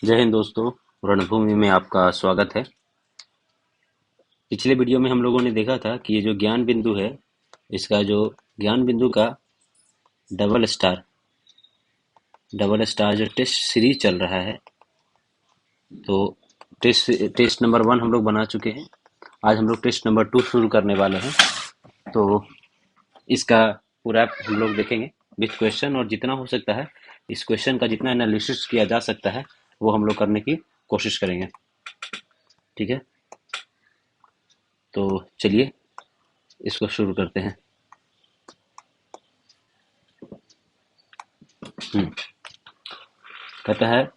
जय हिंद दोस्तों। रणभूमि में आपका स्वागत है। पिछले वीडियो में हम लोगों ने देखा था कि ये जो ज्ञान बिंदु है, इसका जो ज्ञान बिंदु का डबल स्टार जो टेस्ट सीरीज चल रहा है, तो टेस्ट नंबर 1 हम लोग बना चुके हैं। आज हम लोग टेस्ट नंबर 2 शुरू करने वाले हैं। तो इसका पूरा हम लोग देखेंगे विथ क्वेश्चन, और जितना हो सकता है इस क्वेश्चन का जितना एनालिसिस किया जा सकता है वो हम लोग करने की कोशिश करेंगे। ठीक है, तो चलिए इसको शुरू करते हैं। कहता है,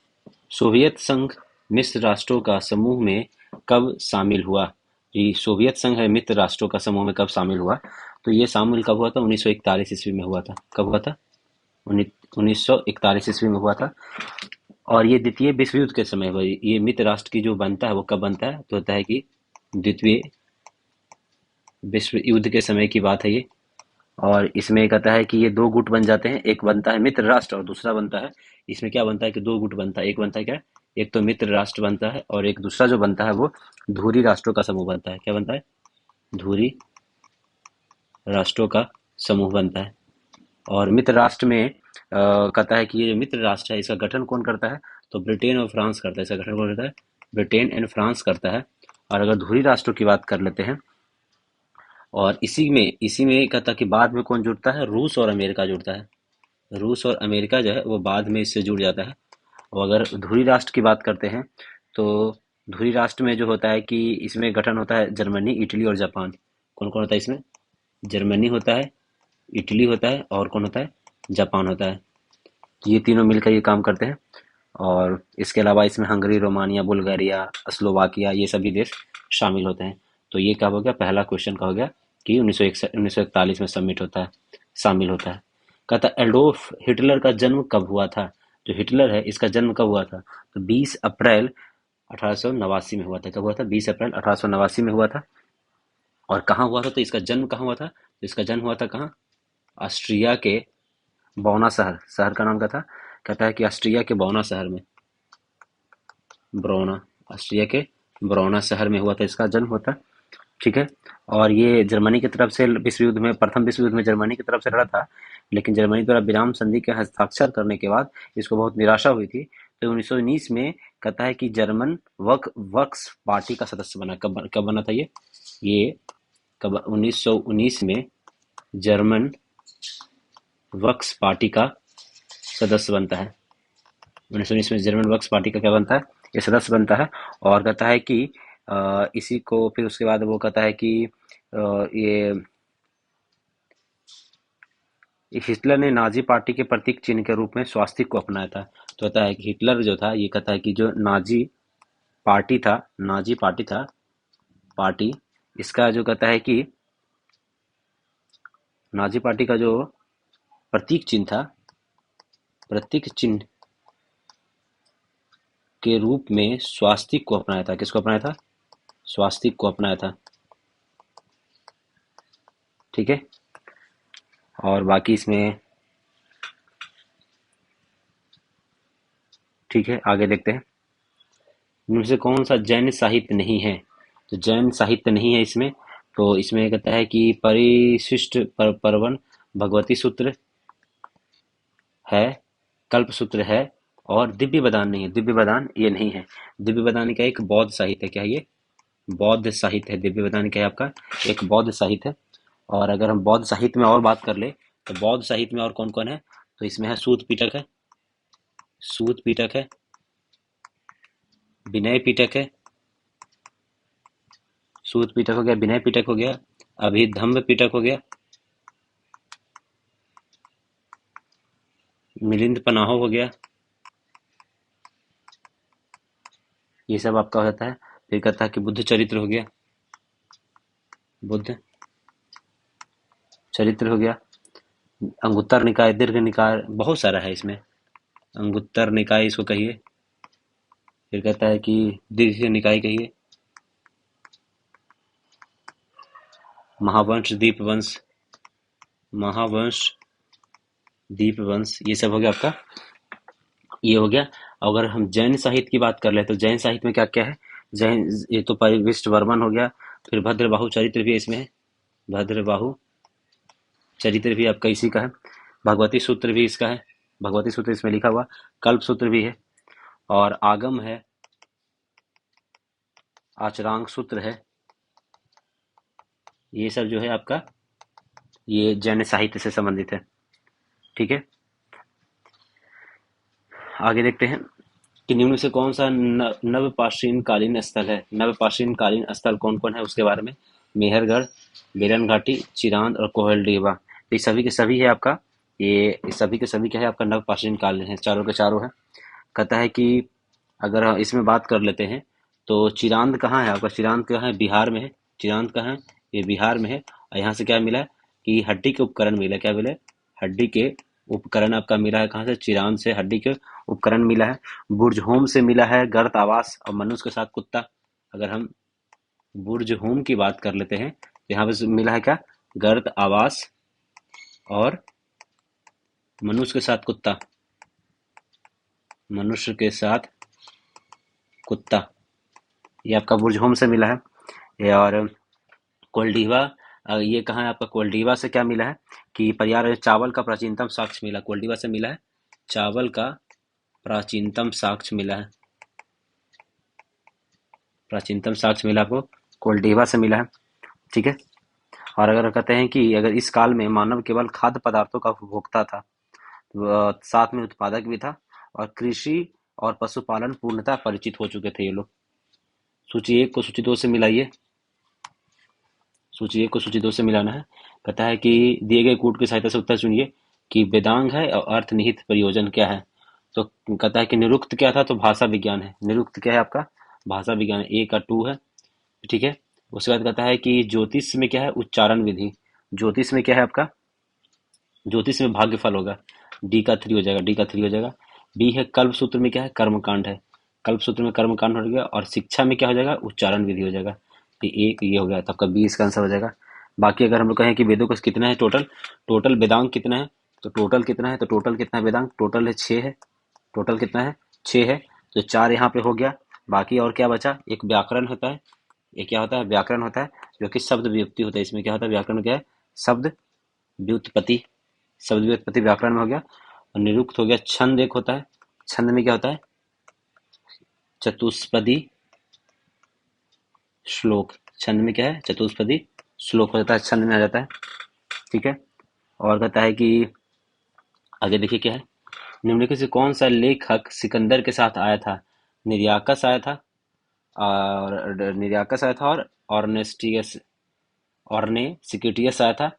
सोवियत संघ मित्र राष्ट्रों का समूह में कब शामिल हुआ? ये सोवियत संघ है मित्र राष्ट्रों का समूह में कब शामिल हुआ? तो ये शामिल कब हुआ था? 1941 ईस्वी में हुआ था। कब हुआ था? 1941 ईस्वी में हुआ था। और ये द्वितीय विश्व युद्ध के समय हुआ। ये मित्र राष्ट्र की जो बनता है वो कब बनता है? तो होता है कि द्वितीय विश्व युद्ध के समय की बात है ये। और इसमें कहता है कि ये दो गुट बन जाते हैं, एक बनता है मित्र राष्ट्र और दूसरा बनता है, इसमें क्या बनता है कि दो गुट बनता है। एक बनता है क्या? एक तो मित्र राष्ट्र बनता है, और एक दूसरा जो बनता है वो धुरी राष्ट्रों का समूह बनता है। क्या बनता है? धुरी राष्ट्रों का समूह बनता है। और मित्र राष्ट्र में कहता है कि ये जो मित्र राष्ट्र है इसका गठन कौन करता है? तो ब्रिटेन और फ्रांस करता है। इसका गठन कौन करता है? ब्रिटेन एंड फ्रांस करता है। और अगर धुरी राष्ट्रों की बात कर लेते हैं, और इसी में कहता है कि बाद में कौन जुड़ता है? रूस और अमेरिका जुड़ता है। रूस और अमेरिका जो है वो बाद में इससे जुड़ जाता है। और अगर धुरी राष्ट्र की बात करते हैं, तो धुरी राष्ट्र में जो होता है कि इसमें गठन होता है जर्मनी, इटली और जापान। कौन कौन होता है इसमें? जर्मनी होता है, इटली होता है, और कौन होता है? जापान होता है। तो ये तीनों मिलकर ये काम करते हैं। और इसके अलावा इसमें हंगरी, रोमानिया, बुल्गारिया, स्लोवाकिया, ये सभी देश शामिल होते हैं। तो ये क्या हो गया? पहला क्वेश्चन का हो गया कि 1941 में सबमिट होता है, शामिल होता है। कहता है, एडोल्फ हिटलर का जन्म कब हुआ था? जो हिटलर है इसका जन्म कब हुआ था? तो 20 अप्रैल 1889 में हुआ था। कब हुआ था? 20 अप्रैल 1889 में हुआ था। और कहाँ हुआ था? तो इसका जन्म कहाँ हुआ था? तो इसका जन्म हुआ था कहाँ? ऑस्ट्रिया के बौना शहर का नाम क्या था? कहता है कि ऑस्ट्रिया के बौना शहर में, ब्रोना, ऑस्ट्रिया के ब्रोना शहर में हुआ था इसका जन्म होता। ठीक है। और ये जर्मनी की तरफ से विश्व युद्ध में, प्रथम विश्व युद्ध में जर्मनी की तरफ से लड़ा था, लेकिन जर्मनी द्वारा विराम संधि के हस्ताक्षर करने के बाद इसको बहुत निराशा हुई थी। तो 1919 में कहता है कि जर्मन वर्क्स पार्टी का सदस्य बना। कब बना था ये कब? 1919 में जर्मन वर्क्स पार्टी का सदस्य बनता है। 1919 में जर्मन वर्क्स पार्टी का क्या बनता है? ये सदस्य बनता है। और कहता है कि इसी को फिर उसके बाद वो कहता है कि ये हिटलर ने नाजी पार्टी के प्रतीक चिन्ह के रूप में स्वास्तिक को अपनाया था। तो कहता है कि हिटलर जो था, ये कहता है कि जो नाजी पार्टी, इसका जो कहता है कि नाजी पार्टी का जो प्रतीक चिन्ह था, प्रतीक चिन्ह के रूप में स्वास्तिक को अपनाया था। किसको अपनाया था? स्वास्तिक को अपनाया था। ठीक है। और बाकी इसमें ठीक है, आगे देखते हैं। इनमें से कौन सा जैन साहित्य नहीं है? तो जैन साहित्य नहीं है इसमें। तो इसमें कहता है कि परिशिष्ट पर्वन, भगवती सूत्र है, कल्प सूत्र है, और दिव्य बदान नहीं है। दिव्य बदान ये नहीं है। दिव्य बदान क्या है? एक बौद्ध साहित्य है। क्या है ये? बौद्ध साहित्य है। दिव्य बदान क्या है आपका? एक बौद्ध साहित्य है। और अगर हम बौद्ध साहित्य में और बात कर ले, तो बौद्ध साहित्य में और कौन कौन है? तो इसमें है सूत पिटक है, सूत पिटक है, विनय पिटक है, सूत पिटक हो गया, विनय पिटक हो गया, अभिधम्म पिटक हो गया, मिलिंद पनाहो हो गया। ये सब आपका होता है। फिर कहता है कि बुद्ध चरित्र हो गया, बुद्ध चरित्र हो गया, अंगुत्तर निकाय, दीर्घ निकाय, बहुत सारा है इसमें। अंगुत्तर निकाय इसको कहिए। फिर कहता है कि दीर्घ निकाय कहिए, महावंश, दीपवंश, महावंश, दीपवंश, ये सब हो गया आपका। ये हो गया। अगर हम जैन साहित्य की बात कर ले तो जैन साहित्य में क्या क्या है? जैन, ये तो परिविष्ट वर्मन हो गया, फिर भद्रबाहु चरित्र भी इसमें है, भद्रबाहु चरित्र भी आपका इसी का है, भगवती सूत्र भी इसका है, भगवती सूत्र इसमें लिखा हुआ, कल्प सूत्र भी है, और आगम है, आचरांक सूत्र है। ये सब जो है आपका ये जैन साहित्य से संबंधित है। ठीक है, आगे देखते हैं कि निम्न में से कौन सा नवपाषाण कालीन स्थल है? नवपाषाण कालीन स्थल कौन कौन है उसके बारे में? मेहरगढ़, बेलन घाटी, चिरांद और कोहलडीबा। तो ये सभी के सभी है आपका, ये सभी के सभी क्या है आपका नवपाषाण कालीन है, चारों के चारों है। कहता है कि अगर हम इसमें बात कर लेते हैं तो चिरांद कहाँ है आपका? चिरांद कहाँ है? बिहार में है। चिरांद कहाँ है? ये बिहार में है। और यहाँ से क्या मिला है कि हड्डी के उपकरण मिला है। क्या मिला है? हड्डी के उपकरण आपका मिला है। कहाँ से? चिरांद से हड्डी के उपकरण मिला है। बुर्ज होम से मिला है गर्त आवास और मनुष्य के साथ कुत्ता। अगर हम बुर्ज होम की बात कर लेते हैं तो यहाँ पे मिला है क्या? गर्त आवास और मनुष्य के साथ कुत्ता, मनुष्य के साथ कुत्ता, ये आपका बुर्ज होम से मिला है। ये और कोल्डीवा, ये कहाँ है आपका? कोल्डीवा से क्या मिला है कि पर्यावरण चावल का प्राचीनतम साक्ष्य मिला, कोल्डीवा से मिला है। चावल का प्राचीनतम साक्ष्य मिला है, प्राचीनतम साक्ष्य मिला आपको, कोल्डीवा से मिला है। ठीक है, और अगर कहते हैं कि अगर इस काल में मानव केवल खाद्य पदार्थों का उपभोक्ता था, साथ में उत्पादक भी था, और कृषि और पशुपालन पूर्णतः परिचित हो चुके थे ये लोग। सूची एक को सूची दो से मिलाइए, सूची एक को सूची दो से मिलाना है। कहता है कि दिए गए कूट की सहायता से उत्तर चुनिए कि वेदांग है और अर्थनिहित प्रयोजन क्या है। तो कहता है कि निरुक्त क्या था? तो भाषा विज्ञान है। निरुक्त क्या है आपका? भाषा विज्ञान है, ए का 2 है। ठीक है, उसके बाद कहता है कि ज्योतिष में क्या है? उच्चारण विधि। ज्योतिष में क्या है आपका? ज्योतिष में भाग्यफल होगा, डी का 3 हो जाएगा, डी का 3 हो जाएगा। बी है कल्प सूत्र में क्या है? कर्मकांड है, कल्प सूत्र में कर्मकांड हो गया। और शिक्षा में क्या हो जाएगा? उच्चारण विधि हो जाएगा। तो एक ये हो गया, तो आपका बी इसका आंसर हो जाएगा। बाकी अगर हम लोग कहें कि वेदों का कितना है टोटल, टोटल वेदांग कितना है, तो टोटल कितना है? तो टोटल कितना है वेदांग? टोटल है 6 है। टोटल कितना है? 6 है। तो 4 यहाँ पे हो गया। बाकी और क्या बचा? एक व्याकरण होता है, ये क्या होता है? व्याकरण होता है, जो कि शब्द व्युत्पत्ति होता है। इसमें क्या होता है? व्याकरण में क्या है? शब्द व्युत्पत्ति। शब्द व्युत्पत्ति व्याकरण में हो गया। और निरुक्त हो गया। छंद एक होता है, छंद में क्या होता है? चतुष्पदी श्लोक। छंद में क्या है? चतुष्पदी श्लोक हो जाता है, छंद में आ जाता है। ठीक है, और कहता है कि आगे देखिए क्या है, निम्नलिखित से कौन सा लेखक सिकंदर के साथ आया था? निर्याकस आया था, और निर्याकस आया था, और ऑर्नेस्टियस, ऑर्ने सिक्यूटियस आया था।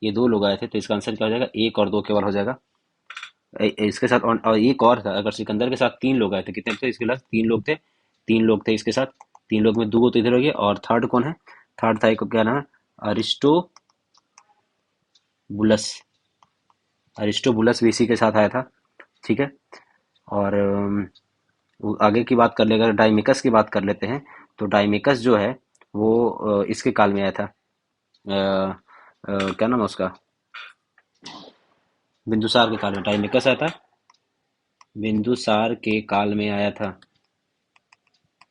ये दो लोग आए थे, तो इसका आंसर क्या हो जाएगा? एक और दो केवल हो जाएगा। इसके साथ और एक और था, अगर सिकंदर के साथ 3 लोग आए थे, कितने थे इसके साथ? 3 लोग थे, 3 लोग थे इसके साथ। 3 लोग में 2 तो इधर हो गए, और थर्ड कौन है? थर्ड था, एक क्या नाम है? अरिस्टोबुलस। अरिस्टोबुलस भी इसी के साथ आया था। ठीक है, और आगे की बात कर ले, अगर डाइमिकस की बात कर लेते हैं तो डाइमिकस जो है वो इसके काल में आया था। क्या नाम है उसका? बिंदुसार के काल में डाइमिकस आया था, बिंदुसार के काल में आया था,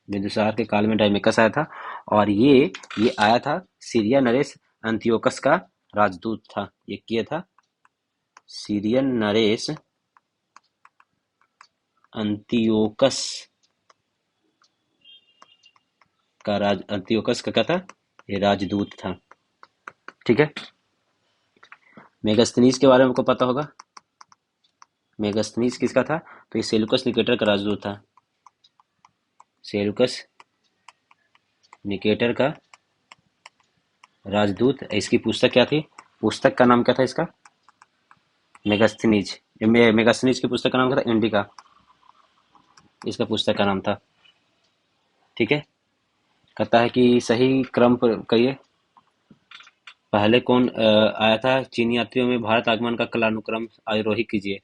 बिंदुसार के काल में डाइमिकस आया था। और ये आया था, सीरिया नरेश अंतियोकस का राजदूत था। ये किया था सीरियन नरेश अंतियोकस का राज, अंतियोकस का क्या था? ये राजदूत था। ठीक है, मेगास्थनीज के बारे में आपको पता होगा। मेगास्थनीज किसका था? तो ये सेलुकस निकेटर का राजदूत था। सेलुकस निकेटर का राजदूत। इसकी पुस्तक क्या थी? पुस्तक का नाम क्या था इसका? मेगास्थनीज। मेगास्थनीज की पुस्तक का नाम क्या था? इंडिका, इसका पुस्तक का नाम था। ठीक है, कहता है कि सही क्रम पर कहिए, पहले कौन आया था चीनी यात्रियों में? भारत आगमन का कालानुक्रम आरोही कीजिए।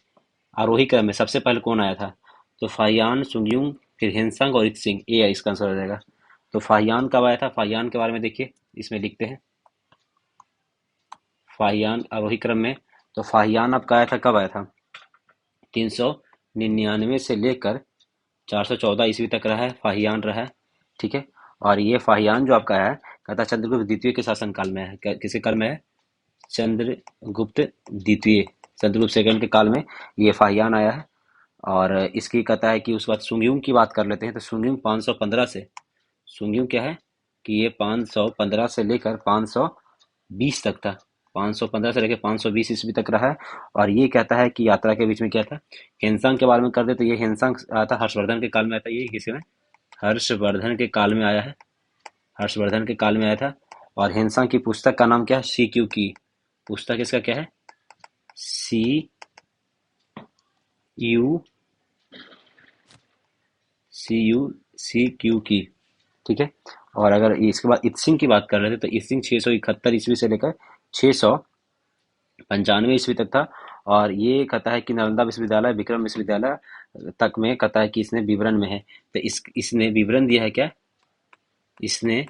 आरोही क्रम में सबसे पहले कौन आया था? तो फाहियान, सुंगयुंग, फिर हिनसंग और इत्सिंग। ये है इसका आंसर हो जाएगा। तो फाहियान कब आया था? फाहियान के बारे में देखिए, इसमें लिखते हैं फाहियान आरोही क्रम में। तो फाहियान आपका आया था, कब आया था? 399 से लेकर 414 ईस्वी तक रहा है, फाहियान रहा है। ठीक है। और ये फाहियान जो आपका है, कहता है चंद्रगुप्त द्वितीय के शासन काल में है। किसके काल में है? चंद्रगुप्त द्वितीय, चंद्रगुप्त सेकंड के काल में ये फाहियान आया है। और इसकी कहता है कि उस बाद सुंगयुंग की बात कर लेते हैं। तो सुंगयुंग 515 से, सुंगयुंग क्या है कि ये 515 से लेकर 520 तक था। 515 से लेकर 520 ईस्वी तक रहा है। और ये कहता है कि यात्रा के बीच में क्या था, हेनसांग के बारे में कर दे तो ये हेनसांग आया था हर्षवर्धन के काल में आया था। ये किसी में हर्षवर्धन के काल में आया है, हर्षवर्धन के काल में आया था। और हेनसांग की पुस्तक का नाम क्या है? सी क्यू की। पुस्तक इसका क्या है? सी यू सी क्यू की। ठीक है। और अगर इसके बाद इत्सिंग की बात कर रहे थे तो इत्सिंग 671 ईस्वी से लेकर 695 ईस्वी तक था। और ये कहता है कि नालंदा विश्वविद्यालय, विक्रम विश्वविद्यालय तक में कहता है कि इसने विवरण में है। तो इसने विवरण दिया है क्या? इसने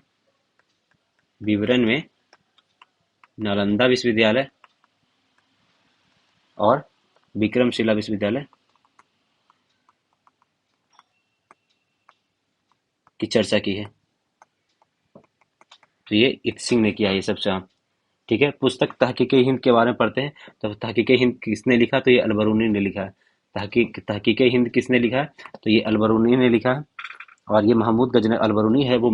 विवरण में नालंदा विश्वविद्यालय और विक्रमशिला विश्वविद्यालय की चर्चा की है। तो ये इत्सिंग ने किया है ये सबसे। हाँ, ठीक है। पुस्तक तहकीक हिंद के बारे में पढ़ते हैं। तो तहकीक हिंद किसने लिखा? तो ये अलबरूनी ने लिखा है। तहकीक हिंद किसने लिखा है? तो ये अलबरूनी ने लिखा है। और ये महमूद गजनवी अलबरूनी है, वो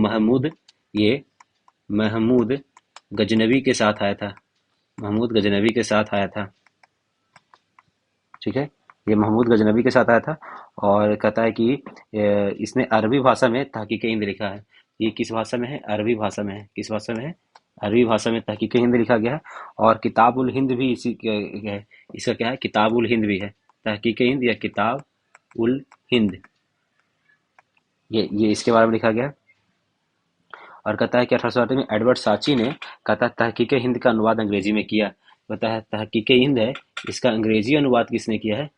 महमूद गजनवी के साथ आया था। महमूद गजनवी के साथ आया था। ठीक है। ये महमूद गजनवी के साथ आया था। और कहता है कि इसने अरबी भाषा में तहकीक हिंद लिखा है। ये किस भाषा में है? अरबी भाषा में है। किस भाषा में है? अरबी भाषा में तहकीक हिंद लिखा गया है। और किताब उल हिंद भी इसी है। इसका क्या है? किताब उल हिंद भी है। तहकीक हिंद या किताब उल हिंद, ये इसके बारे में लिखा गया है। और कहता है कि 1860 में एडवर्ड साची ने कहता है तहकीक हिंद का अनुवाद अंग्रेजी में किया। कहता है तहकीक हिंद है, इसका अंग्रेजी अनुवाद किसने किया है?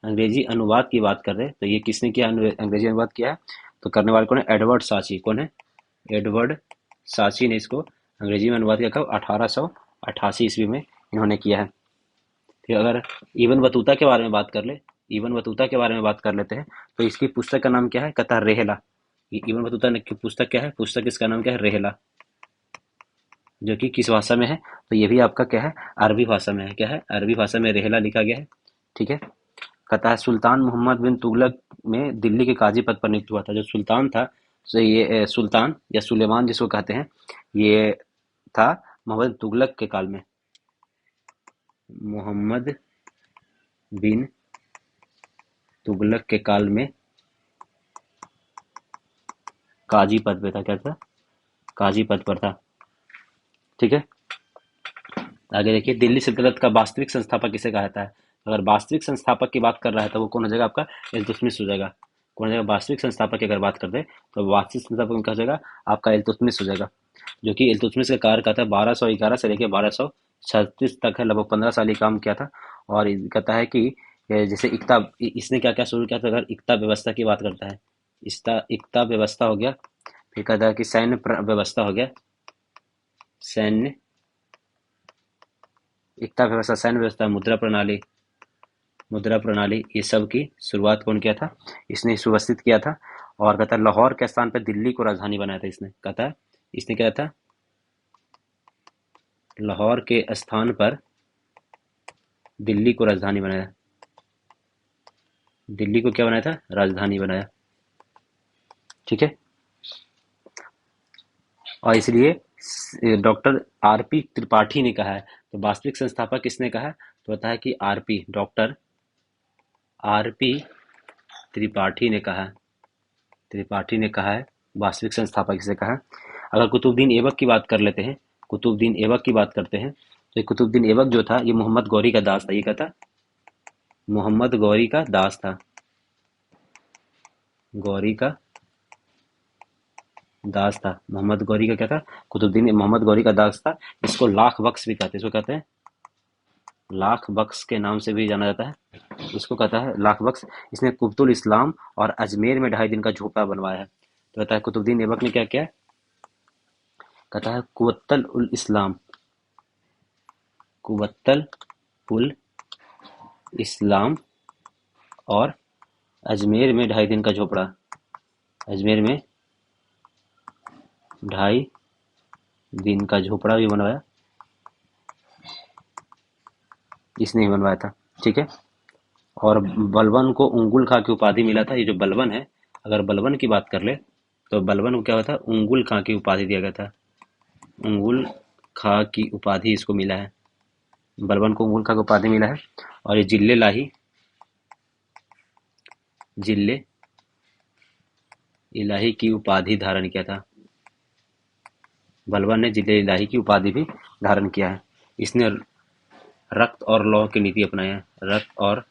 अंग्रेजी अनुवाद की बात कर रहे हैं तो ये किसने किया? अंग्रेजी अनुवाद किया है। तो करने वाले कौन है? एडवर्ड साची। कौन है? एडवर्ड साची ने इसको अंग्रेजी में अनुवाद किया। कब? 1888 ईस्वी में इन्होंने किया है। फिर अगर इबन बतूता के बारे में बात कर ले, इबन बतूता के बारे में बात कर लेते हैं। तो इसकी पुस्तक का नाम क्या है? कहता है रेहला। ये इबन बतूता की पुस्तक क्या है? पुस्तक इसका नाम क्या है? रेहला। जो कि किस भाषा में है? तो ये भी आपका क्या है? अरबी भाषा में है। क्या है? अरबी भाषा में रेहला लिखा गया है। ठीक है। कहता है सुल्तान मोहम्मद बिन तुगलक में दिल्ली के काजी पद पर नियुक्त हुआ था। जो सुल्तान था, तो ये सुल्तान या सुलेमान जिसको कहते हैं, ये था मोहम्मद तुगलक के काल में। मोहम्मद बिन तुगलक के काल में काजी पद पे था। क्या था? काजी पद पर था। ठीक है। आगे देखिए, दिल्ली सल्तनत का वास्तविक संस्थापक किसे कहा जाता है? अगर वास्तविक संस्थापक की बात कर रहा है तो वो कौन हो जाएगा? आपका इल्तुतमिश हो जाएगा। कौन हो जाएगा? वास्तविक संस्थापक की अगर बात करते हैं तो वास्तविक संस्थापक कौन हो जाएगा? आपका इल्तुतमिश हो जाएगा। जो कि इल्तुतमिश का कार्य कहता है 1211 से लेकर 1236 तक है, लगभग 15 साल ही काम किया था। और कहता है कि जैसे इक्ता, इसने क्या क्या शुरू किया था? अगर इक्ता व्यवस्था की बात करता है, इक्ता व्यवस्था हो गया। फिर कहता है कि सैन्य व्यवस्था हो गया। सैन्य इक्ता व्यवस्था, सैन्य व्यवस्था, मुद्रा प्रणाली, ये सब की शुरुआत कौन किया था? इसने सुव्यवस्थित किया था। और कहता है लाहौर के स्थान पर दिल्ली को राजधानी बनाया था इसने। कहता है इसने क्या था? लाहौर के स्थान पर दिल्ली को राजधानी बनाया। दिल्ली को क्या बनाया था? राजधानी बनाया। ठीक है। और इसलिए डॉक्टर आरपी त्रिपाठी ने कहा है। तो वास्तविक संस्थापक किसने कहा है? तो बताया कि आरपी, डॉक्टर आरपी त्रिपाठी ने कहा है। त्रिपाठी ने कहा है वास्तविक संस्थापक किसे कहा है। अगर कुतुबुद्दीन ऐबक की बात कर लेते हैं, कुतुबुद्दीन ऐबक की बात करते हैं, तो ये कुतुबुद्दीन ऐबक जो था ये मोहम्मद गौरी का दास था। ये क्या था? मोहम्मद गौरी का दास था। गौरी का दास था। मोहम्मद गौरी का क्या था? कुतुबुद्दीन मोहम्मद गौरी का दास था। इसको लाख बख्श भी कहते हैं। इसको कहते हैं लाख बख्श के नाम से भी जाना जाता है। इसको कहता है लाख बख्श। इसने कुतुबुल इस्लाम और अजमेर में 2.5 दिन का झोपड़ा बनवाया है। तो कहता है कुतुबुद्दीन ऐबक ने क्या किया? कहता है कुवत्तल उल इस्लाम, कुवत्तल उल इस्लाम और अजमेर में 2.5 दिन का झोपड़ा, अजमेर में 2.5 दिन का झोपड़ा भी बनवाया, इसने ही बनवाया था। ठीक है। और बलबन को उंगुल खां की उपाधि मिला था। ये जो बलबन है, अगर बलबन की बात कर ले तो बलबन को क्या हुआ था, उंगुल खां की उपाधि दिया गया था। उंगुल खां की उपाधि इसको मिला है, बलबन को उंगुल खां की उपाधि मिला है। और ये जिले लाही, जिले इलाही की उपाधि धारण किया था। बलबन ने जिले इलाही की उपाधि भी धारण किया है। इसने रक्त और लौह की नीति अपनाया है। रक्त और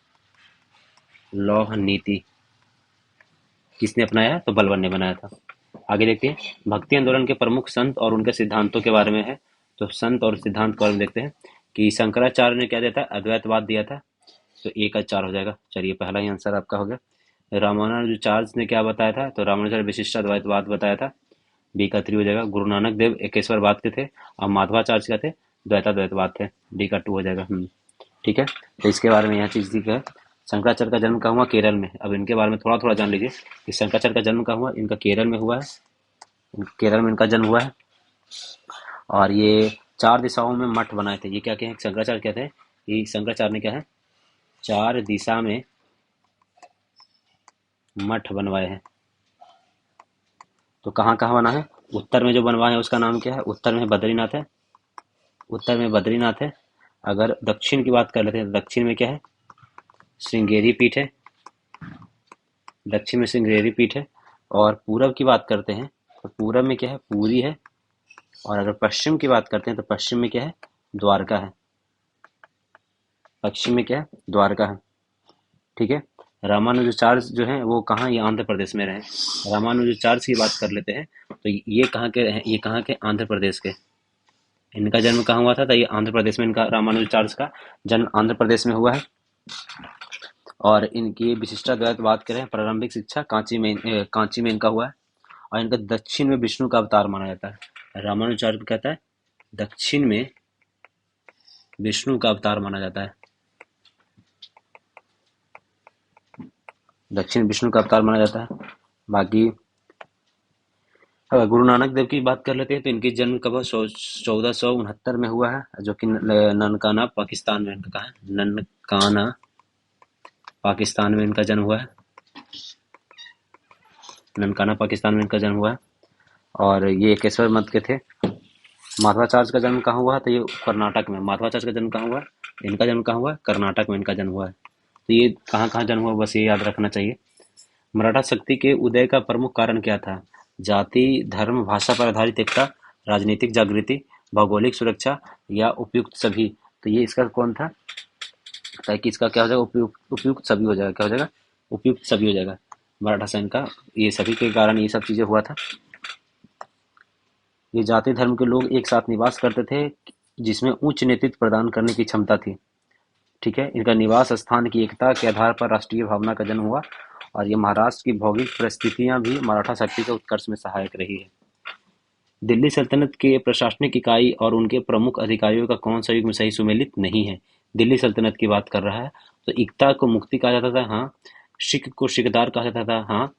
लौह नीति किसने अपनाया है? तो बलबन ने बनाया था। आगे देखते हैं, भक्ति आंदोलन के प्रमुख संत और उनके सिद्धांतों के बारे में है। तो संत और सिद्धांत के बारे में देखते हैं कि शंकराचार्य ने क्या दिया था, अद्वैतवाद दिया था। तो ए का 4 हो जाएगा। चलिए, पहला ही आंसर आपका हो गया। रामानुजाचार्य ने क्या बताया था, तो रामानुजाचार्य विशिष्ट अद्वैतवाद बताया था। बी का 3 हो जाएगा। गुरु नानक देव एकेश्वरवाद के थे और माधवाचार्य क्या थे, द्वैताद्वैतवाद थे। डी का 2 हो जाएगा। ठीक है। तो इसके बारे में यह चीज दी है। शंकराचार्य का जन्म कहाँ हुआ, केरल में। अब इनके बारे में थोड़ा थोड़ा जान लीजिए कि शंकराचार्य का जन्म कहाँ हुआ, इनका केरल में हुआ है। केरल में इनका जन्म हुआ है। और ये 4 दिशाओं में मठ बनाए थे। ये क्या क्या है, शंकराचार्य कहते हैं कि शंकराचार्य ने क्या है, 4 दिशा में मठ बनवाए हैं। तो कहाँ कहाँ बना है, उत्तर में जो बनवाए हैं उसका नाम क्या है, उत्तर में बद्रीनाथ है। उत्तर में बद्रीनाथ है। अगर दक्षिण की बात कर लेते हैं तो दक्षिण में क्या है, श्रृंगेरी पीठ है। दक्षिण में श्रृंगेरी पीठ है। और पूरब की बात करते हैं तो पूरब में क्या है, पुरी है। और अगर पश्चिम की बात करते हैं तो पश्चिम में क्या है, द्वारका है। पश्चिम में क्या है, द्वारका है। ठीक है। रामानुजाचार्य जो है वो कहाँ, ये आंध्र प्रदेश में रहे। रामानुजाचार्य की बात कर लेते हैं तो ये कहाँ के हैं, ये कहाँ के, आंध्र प्रदेश के। इनका जन्म कहाँ हुआ था, तो ये आंध्र प्रदेश में, इनका रामानुजाचार्य का जन्म आंध्र प्रदेश में हुआ है। और इनकी विशिष्टाद्वैत बात करें, प्रारंभिक शिक्षा कांची में इनका हुआ है। और इनका दक्षिण में विष्णु का अवतार माना जाता है। रामानुजाचार्य को कहता है दक्षिण में विष्णु का अवतार माना जाता है। दक्षिण विष्णु का अवतार माना जाता है। बाकी अगर गुरु नानक देव की बात कर लेते हैं तो इनकी जन्म कब 1469 में हुआ है, जो कि ननकाना पाकिस्तान में इनका कहा है, ननकाना पाकिस्तान में इनका जन्म हुआ है। ननकाना पाकिस्तान में इनका जन्म हुआ है। और ये केशवर मत के थे। माधवाचार्य का जन्म कहाँ हुआ है, तो ये कर्नाटक में। माधवाचार्य का जन्म कहाँ हुआ है, इनका जन्म कहाँ हुआ है, कर्नाटक में इनका जन्म हुआ है। तो ये कहाँ कहाँ जन्म हुआ, बस ये याद रखना चाहिए। मराठा शक्ति के उदय का प्रमुख कारण क्या था, जाति धर्म भाषा पर आधारित एकता, राजनीतिक जागृति, भौगोलिक सुरक्षा या उपयुक्त सभी। तो ये इसका कौन था, ताकि इसका क्या हो जाएगा, उपयुक्त सभी हो जाएगा। क्या हो जाएगा, उपयुक्त सभी हो जाएगा। मराठा सैन्य का ये सभी के कारण ये सब चीजें हुआ था। ये जाति धर्म के लोग एक साथ निवास करते थे, जिसमें उच्च नेतृत्व प्रदान करने की क्षमता थी। ठीक है। इनका निवास स्थान की एकता के आधार पर राष्ट्रीय भावना का जन्म हुआ। और ये महाराष्ट्र की भौगोलिक परिस्थितियां भी मराठा शक्ति के उत्कर्ष में सहायक रही है। दिल्ली सल्तनत के प्रशासनिक इकाई और उनके प्रमुख अधिकारियों का कौन सा युग्म सही सुमेलित नहीं है। दिल्ली सल्तनत की बात कर रहा है तो इक्ता को मुक्ति कहा जाता था, हाँ। सिख को सिकदार कहा जाता था, हाँ।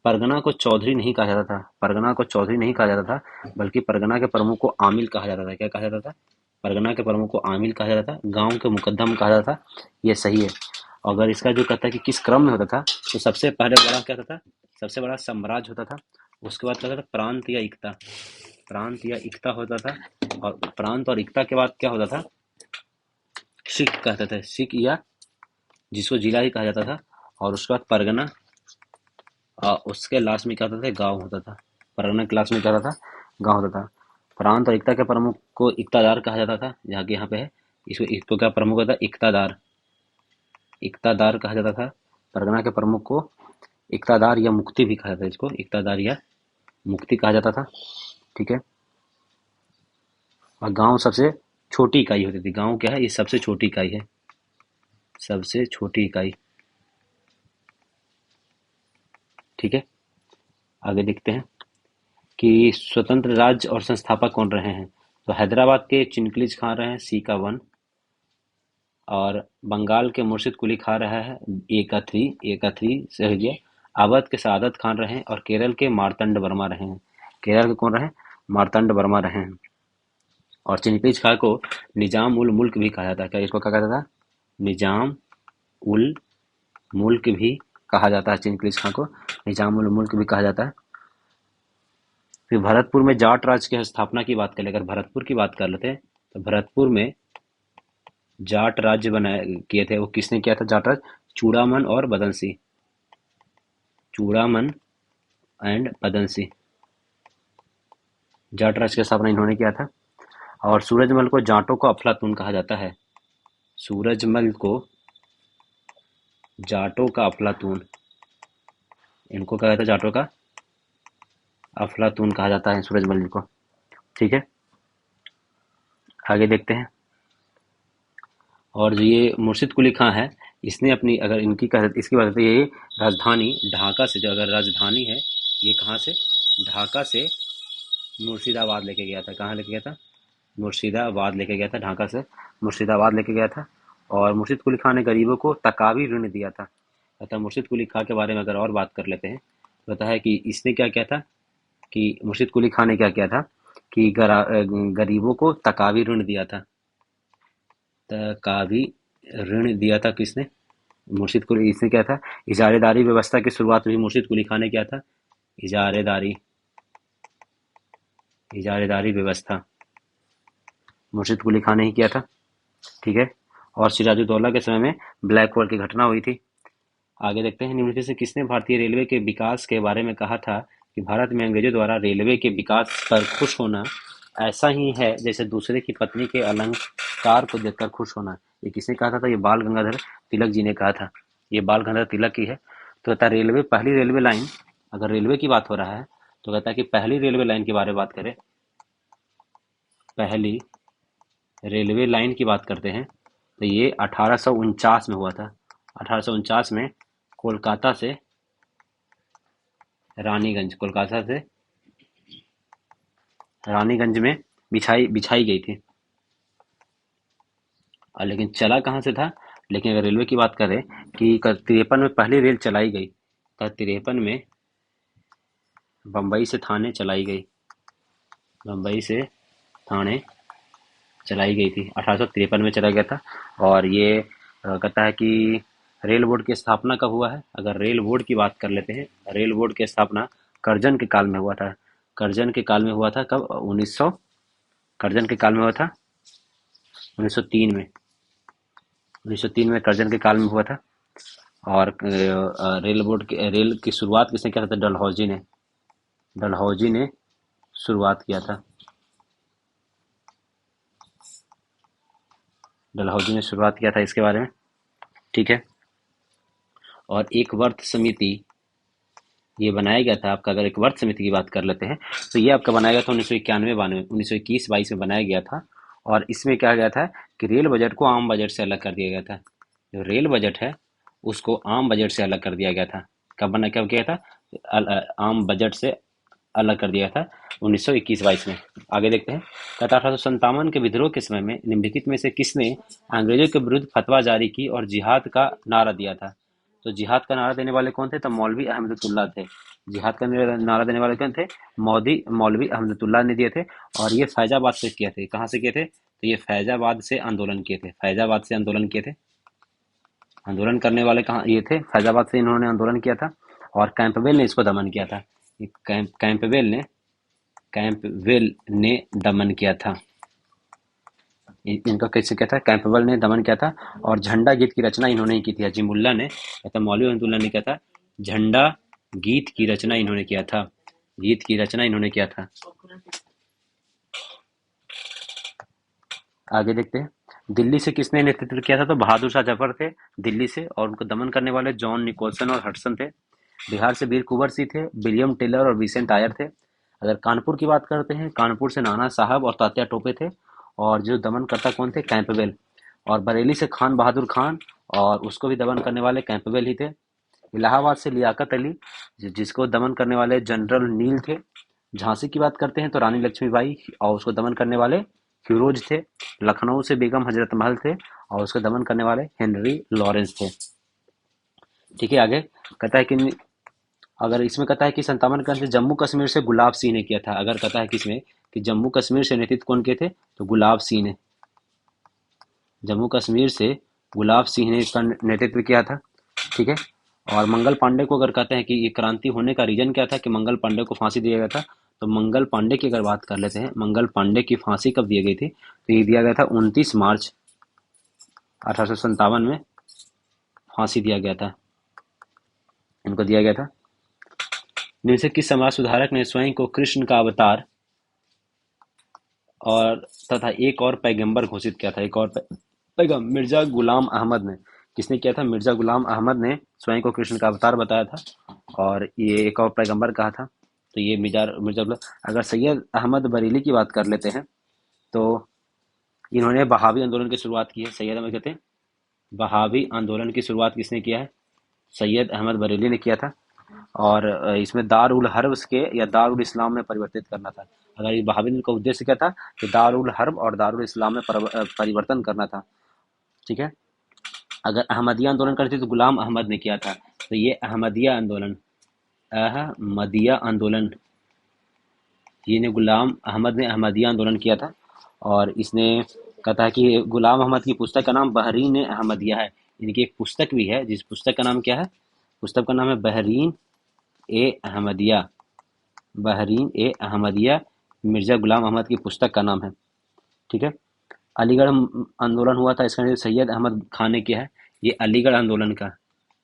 परगना को चौधरी नहीं कहा जाता था। परगना को चौधरी नहीं कहा जाता था, बल्कि परगना के प्रमुख को आमिल कहा जाता था। क्या कहा जाता था, परगना के प्रमुख को आमिल कहा जाता था। गांव के मुकद्दम कहा जाता था। ये सही है। अगर इसका जो कहता है कि किस क्रम में होता था, तो सबसे पहले बड़ा क्या होता था, सबसे बड़ा साम्राज्य होता था। उसके बाद क्या होता था, प्रांत या इक्ता। प्रांत या इक्ता होता था। और प्रांत और इक्ता के बाद क्या होता था, सिख कहते थे, सिख या जिसको जिला ही कहा जाता था। और उसके बाद परगना, उसके लास्ट में क्या होता था, गांव होता था। परगना के लास्ट में क्या होता था, गांव होता था। प्रांत और इक्ता के प्रमुख को इक्तादार कहा जाता था, जहाँ की यहाँ पे है। इसको क्या प्रमुख होता है, इक्तादार। इक्तादार कहा जाता था। परगना के प्रमुख को इक्तादार या मुक्ति भी कहा जाता है। इसको इक्तादार या मुक्ति कहा जाता था। ठीक है। और गांव सबसे छोटी इकाई होती थी। गांव क्या है, ये सबसे छोटी इकाई है, सबसे छोटी इकाई। ठीक है। आगे देखते हैं कि स्वतंत्र राज्य और संस्थापक कौन रहे हैं। तो हैदराबाद के चिनकलिज खान रहे हैं, सी का 1। और बंगाल के मुर्शिद कुली खा रहा है, एकथरी से हो गया। अवध के सादत खान रहे हैं और केरल के मार्तंड वर्मा रहे हैं। केरल के कौन रहे? मार्तंड वर्मा रहे हैं। और चिनक्रीज खां को निजाम उल मुल्क भी कहा जाता है। क्या इसको कहा जाता था? निजाम उल मुल्क भी कहा जाता है। चिनक्रीज खां को निजाम उल मुल्क भी कहा जाता है। फिर भरतपुर में जाट राज्य की स्थापना की बात करें, अगर भरतपुर की बात कर लेते हैं तो भरतपुर में जाट राज्य बनाए किए थे। वो किसने किया था जाट राज्य? चूड़ामन और बदनसी। चूड़ामन एंड बदनसी, जाट राज्य की स्थापना इन्होंने किया था। और सूरजमल को जाटों को अफलातून कहा जाता है। सूरजमल को जाटों का अफलातून, इनको कहा जाता है जाटों का अफलातून कहा जाता है सूरजमल जी को। ठीक है, आगे देखते हैं। और जो ये मुर्शिद कुली खां है, इसने अपनी, अगर इनकी इसकी बात करते हैं, ये राजधानी ढाका से, जो अगर राजधानी है ये कहाँ से? ढाका से मुर्शिदाबाद लेके गया था। कहाँ लेके गया था? मुर्शिदाबाद लेके गया था। ढाका से मुर्शिदाबाद लेके गया था। और मुर्शिद कुली खां ने गरीबों को तकावी ऋण दिया था। अतः मुर्शिद कुली खां के बारे में अगर और बात कर लेते हैं तो पता है कि इसने क्या किया था, कि मुर्शिद कुली खां ने क्या किया था कि गरीबों को तकावी ऋण दिया था। तकावी ऋण दिया था किसने? मुर्शिद कुली। इसने क्या था? इजारेदारी व्यवस्था की शुरुआत भी मुर्शिद कुली खां ने किया था। इजारेदारी इजारेदारी व्यवस्था मुर्शिद कुली खां ने ही किया था। ठीक है। और सिराजुद्दौला के समय में ब्लैक होल की घटना हुई थी। आगे देखते हैं। निम्नलिखित से किसने भारतीय रेलवे के विकास के बारे में कहा था कि भारत में अंग्रेजों द्वारा रेलवे के विकास पर खुश होना ऐसा ही है जैसे दूसरे की पत्नी के अलंकार को देखकर खुश होना? ये किसने कहा था? ये बाल गंगाधर तिलक जी ने कहा था। ये बाल गंगाधर तिलक की है। तो कहता है रेलवे, पहली रेलवे लाइन, अगर रेलवे की बात हो रहा है तो कहता है कि पहली रेलवे लाइन के बारे में बात करें, पहली रेलवे लाइन की बात करते हैं तो ये 1849 में हुआ था। 1849 में कोलकाता से रानीगंज, कोलकाता से रानीगंज में बिछाई बिछाई गई थी। और लेकिन चला कहाँ से था? लेकिन अगर रेलवे की बात करें कि 53 में पहली रेल चलाई गई, 53 में बम्बई से थाने चलाई गई। बम्बई से थाने चलाई गई थी, 1853 में चला गया था। और ये कहता है कि रेल बोर्ड की स्थापना कब हुआ है? अगर रेल बोर्ड की बात कर लेते हैं, रेल बोर्ड की स्थापना करजन के काल में हुआ था। करजन के काल में हुआ था। कब? 1900, करजन के काल में हुआ था 1903 में। 1903 में करजन के काल में हुआ था। और रेल की शुरुआत किसने किया था? डलहौजी ने। डलहौजी ने शुरुआत किया था। डलहौजी ने शुरुआत किया था इसके बारे में। ठीक है। और एक वर्त समिति ये बनाया गया था आपका। अगर एक वर्त समिति की बात कर लेते हैं तो ये आपका बनाया गया था 1991-92, 1921-22 में बनाया गया था। और इसमें क्या गया था कि रेल बजट को आम बजट से अलग कर दिया गया था। जो रेल बजट है उसको आम बजट से अलग कर दिया गया था। कब किया था? आम बजट से अलग कर दिया था 1921-22 में। आगे देखते हैं। 1857 के विद्रोह के समय में निम्नलिखित में से किसने अंग्रेजों के विरुद्ध फतवा जारी की और जिहाद का नारा दिया था? तो जिहाद का नारा देने वाले कौन थे? तो मौलवी अहमदुल्लाह थे। जिहाद का नारा देने वाले कौन थे? मौलवी अहमदुल्लाह ने दिए थे। और ये फैजाबाद से किए थे। कहाँ से किए थे? तो ये फैजाबाद से आंदोलन किए थे। फैजाबाद से आंदोलन किए थे। आंदोलन करने वाले कहाँ ये थे? फैजाबाद से इन्होंने आंदोलन किया था। और कैंपबेल ने इसको दमन किया था। कैंपबेल ने दमन किया था। इनका कैसे किया था? कैंपबेल ने दमन किया था। और झंडा गीत की रचना इन्होंने ही की थी। अजीमुल्लाह ने, मौलवी अहमदुल्लाह ने किया था। झंडा गीत की रचना इन्होंने किया था। गीत की रचना इन्होंने किया था। आगे देखते हैं। दिल्ली से किसने नेतृत्व किया था? तो बहादुर शाह जफर थे दिल्ली से। और उनको दमन करने वाले जॉन निकोलसन और हडसन थे। बिहार से वीर कुंवर सिंह थे। विलियम टेलर और विसेंट आयर थे। अगर कानपुर की बात करते हैं, कानपुर से नाना साहब और तात्या टोपे थे। और जो दमनकर्ता कौन थे? कैंपबेल। और बरेली से खान बहादुर खान, और उसको भी दमन करने वाले कैंपबेल ही थे। इलाहाबाद से लियाकत अली, जिसको दमन करने वाले जनरल नील थे। झांसी की बात करते हैं तो रानी लक्ष्मीबाई, और उसको दमन करने वाले फिरोज थे। लखनऊ से बेगम हजरत महल थे। और उसका दमन करने वाले हेनरी लॉरेंस थे। ठीक है, आगे कहता है कि अगर इसमें कहता है कि 57 का जम्मू कश्मीर से गुलाब सिंह ने किया था। अगर कहता है कि इसमें कि जम्मू कश्मीर से नेतृत्व कौन किए थे, तो गुलाब सिंह ने। जम्मू कश्मीर से गुलाब सिंह ने इसका नेतृत्व किया था। ठीक है, और मंगल पांडे को अगर कहते हैं कि ये क्रांति होने का रीजन क्या था कि मंगल पांडे को फांसी दिया गया था, तो मंगल पांडे की अगर बात कर लेते हैं, मंगल पांडे की फांसी कब दी गई थी, तो ये दिया गया था 29 मार्च 1857 में फांसी दिया गया था, इनको दिया गया था। इनमें से किस समाज सुधारक ने स्वयं को कृष्ण का अवतार और तथा एक और पैगंबर घोषित किया था? एक और पैगंबर मिर्जा गुलाम अहमद ने। किसने किया था? मिर्जा गुलाम अहमद ने स्वयं को कृष्ण का अवतार बताया था और ये एक और पैगंबर कहा था। तो ये मिर्जा मिर्जा अगर सैयद अहमद बरेली की बात कर लेते हैं, तो इन्होंने बहावी आंदोलन की शुरुआत की है। सैयद अहमद कहते हैं बहावी आंदोलन की शुरुआत किसने किया है? सैयद अहमद बरेली ने किया था। और इसमें दारुल हर्ब के या दारुल इस्लाम में परिवर्तित करना था। अगर ये बहावी का उद्देश्य क्या था कि दारुल हर्ब और दारुल इस्लाम में परिवर्तन करना था। ठीक है, अगर अहमदिया आंदोलन करते तो गुलाम अहमद ने किया था। तो ये अहमदिया आंदोलन, अहमदिया आंदोलन, ये ने गुलाम अहमद ने अहमदिया आंदोलन किया था। और इसने कहता है कि गुलाम अहमद की पुस्तक का नाम बहरीन अहमदिया है। इनकी एक पुस्तक भी है, जिस पुस्तक का नाम क्या है? पुस्तक का नाम है बहरीन ए अहमदिया। बहरीन ए अहमदिया मिर्जा गुलाम अहमद की पुस्तक का नाम है। ठीक है, अलीगढ़ आंदोलन हुआ था, इसका नेतृत्व सैयद अहमद खान ने किया है। ये अलीगढ़ आंदोलन का,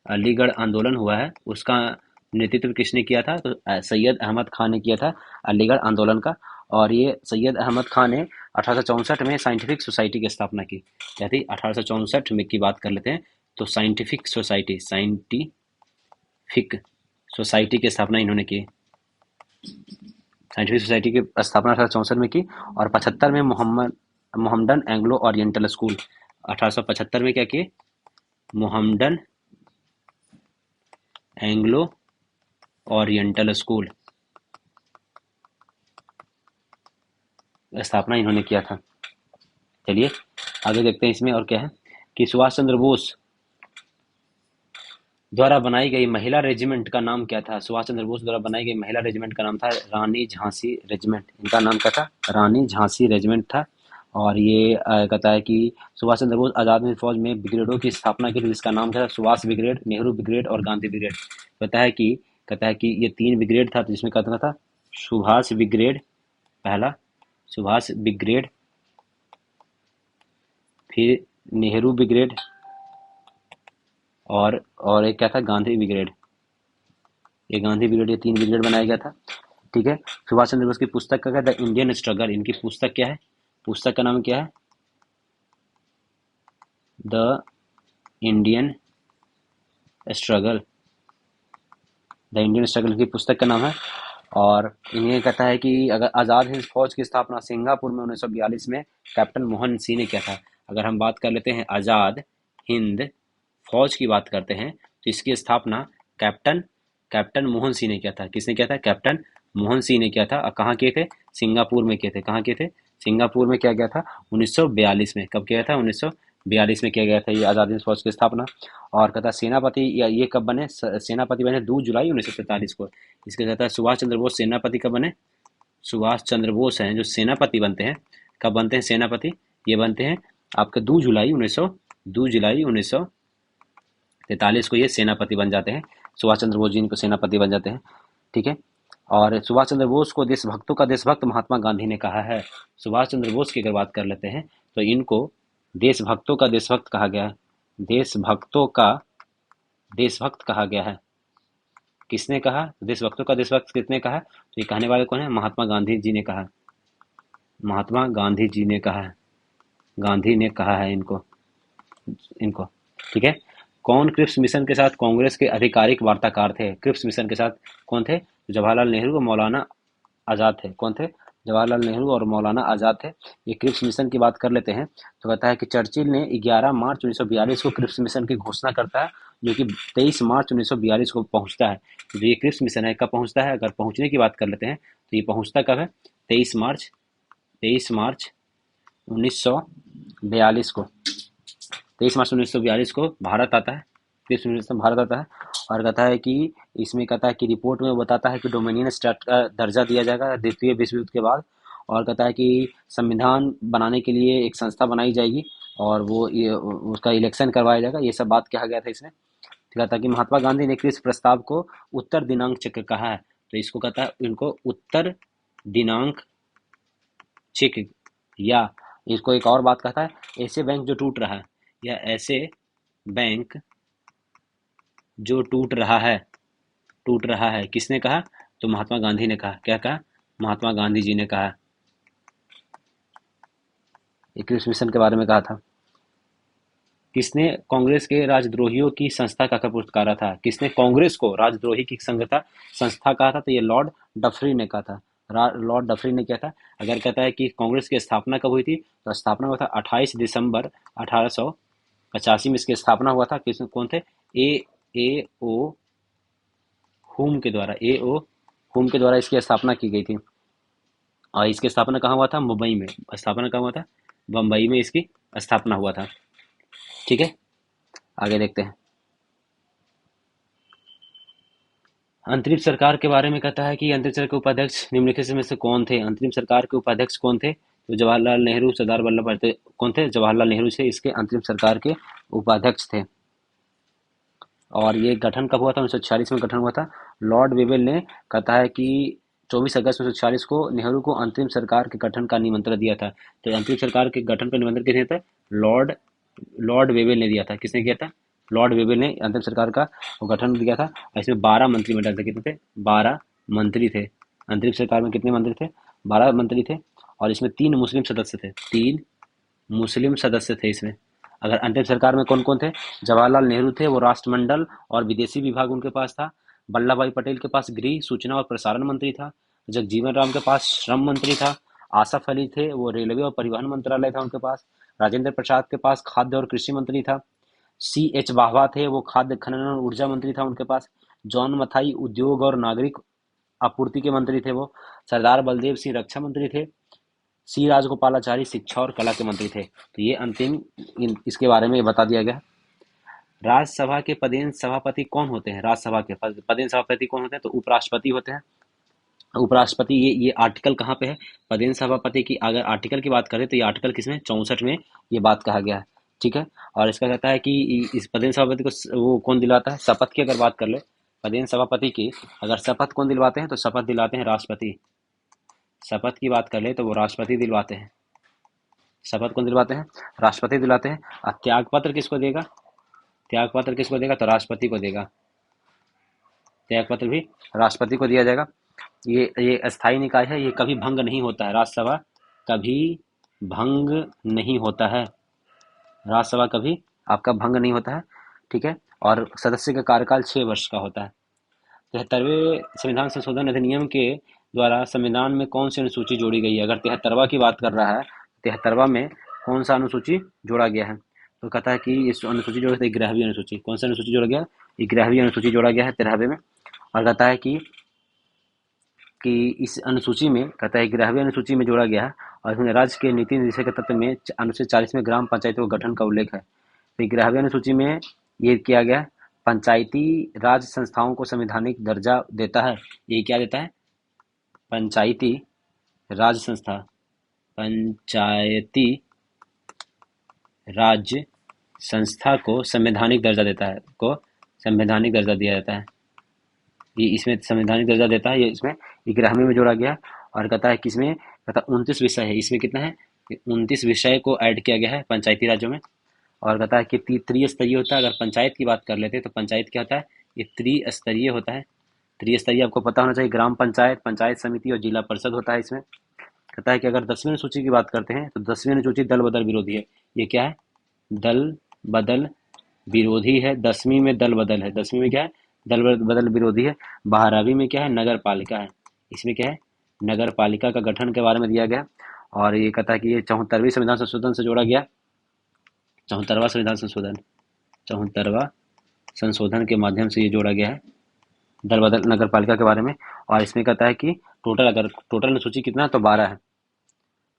अलीगढ़ आंदोलन हुआ है, उसका नेतृत्व किसने किया था? तो सैयद अहमद खान ने किया था अलीगढ़ आंदोलन का। और ये सैयद अहमद खान ने 1864 में साइंटिफिक सोसाइटी की स्थापना की। क्या थी? 1864 में की बात कर लेते हैं, तो साइंटिफिक सोसाइटी, साइंटिफिक सोसाइटी की स्थापना इन्होंने की। साइंटिफिक सोसाइटी की स्थापना 1864 में की। और 75 में मोहम्मदन एंग्लो ओरिएंटल स्कूल, 1875 में क्या किए? मोहम्मदन एंग्लो ओरिएंटल स्कूल स्थापना इन्होंने किया था। चलिए आगे देखते हैं इसमें और क्या है कि सुभाष चंद्र बोस द्वारा बनाई गई महिला रेजिमेंट का नाम क्या था? सुभाष चंद्र बोस द्वारा बनाई गई महिला रेजिमेंट का नाम था रानी झांसी रेजिमेंट। इनका नाम क्या था? रानी झांसी रेजिमेंट था। और ये कहता है कि सुभाष चंद्र बोस आजाद हिंद फौज में ब्रिगेडों की स्थापना की थी, जिसका नाम था सुभाष ब्रिगेड, नेहरू ब्रिगेड और गांधी ब्रिगेड। कहता है कि ये 3 ब्रिगेड था, जिसमें कहता था सुभाष ब्रिगेड पहला, सुभाष ब्रिगेड, फिर नेहरू ब्रिगेड और एक क्या था? गांधी ब्रिगेड। ये गांधी ब्रिगेड, ये 3 ब्रिगेड बनाया गया था। ठीक है, सुभाष चंद्र बोस की पुस्तक का क्या? The Indian struggle. इनकी पुस्तक क्या है? पुस्तक का नाम क्या है? The Indian struggle. The Indian struggle की पुस्तक का नाम है। और इन्हें कहता है कि अगर आज़ाद हिंद फौज की स्थापना सिंगापुर में 1942 में कैप्टन मोहन सिंह ने किया था। अगर हम बात कर लेते हैं आज़ाद हिंद फौज की बात करते हैं, तो इसकी स्थापना कैप्टन कैप्टन मोहन सिंह ने किया था। किसने किया था? कैप्टन मोहन सिंह ने किया था। और कहाँ किए थे? सिंगापुर में किए थे। कहाँ किए थे? सिंगापुर में किया गया था 1942 में। कब किया था? 1942 में किया गया था ये आज़ाद हिंद फौज की स्थापना। और कहता है सेनापति या ये कब बने? सेनापति बने 2 जुलाई 1943 को। इसके कहता है सुभाष चंद्र बोस सेनापति कब बने? सुभाष चंद्र बोस हैं जो सेनापति बनते हैं, कब बनते हैं सेनापति? ये बनते हैं आपके 2 जुलाई 1943 को ये सेनापति बन जाते हैं। सुभाष चंद्र बोस जी इनको सेनापति बन जाते हैं। ठीक है, और सुभाष चंद्र बोस को देशभक्तों का देशभक्त महात्मा गांधी ने कहा है। सुभाष चंद्र बोस की अगर बात कर लेते हैं, तो इनको देशभक्तों का देशभक्त कहा गया है। देशभक्तों का देशभक्त कहा गया है। किसने कहा? देशभक्तों का देशभक्त किसने कहा? तो ये कहने वाले कौन है? महात्मा गांधी जी ने कहा। महात्मा गांधी जी ने कहा है। गांधी ने कहा है इनको इनको ठीक है। कौन क्रिप्स मिशन के साथ कांग्रेस के आधिकारिक वार्ताकार थे? क्रिप्स मिशन के साथ कौन थे? जवाहरलाल नेहरू और मौलाना आजाद थे। कौन थे? जवाहरलाल नेहरू और मौलाना आजाद थे। ये क्रिप्स मिशन की बात कर लेते हैं, तो कहता है कि चर्चिल ने 11 मार्च 1942 को क्रिप्स मिशन की घोषणा करता है, जो कि 23 मार्च 1942 को पहुंचता है। तो ये क्रिप्स मिशन है, कब पहुंचता है? अगर पहुंचने की बात कर लेते हैं, तो ये पहुंचता कब है? 23 मार्च 1942 को। 23 मार्च 1942 को भारत आता है, 23 में भारत आता है। और कहता है कि इसमें कहता है कि रिपोर्ट में वो बताता है कि डोमिनियन स्टेट का दर्जा दिया जाएगा द्वितीय विश्व युद्ध के बाद। और कहता है कि संविधान बनाने के लिए एक संस्था बनाई जाएगी और वो ये उसका इलेक्शन करवाया जाएगा। ये सब बात कहा गया था इसमें। तो कहता है कि महात्मा गांधी ने इस प्रस्ताव को उत्तर दिनांक चक्र कहा है। तो इसको कहता है, इनको उत्तर दिनांक चेक, या इसको एक और बात कहता है, ऐसे बैंक जो टूट रहा है, या ऐसे बैंक जो टूट रहा है किसने कहा? तो महात्मा गांधी ने कहा। क्या कहा? महात्मा गांधी जी ने कहा। 21 मिशन के बारे में कहा था। किसने कांग्रेस के राजद्रोहियों की संस्था का पुरस्कारा था? किसने कांग्रेस को राजद्रोही की संस्था कहा था? तो ये लॉर्ड डफरी ने कहा था। लॉर्ड डफरी ने किया था। अगर कहता है कि कांग्रेस की स्थापना कब हुई थी, तो स्थापना हुआ था 28 दिसंबर 1885 में। इसकी स्थापना हुआ था कौन थे? ए ओ हुम के द्वारा। हुम के द्वारा इसकी स्थापना की गई थी। और इसकी स्थापना कहाँ हुआ था? मुंबई में। स्थापना कहाँ हुआ था? बम्बई में इसकी स्थापना हुआ था। ठीक है, आगे देखते हैं। अंतरिम सरकार के बारे में कहता है कि अंतरिम सरकार के उपाध्यक्ष निम्नलिखित में से कौन थे? अंतरिम सरकार के उपाध्यक्ष कौन थे? तो जवाहरलाल नेहरू, सरदार वल्लभ भाई पटेल। कौन थे? जवाहरलाल नेहरू से इसके अंतरिम सरकार के उपाध्यक्ष थे। और ये गठन कब हुआ था? 1946 में गठन हुआ था। लॉर्ड वेवेल ने कहता है कि 24 अगस्त 1946 को नेहरू को अंतरिम सरकार के गठन का निमंत्रण दिया था। तो अंतरिम सरकार के गठन का निमंत्रण किसने दिया था? लॉर्ड वेवेल ने दिया था। किसने किया था? लॉर्ड वेवेल ने अंतरिम सरकार का वो गठन दिया था। और इसमें 12 मंत्रिमंडल थे। कितने थे? 12 मंत्री थे। अंतरिम सरकार में कितने मंत्री थे? 12 मंत्री थे। और इसमें 3 मुस्लिम सदस्य थे। 3 मुस्लिम सदस्य थे इसमें। अगर अंतरिम सरकार में कौन कौन थे? जवाहरलाल नेहरू थे, वो राष्ट्रमंडल और विदेशी विभाग उनके पास था। वल्लभ भाई पटेल के पास गृह, सूचना और प्रसारण मंत्री था। जगजीवन राम के पास श्रम मंत्री था। आसफ अली थे, वो रेलवे और परिवहन मंत्रालय था उनके पास। राजेंद्र प्रसाद के पास खाद्य और कृषि मंत्री था। C.H. वाहवा थे, वो खाद्य खनन और ऊर्जा मंत्री था उनके पास। जॉन मथाई उद्योग और नागरिक आपूर्ति के मंत्री थे वो। सरदार बलदेव सिंह रक्षा मंत्री थे। सी राजगोपालाचारी शिक्षा और कला के मंत्री थे। तो ये अंतिम इसके बारे में बता दिया गया। राज्यसभा के पदेन सभापति कौन होते हैं? राज्यसभा के पदेन सभापति कौन होते हैं? तो उपराष्ट्रपति होते हैं। उपराष्ट्रपति, ये आर्टिकल कहाँ पे है? पदेन सभापति की अगर आर्टिकल की बात करें तो ये आर्टिकल किसमें? 64 में ये बात कहा गया है। ठीक है। और इसका कहता है कि इस पदेन सभापति को वो कौन दिलाता है? शपथ की अगर बात कर ले, पदेन सभापति की अगर शपथ कौन दिलवाते हैं, तो शपथ दिलाते हैं राष्ट्रपति। शपथ की बात कर ले तो वो राष्ट्रपति दिलवाते हैं। शपथ कौन दिलवाते हैं? राष्ट्रपति दिलाते हैं। और त्याग पत्र किसको देगा? त्याग पत्र किसको देगा? तो राष्ट्रपति को देगा। त्याग पत्र भी राष्ट्रपति को दिया जाएगा। ये अस्थायी निकाय है, ये कभी भंग नहीं होता है। राज्यसभा कभी भंग नहीं होता है। राज्यसभा कभी आपका भंग नहीं होता है। ठीक है। और सदस्य का कार्यकाल 6 वर्ष का होता है। 73वें संविधान संशोधन अधिनियम के द्वारा संविधान में कौन सी अनुसूची जोड़ी गई है? अगर 73वां की बात कर रहा है, 73वां में कौन सा अनुसूची जोड़ा गया है? तो कहता है कि इस अनुसूची जोड़ा गया 11वीं अनुसूची। कौन सा अनुसूची जोड़ा गया? 11वीं अनुसूची जोड़ा गया है 73वें में। और कहता है कि इस अनुसूची में कहता है 11वीं अनुसूची में जोड़ा गया है। और इसमें राज्य के नीति निर्देशक के तत्व में अनुच्छेद 40 में ग्राम पंचायतों के गठन का उल्लेख है। तो 11वीं अनुसूची में ये किया गया है, पंचायती राज संस्थाओं को संवैधानिक दर्जा देता है। ये क्या देता है? पंचायती राज संस्था, पंचायती राज्य संस्था को संवैधानिक दर्जा देता है, को संवैधानिक दर्जा दिया जाता है। ये इसमें संवैधानिक दर्जा देता है। ये इसमें 11वीं में जोड़ा गया है। और कहता है किसमें? कहता 29 विषय है। इसमें कितना है? 29 विषय को ऐड किया गया है पंचायती राज्यों में। और कहता है कि त्रिस्तरीय होता है। अगर पंचायत की बात कर लेते हैं तो पंचायत क्या होता है? ये त्रिस्तरीय होता है। त्रिस्तरीय आपको पता होना चाहिए। ग्राम पंचायत, पंचायत समिति और जिला परिषद होता है इसमें। कहता है कि अगर 10वीं अनुसूची की बात करते हैं तो 10वीं अनुसूची दल बदल विरोधी है। ये क्या है? दल बदल विरोधी है। 10वीं में दल बदल है। 10वीं में क्या है? दल बदल विरोधी है। 12वीं में क्या है? नगर पालिका है। इसमें क्या है? नगर पालिका का गठन के बारे में दिया गया। और ये कहता है कि ये 74वीं संविधान संशोधन से जोड़ा गया। 74वां संविधान संशोधन, 74वां संशोधन के माध्यम से ये जोड़ा गया है दल बदल नगर पालिका के बारे में। और इसमें कहता है कि टोटल अनुसूची कितना है? तो 12 है।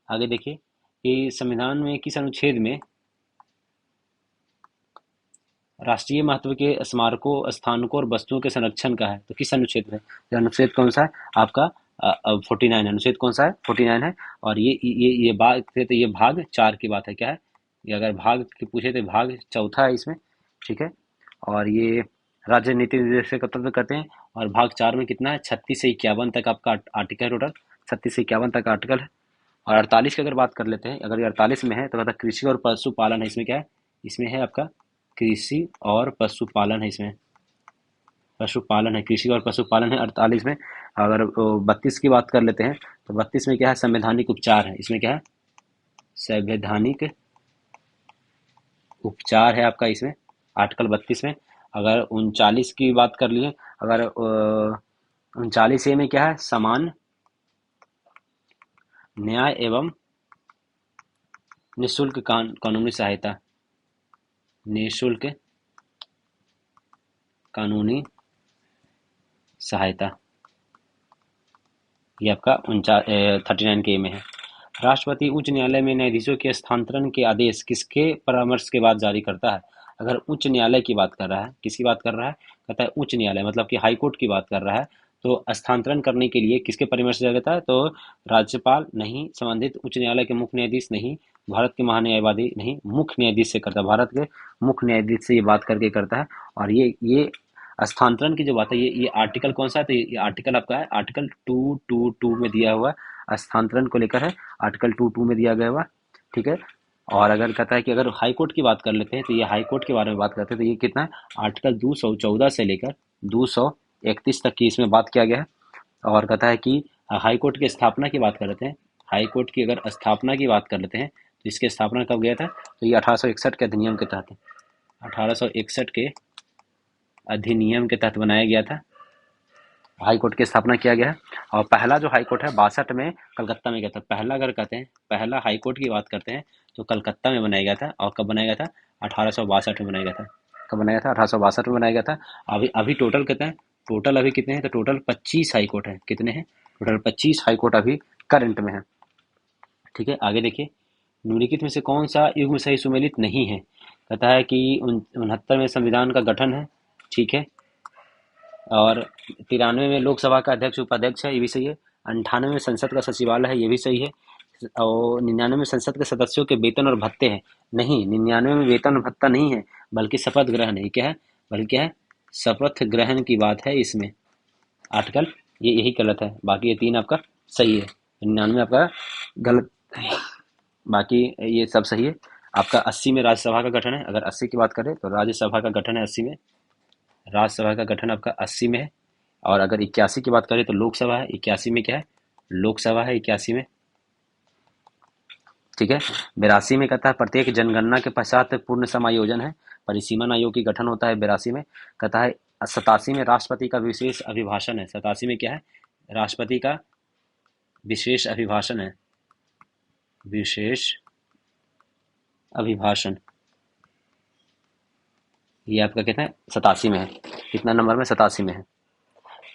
आगे देखिए कि संविधान में किस अनुच्छेद में राष्ट्रीय महत्व के स्मारकों, स्थानकों और वस्तुओं के संरक्षण का है, तो किस अनुच्छेद में? ये अनुच्छेद कौन सा है आपका? 49 अनुच्छेद कौन सा है? 49 है। और ये भाग थे, तो ये भाग 4 की बात है। क्या है ये? अगर भाग की पूछे तो भाग चौथा है इसमें, ठीक है। और ये राज्य नीति निर्देश से कर्तव्य करते हैं। और भाग 4 में कितना है? 36 से 51 तक आपका आर्टिकल है टोटल, 36 से 51 तक आर्टिकल है। और 48 की अगर बात कर लेते हैं, अगर ये 48 में है तो कहता है कृषि और पशुपालन है। इसमें क्या है? इसमें है आपका कृषि और पशुपालन है। इसमें पशुपालन है, कृषि और पशुपालन है 48 में। अगर 32 की बात कर लेते हैं तो 32 में क्या है? संवैधानिक उपचार है। इसमें क्या है? संवैधानिक उपचार है आपका इसमें, आर्टिकल 32 में। अगर 39 की बात कर लिए, अगर 39 ए में क्या है? समान न्याय एवं निःशुल्क कानूनी सहायता, निःशुल्क कानूनी सहायता, ये आपका 39 के में है। राष्ट्रपति उच्च न्यायालय में न्यायाधीशों के स्थानांतरण के आदेश किसके परामर्श के बाद जारी करता है? अगर उच्च न्यायालय की बात कर रहा है, किसकी बात कर रहा है? कहता है उच्च न्यायालय, मतलब कि हाई कोर्ट की बात कर रहा है। तो स्थानांतरण करने के लिए किसके परामर्श से जारी करता है? तो राज्यपाल नहीं, संबंधित उच्च न्यायालय के मुख्य न्यायाधीश नहीं, भारत के महान्यायवादी नहीं, मुख्य न्यायाधीश से करता है। भारत के मुख्य न्यायाधीश से ये बात करके करता है। और ये स्थानांतरण की जो बात है, ये आर्टिकल कौन सा है? तो ये आर्टिकल आपका है आर्टिकल 222 में दिया हुआ है, स्थानांतरण को लेकर है, आर्टिकल 22 में दिया गया हुआ, ठीक है। और अगर कहता है कि अगर हाई कोर्ट की बात कर लेते हैं, तो ये हाई कोर्ट के बारे में बात करते हैं, तो ये कितना है? आर्टिकल 214 से लेकर 231 तक की इसमें बात किया गया है। और कहता है कि हाई कोर्ट की स्थापना की बात कर लेते हैं, हाई कोर्ट की अगर स्थापना की बात कर लेते हैं, तो इसकी स्थापना कब गया था? तो ये 1861 के अधिनियम के तहत, 1861 के अधिनियम के तहत बनाया गया था, हाई कोर्ट की स्थापना किया गया है। और पहला जो हाई कोर्ट है 62 में कलकत्ता में गया था। पहला अगर कहते हैं, पहला हाई कोर्ट की बात करते हैं, तो कलकत्ता में बनाया गया था। और कब बनाया गया था? 1862 में बनाया गया था। कब बनाया था? 1862 में बनाया गया था। अभी अभी टोटल कितने हैं? टोटल अभी कितने हैं? तो टोटल 25 हाई कोर्ट है। कितने हैं? टोटल 25 हाई कोर्ट अभी करंट में है, ठीक है। आगे देखिए, निम्नलिखित में से कौन सा युग्म सही सुमेलित नहीं है? कहता है कि 69 में संविधान का गठन है, ठीक है। और 93 में लोकसभा का अध्यक्ष उपाध्यक्ष है, ये भी सही है। 98 में संसद का सचिवालय है, ये भी सही है। और 99 में संसद के सदस्यों के वेतन और भत्ते हैं। नहीं, 99 में वेतन और भत्ता नहीं है, बल्कि शपथ ग्रहण है। क्या है? बल्कि क्या है? शपथ ग्रहण की बात है इसमें। आर्टिकल ये यही गलत है, बाकी ये 3 आपका सही है। 99 आपका गलत है, बाकी ये सब सही है। आपका 80 में राज्यसभा का गठन है। अगर 80 की बात करें तो राज्यसभा का गठन है 80 में, राज्यसभा का गठन आपका 80 में है। और अगर 81 की बात करें तो लोकसभा है, 81 में क्या है? लोकसभा है 81 में, ठीक है। 82 में कहता है प्रत्येक जनगणना के पश्चात पूर्ण समायोजन है, परिसीमन आयोग की गठन होता है 82 में। कहता है 87 में राष्ट्रपति का विशेष अभिभाषण है। 87 में क्या है? राष्ट्रपति का विशेष अभिभाषण है, विशेष अभिभाषण, ये आपका कितना है? 87 में है। कितना नंबर में? 87 में है।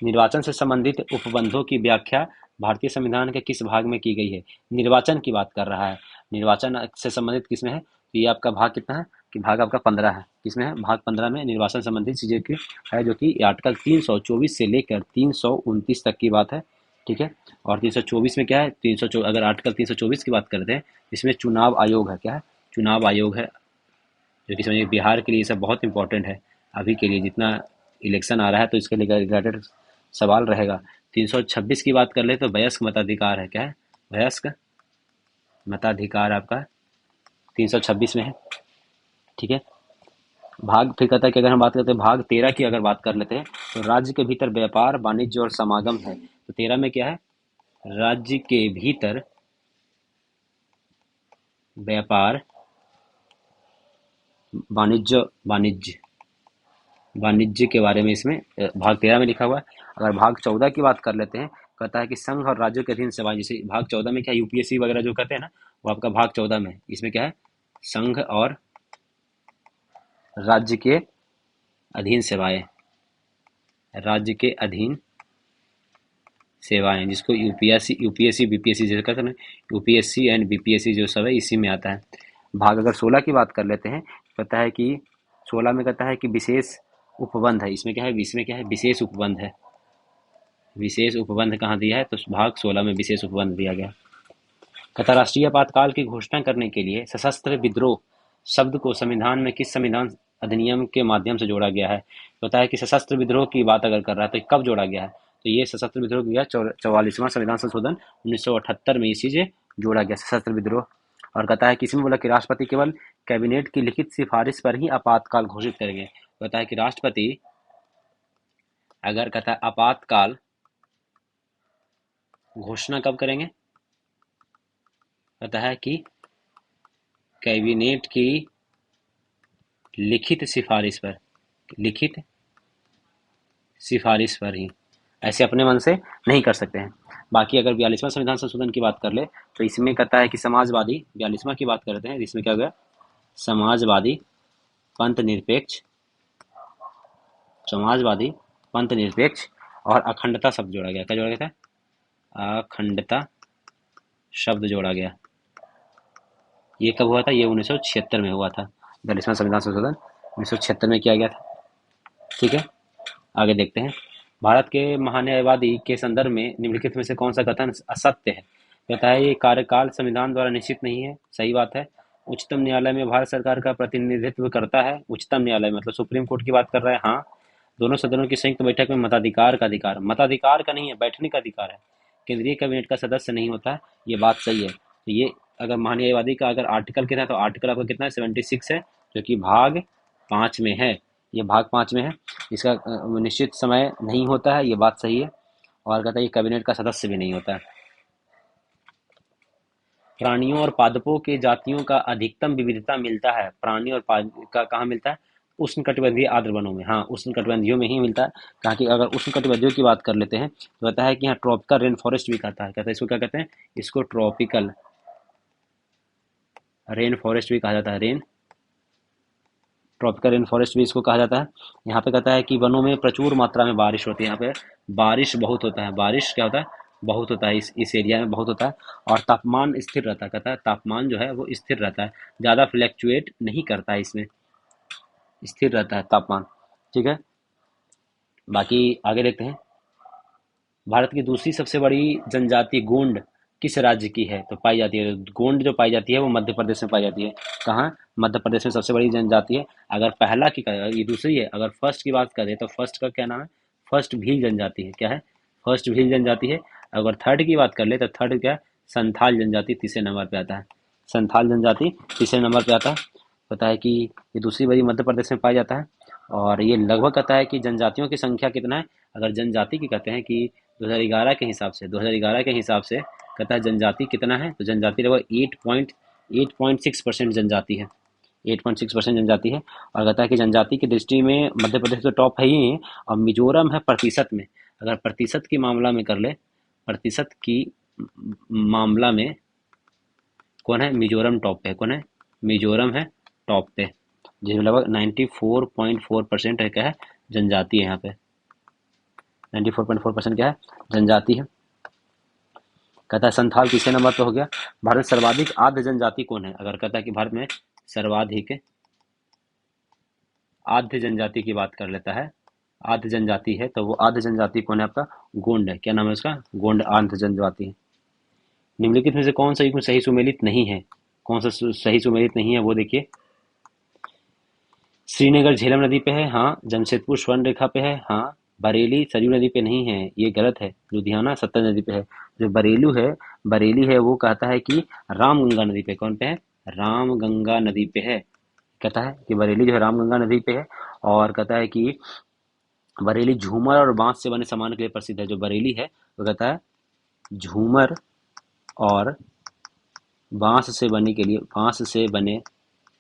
निर्वाचन से संबंधित उपबंधों की व्याख्या भारतीय संविधान के किस भाग में की गई है? निर्वाचन की बात कर रहा है। निर्वाचन से संबंधित किसमें है? तो ये आपका भाग कितना है? कि भाग आपका 15 है। किसमें है? भाग 15 में निर्वाचन संबंधित चीजें की है, जो कि आर्टिकल 324 से लेकर 329 तक की बात है, ठीक है। और 324 में क्या है? 324, अगर आर्टिकल 324 की बात करते हैं, इसमें चुनाव आयोग है। क्या है? चुनाव आयोग है, जो कि समझिए बिहार के लिए सब बहुत इंपॉर्टेंट है। अभी के लिए जितना इलेक्शन आ रहा है, तो इसके रिलेटेड सवाल रहेगा। 326 की बात कर ले तो वयस्क मताधिकार है। क्या है? वयस्क मताधिकार आपका 326 में है, ठीक है। भाग फिर कहता है कि अगर हम बात करते हैं भाग 13 की अगर बात कर लेते हैं, तो राज्य के भीतर व्यापार वाणिज्य और समागम है। तो 13 में क्या है? राज्य के भीतर व्यापार वाणिज्य वाणिज्य वाणिज्य के बारे में इसमें भाग 13 में लिखा हुआ है। अगर भाग 14 की बात कर लेते हैं, कहता है कि संघ और राज्यों के अधीन सेवाएं, जैसे भाग 14 में क्या यूपीएससी वगैरह जो कहते हैं ना, वो आपका भाग 14 में है। इसमें क्या है? संघ और राज्य के अधीन सेवाएं, राज्य के अधीन सेवाएं, जिसको यूपीएससी यूपीएससी बीपीएससी जैसे कहते हैं ना, यूपीएससी एंड बीपीएससी जो सब है इसी में आता है। भाग अगर 16 की बात कर लेते हैं, कहता है कि 16 में कहता है कि विशेष उपबंध है। इसमें क्या है, इसमें क्या है, विशेष उपबंध है। विशेष उपबंध कहाँ दिया है, तो भाग 16 में विशेष उपबंध दिया गया। कहता राष्ट्रीय आपातकाल की घोषणा करने के लिए सशस्त्र विद्रोह शब्द को संविधान में किस संविधान अधिनियम के माध्यम से जोड़ा गया है। बताया कि सशस्त्र विद्रोह की बात अगर कर रहा है तो कब जोड़ा गया है, तो ये सशस्त्र विद्रोह किया 44वां संविधान संशोधन 1978 में इसी से जोड़ा गया सशस्त्र विद्रोह। और कहता है कि इसमें बोला कि राष्ट्रपति केवल कैबिनेट की लिखित सिफारिश पर ही आपातकाल घोषित करेंगे। बताया कि राष्ट्रपति अगर कहता है आपातकाल घोषणा कब करेंगे, कहता है कि कैबिनेट की लिखित सिफारिश पर, लिखित सिफारिश पर ही, ऐसे अपने मन से नहीं कर सकते हैं। बाकी अगर 42वां संविधान संशोधन की बात कर ले तो इसमें कहता है कि समाजवादी, 42वां की बात करते हैं, इसमें क्या हो गया, समाजवादी पंथ निरपेक्ष, समाजवादी पंथ निरपेक्ष और अखंडता शब्द जोड़ा गया। क्या जोड़ा गया था, अखंडता शब्द जोड़ा गया। ये कब हुआ था, ये 1976 में हुआ था। 42वां संविधान संशोधन 1976 में किया गया था। ठीक है, आगे देखते हैं। भारत के महान्यायवादी के संदर्भ में निम्नलिखित में से कौन सा कथन असत्य है। कहता है ये कार्यकाल संविधान द्वारा निश्चित नहीं है, सही बात है। उच्चतम न्यायालय में भारत सरकार का प्रतिनिधित्व करता है। उच्चतम न्यायालय मतलब सुप्रीम कोर्ट की बात कर रहा है। हाँ, दोनों सदनों की संयुक्त बैठक में मताधिकार का अधिकार, मताधिकार का नहीं है, बैठने का अधिकार है। केंद्रीय कैबिनेट का सदस्य नहीं होता, ये बात सही है। तो ये अगर महान्यायवादी का अगर आर्टिकल कितना है, तो आर्टिकल आपका कितना है, 76 है, जो कि भाग 5 में है। ये भाग 5 में है। इसका निश्चित समय नहीं होता है, ये बात सही है। और कहता है ये कैबिनेट का सदस्य भी नहीं होता है। प्राणियों और पादपों के जातियों का अधिकतम विविधता मिलता है। प्राणी और का कहाँ मिलता है, उष्णकटिबंधीय आर्द्र वनों में। हाँ, उष्णकटिबंधीय में ही मिलता है। कहा कि अगर उष्णकटिबंधीय की बात कर लेते हैं तो कहता है कि यहाँ ट्रॉपिकल रेन फॉरेस्ट भी कहता है। कहता है इसको क्या कहते हैं, इसको ट्रॉपिकल रेन फॉरेस्ट भी कहा जाता है। ट्रॉपिकल रेन फॉरेस्ट भी इसको कहा जाता है। यहाँ पे कहता है कि वनों में प्रचुर मात्रा में बारिश होती है। यहाँ पे बारिश बहुत होता है। बारिश क्या होता है, बहुत होता है। इस एरिया में बहुत होता है। और तापमान स्थिर रहता है। कहता है तापमान जो है वो स्थिर रहता है, ज़्यादा फ्लैक्चुएट नहीं करता है, इसमें स्थिर रहता है तापमान। ठीक है, बाकी आगे देखते हैं। भारत की दूसरी सबसे बड़ी जनजाति गोंड किस राज्य की है, तो पाई जाती है, गोंड जो पाई जाती है वो मध्य प्रदेश में पाई जाती है। कहाँ, मध्य प्रदेश में सबसे बड़ी जनजाति है। अगर पहला की ये दूसरी है, अगर फर्स्ट की बात करें तो फर्स्ट का क्या नाम है, फर्स्ट भील जनजाति है। क्या है, फर्स्ट भील जनजाति है। अगर थर्ड की बात कर ले तो थर्ड क्या है, संथाल जनजाति तीसरे नंबर पे आता है। संथाल जनजाति तीसरे नंबर पे आता है। पता है कि ये दूसरी बड़ी मध्य प्रदेश में पाया जाता है। और ये लगभग कहता है कि जनजातियों की संख्या कितना है, अगर जनजाति की कहते हैं कि 2011 के हिसाब से, 2011 के हिसाब से कहता है जनजाति कितना है, तो जनजाति लगभग 8.6% जनजाति है। 8.6% जनजाति है। और कहता है कि जनजाति की दृष्टि में मध्य प्रदेश तो टॉप है ही है। और मिजोरम है प्रतिशत में। अगर प्रतिशत की मामला में कर ले, प्रतिशत की मामला में कौन है, मिजोरम टॉप पे है। कौन है, मिजोरम है टॉप पे, जिसमें लगभग 94.4% है, क्या है, जनजाति है। यहाँ पे 94.4% क्या है, जनजाति है। कहता है संथाल तीसरे नंबर पे हो गया। भारत सर्वाधिक आद्य जनजाति कौन है, अगर कहता है कि भारत में सर्वाधिक आद्य जनजाति की बात कर लेता है, आद्य जनजाति है, तो वो आद्य जनजाति कौन है, आपका गोंड है। क्या नाम है उसका, गोंड आद्य जनजाति है। निम्नलिखित में से कौन सा सही सुमेलित नहीं है, कौन सा सही सुमेलित नहीं है वो देखिए। श्रीनगर झेलम नदी पे है, हाँ। जमशेदपुर स्वर्ण रेखा पे है, हाँ। बरेली सरयू नदी पे नहीं है, ये गलत है। लुधियाना सतलज नदी पे है। जो बरेली है वो कहता है कि रामगंगा नदी पे, कौन पे है, रामगंगा नदी पे है। कहता है कि बरेली जो है रामगंगा नदी पे है। और कहता है कि बरेली झूमर और बांस से बने सामान के लिए प्रसिद्ध है। जो बरेली है वो कहता है झूमर और बांस से बने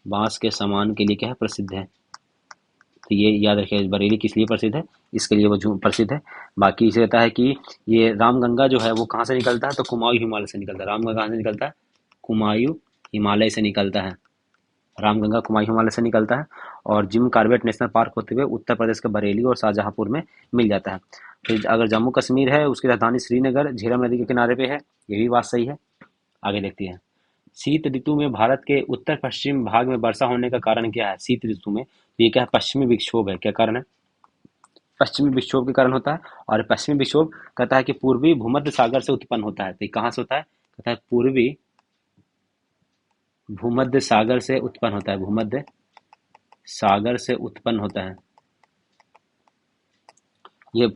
बांस के सामान के लिए क्या है, प्रसिद्ध है। तो ये याद रखिए, बरेली किस लिए प्रसिद्ध है, इसके लिए वो प्रसिद्ध है। बाकी इसे कहता है कि ये रामगंगा जो है वो कहाँ से निकलता है, तो कुमायूं हिमालय से निकलता है। रामगंगा कहाँ से निकलता है, कुमायूं हिमालय से निकलता है। रामगंगा कुमायूं हिमालय से निकलता है। और जिम कॉर्बेट नेशनल पार्क होते हुए उत्तर प्रदेश के बरेली और शाहजहांपुर में मिल जाता है। फिर अगर जम्मू कश्मीर है, उसकी राजधानी श्रीनगर झेलम नदी के किनारे पे है, ये भी बात सही है। आगे देखते हैं। शीत ऋतु में भारत के उत्तर पश्चिम भाग में वर्षा होने का कारण क्या है, शीत ऋतु में। तो ये क्या है, पश्चिमी विक्षोभ है। क्या कारण है, पश्चिमी विक्षोभ के कारण होता है। और पश्चिमी विक्षोभ कहता है कि पूर्वी भूमध्य सागर से उत्पन्न होता है। तो ये कहाँ से होता है, कहता है पूर्वी भूमध्य सागर से उत्पन्न होता है, भूमध्य सागर से उत्पन्न होता है। ये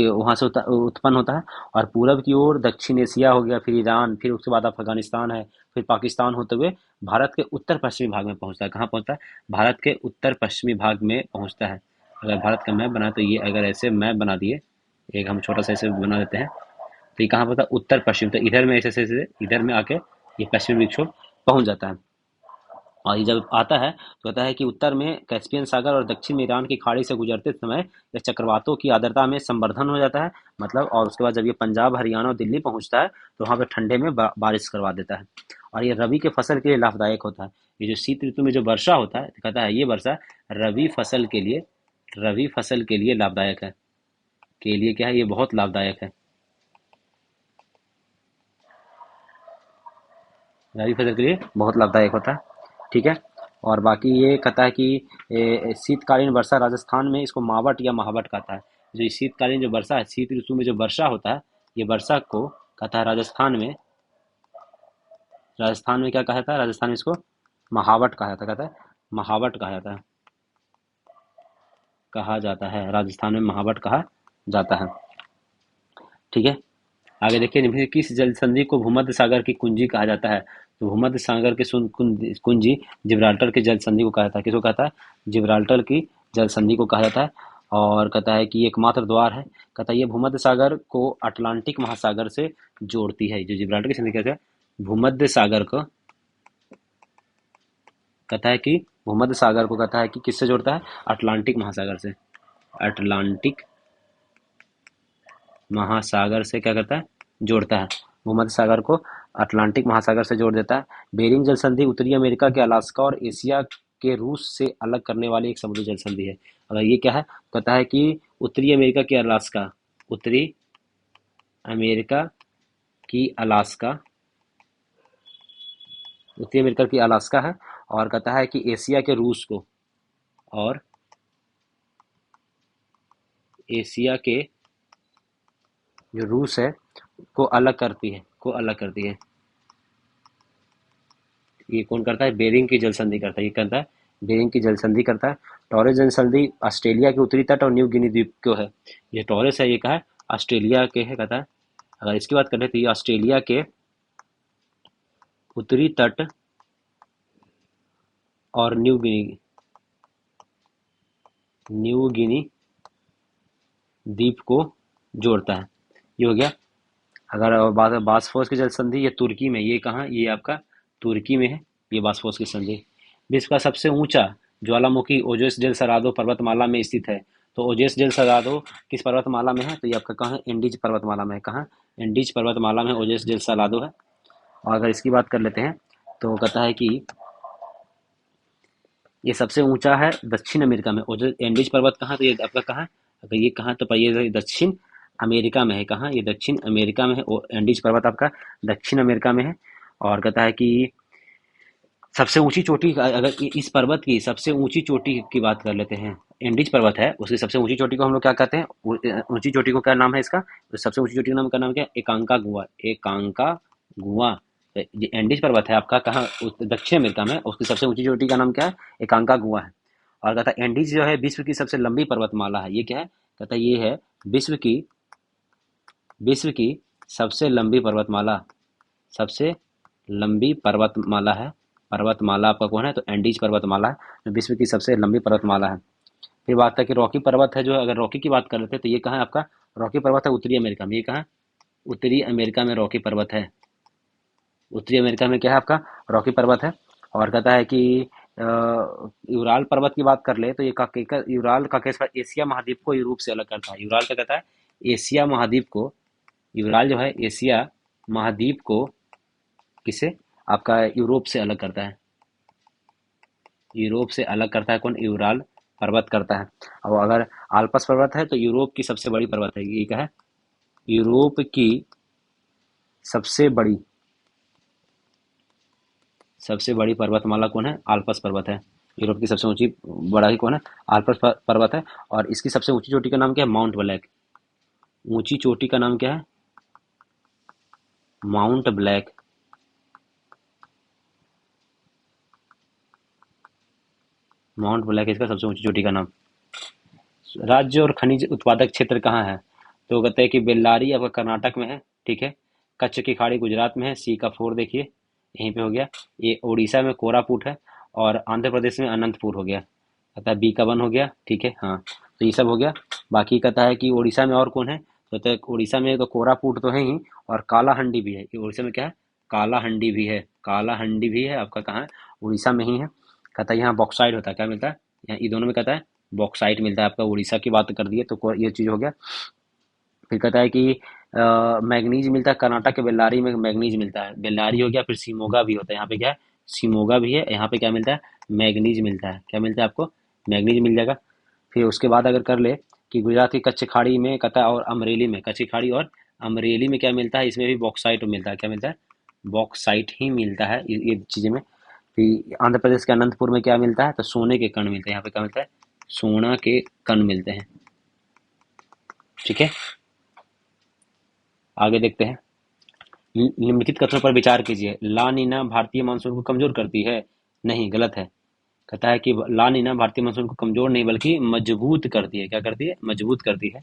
वहां से उत्पन्न होता है। और पूरब की ओर दक्षिण एशिया हो गया, फिर ईरान, फिर उसके बाद अफगानिस्तान है, फिर पाकिस्तान होते हुए भारत के उत्तर पश्चिमी भाग में पहुंचता है। कहाँ पहुंचता है, भारत के उत्तर पश्चिमी भाग में पहुंचता है। अगर भारत का मैप बना तो ये अगर ऐसे मैप बना दिए, एक हम छोटा सा ऐसे बना देते हैं, तो ये कहाँ पड़ता है, उत्तर पश्चिम। तो इधर में ऐसे ऐसे इधर में आके ये पश्चिमी विक्षोभ पहुंच जाता है। और ये जब आता है तो कहता है कि उत्तर में कैस्पियन सागर और दक्षिण में ईरान की खाड़ी से गुजरते समय यह चक्रवातों की आर्द्रता में संवर्धन हो जाता है, मतलब। और उसके बाद जब ये पंजाब, हरियाणा और दिल्ली पहुंचता है तो वहां पे ठंडे में बारिश करवा देता है। और ये रबी के फसल के लिए लाभदायक होता है। ये जो शीत ऋतु में जो वर्षा होता है, तो कहता है ये वर्षा रबी फसल के लिए लाभदायक है। के लिए क्या है, ये बहुत लाभदायक है, रबी फसल के लिए बहुत लाभदायक होता है। ठीक है। और बाकी ये कहता है कि शीतकालीन वर्षा राजस्थान में इसको मावट या महावट कहता है। जो ये शीतकालीन जो वर्षा है, शीत ऋतु में जो वर्षा होता है, ये वर्षा को कहता है राजस्थान में क्या कहा जाता है, राजस्थान में इसको महावट कहा जाता है। कहता है महावट कहा जाता है राजस्थान में महावट कहा जाता है। ठीक है। आगे देखिए, निम्न में किस जल संधि को भूमध्य सागर की कुंजी कहा जाता है। तो भूमध्य सागर की कुंजी जिब्राल्टर की जल संधि को कहा जाता है। किसको कहता है, जिब्राल्टर की जल संधि को कहा जाता है। और कहता है कि एकमात्र द्वार है। कहता है ये भूमध्य सागर को अटलांटिक महासागर से जोड़ती है। जो जिब्राल्टर की संधि कहते हैं, भूमध्य सागर को कहता है कि भूमध्य सागर को कहता है कि किससे जोड़ता है, अटलांटिक महासागर से। अटलांटिक महासागर से क्या करता है, जोड़ता है। भूमध्य सागर को अटलांटिक महासागर से जोड़ देता है। बेरिंग जल संधि उत्तरी अमेरिका के अलास्का और एशिया के रूस से अलग करने वाली एक समुद्री जल संधि है। अगर ये क्या है, कहता है कि उत्तरी अमेरिका के अलास्का, उत्तरी अमेरिका की अलास्का, उत्तरी अमेरिका की अलास्का है। और कहता है कि एशिया के रूस को, और एशिया के जो रूस है को अलग करती है। ये कौन करता है, बेरिंग की जल संधि करता है। ये करता है, बेरिंग की जल संधि करता है। टॉरेस जल संधि ऑस्ट्रेलिया के उत्तरी तट और न्यू गिनी द्वीप को है। ये टॉरेस है, ये कहा है ऑस्ट्रेलिया के है, कहता है। अगर इसकी बात करें तो ये ऑस्ट्रेलिया के उत्तरी तट और न्यू गिनी द्वीप को जोड़ता है। ये हो गया। अगर बात है बास्फोरस की जल संधि, ये तुर्की में, ये कहाँ, ये आपका तुर्की में है, ये बास्फोरस की संधि। विश्व का सबसे ऊंचा ज्वालामुखी ओजोस डेल सरादो पर्वतमाला में स्थित है। तो ओजोस डेल सरादो किस पर्वतमाला में है, तो ये आपका कहाँ है, एंडीज पर्वतमाला में है। कहाँ, एंडीज पर्वतमाला में ओजोस डेल सरादो है। और अगर इसकी बात कर लेते हैं तो कहता है कि ये सबसे ऊंचा है दक्षिण अमेरिका में। ओजोस एंडीज पर्वत कहाँ, तो ये आपका कहाँ है, अगर ये कहाँ, तो ये दक्षिण अमेरिका में है। कहाँ, ये दक्षिण अमेरिका में है। एंडीज पर्वत आपका दक्षिण अमेरिका में है। और कहता है कि सबसे ऊंची चोटी, अगर इस पर्वत की सबसे ऊंची चोटी की बात कर लेते हैं, एंडीज पर्वत है, उसकी सबसे ऊंची चोटी को हम लोग क्या कहते हैं, ऊंची चोटी को क्या नाम है इसका, तो सबसे ऊंची चोटी का नाम क्या है, एकांका गुआ। एकांका गुआ। तो ये एंडीज पर्वत है आपका कहाँ, दक्षिण अमेरिका में, उसकी सबसे ऊंची चोटी का नाम क्या है, एकांका गुआ है। और कहता है एंडीज जो है विश्व की सबसे लंबी पर्वतमाला है। ये क्या है, कहता है ये है विश्व की सबसे लंबी पर्वतमाला, सबसे लंबी पर्वतमाला है। पर्वतमाला आपका कौन है, तो एंडीज पर्वतमाला है, जो विश्व की सबसे लंबी पर्वतमाला है। फिर बात है कि रॉकी पर्वत है, जो अगर रॉकी की बात कर लेते हैं तो ये कहाँ है आपका, रॉकी पर्वत है उत्तरी अमेरिका में। ये कहाँ है, उत्तरी अमेरिका में रॉकी पर्वत है। उत्तरी अमेरिका में क्या है आपका, रॉकी पर्वत है। और कहता है कि यूराल पर्वत की बात कर ले तो ये यूराल काकेश पर एशिया महाद्वीप को यूरोप से अलग करता है। यूराल क्या कहता है, एशिया महाद्वीप को, यूराल जो है एशिया महाद्वीप को किसे, आपका यूरोप से अलग करता है। यूरोप से अलग करता है कौन, यूराल पर्वत करता है। और अगर आल्पस पर्वत है तो यूरोप की सबसे बड़ी पर्वत है। ये क्या है, यूरोप की सबसे बड़ी सबसे बड़ी पर्वतमाला कौन है, आल्पस पर्वत है। यूरोप की सबसे ऊंची बड़ा ही कौन है? आल्प्स पर्वत है। और इसकी सबसे ऊंची चोटी का नाम क्या है? Mount black. ऊंची चोटी का नाम क्या है? Mount black. माउंट ब्लैक इसका सबसे ऊंची चोटी का नाम। राज्य और खनिज उत्पादक क्षेत्र कहाँ है? तो कहते हैं कि बेल्लारी आपका कर्नाटक में है, ठीक है। कच्छ की खाड़ी गुजरात में है, सी का फोर देखिए, यहीं पे हो गया। ये उड़ीसा में कोरापुट है, और आंध्र प्रदेश में अनंतपुर हो गया। कहता है बी का वन हो गया, ठीक है, हाँ। तो ये सब हो गया। बाकी कहता है कि उड़ीसा में और कौन है? तो कहता है उड़ीसा में तो कोरापुट तो है ही, और कालाहंडी भी है। ये उड़ीसा में क्या है? कालाहंडी भी है। कालाहंडी भी है आपका कहाँ है? उड़ीसा में ही है। कहता है यहाँ बॉक्साइड होता है, क्या मिलता है? यहाँ ये दोनों में कहता है बॉक्साइट मिलता है। आपका उड़ीसा की बात कर दिए तो ये चीज़ हो गया। फिर कहता है कि मैग्नीज मिलता है कर्नाटक के बेल्लारी में, मैग्नीज मिलता है। बेल्लारी हो गया, फिर सिमोगा भी होता है। यहाँ पे क्या है? सिमोगा भी है। यहाँ पे क्या मिलता है? मैग्नीज मिलता है। क्या मिलता है आपको? मैग्नीज मिल जाएगा। फिर उसके बाद अगर कर ले कि गुजरात की कच्छ खाड़ी में कहता है, और अमरेली में, कच्छ खाड़ी और अमरेली में क्या मिलता है? इसमें भी बॉक्साइट मिलता है। क्या मिलता है? बॉक्साइट ही मिलता है ये चीज़ें में। फिर आंध्र प्रदेश के अनंतपुर में क्या मिलता है? तो सोने के कण मिलते हैं। यहाँ पे क्या मिलता है? सोना के कण मिलते हैं, ठीक है। आगे देखते हैं। निम्नलिखित कथनों पर विचार कीजिए। ला नीना भारतीय मानसून को कमजोर करती है। नहीं, गलत है। कहता है कि ला नीना भारतीय मानसून को कमजोर नहीं बल्कि मजबूत करती है। क्या करती है? मजबूत करती है।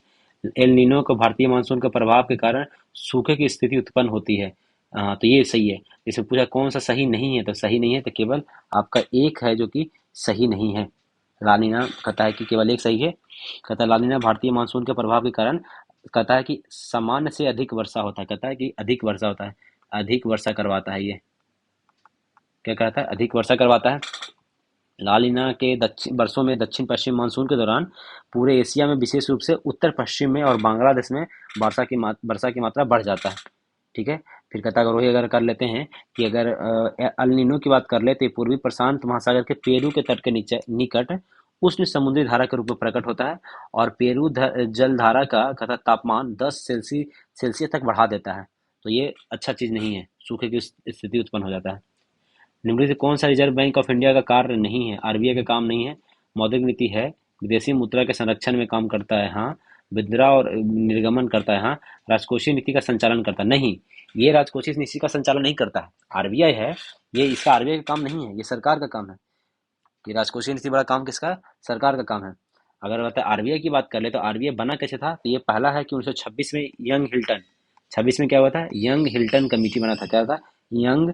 एल नीनो को भारतीय मानसून के प्रभाव के कारण सूखे की स्थिति उत्पन्न होती है। तो ये सही है। इसे पूछा कौन सा सही नहीं है, तो सही नहीं है तो केवल आपका एक है जो कि सही नहीं है। लानिना कहता है कि केवल एक सही है। कहता है लानिना भारतीय मानसून के प्रभाव के कारण, कहता है कि सामान्य से अधिक वर्षा होता है। कहता है कि अधिक वर्षा होता है, अधिक वर्षा करवाता है ये। क्या कहता है? अधिक वर्षा करवाता है। लालिना के दक्षिण वर्षों में दक्षिण पश्चिम मानसून के दौरान पूरे एशिया में, विशेष रूप से उत्तर पश्चिम में और बांग्लादेश में वर्षा की मात्रा बढ़ जाता है, ठीक है। फिर कहता है अगर वही अगर कर लेते हैं कि अगर अल नीनो की बात कर ले, तो ये पूर्वी प्रशांत महासागर के पेरू के तट के नीचे निकट उष्ण समुद्री धारा के रूप में प्रकट होता है, और पेरू जल धारा का कहता तापमान 10 सेल्सियस तक बढ़ा देता है। तो ये अच्छा चीज नहीं है, सूखे की स्थिति उत्पन्न हो जाता है। निम्नलिखित से कौन सा रिजर्व बैंक ऑफ इंडिया का कार्य नहीं है? आरबीआई का काम नहीं है। मौद्रिक नीति है। विदेशी मुद्रा के संरक्षण में काम करता है, हाँ। मुद्रा और निर्गमन करता है, हाँ। राजकोषीय नीति का संचालन करता है, नहीं। ये राजकोषीय नीति का संचालन नहीं करता है, आरबीआई है। ये इसका आरबीआई का काम नहीं है, ये सरकार का काम है। कि राजकोषीय नीति बड़ा काम किसका है? सरकार का काम है। अगर बता आरबीआई की बात कर ले, तो आरबीआई बना कैसे था? तो ये पहला है कि 1926 में यंग हिल्टन, 26 में क्या हुआ था? यंग हिल्टन कमेटी बना था। क्या था? यंग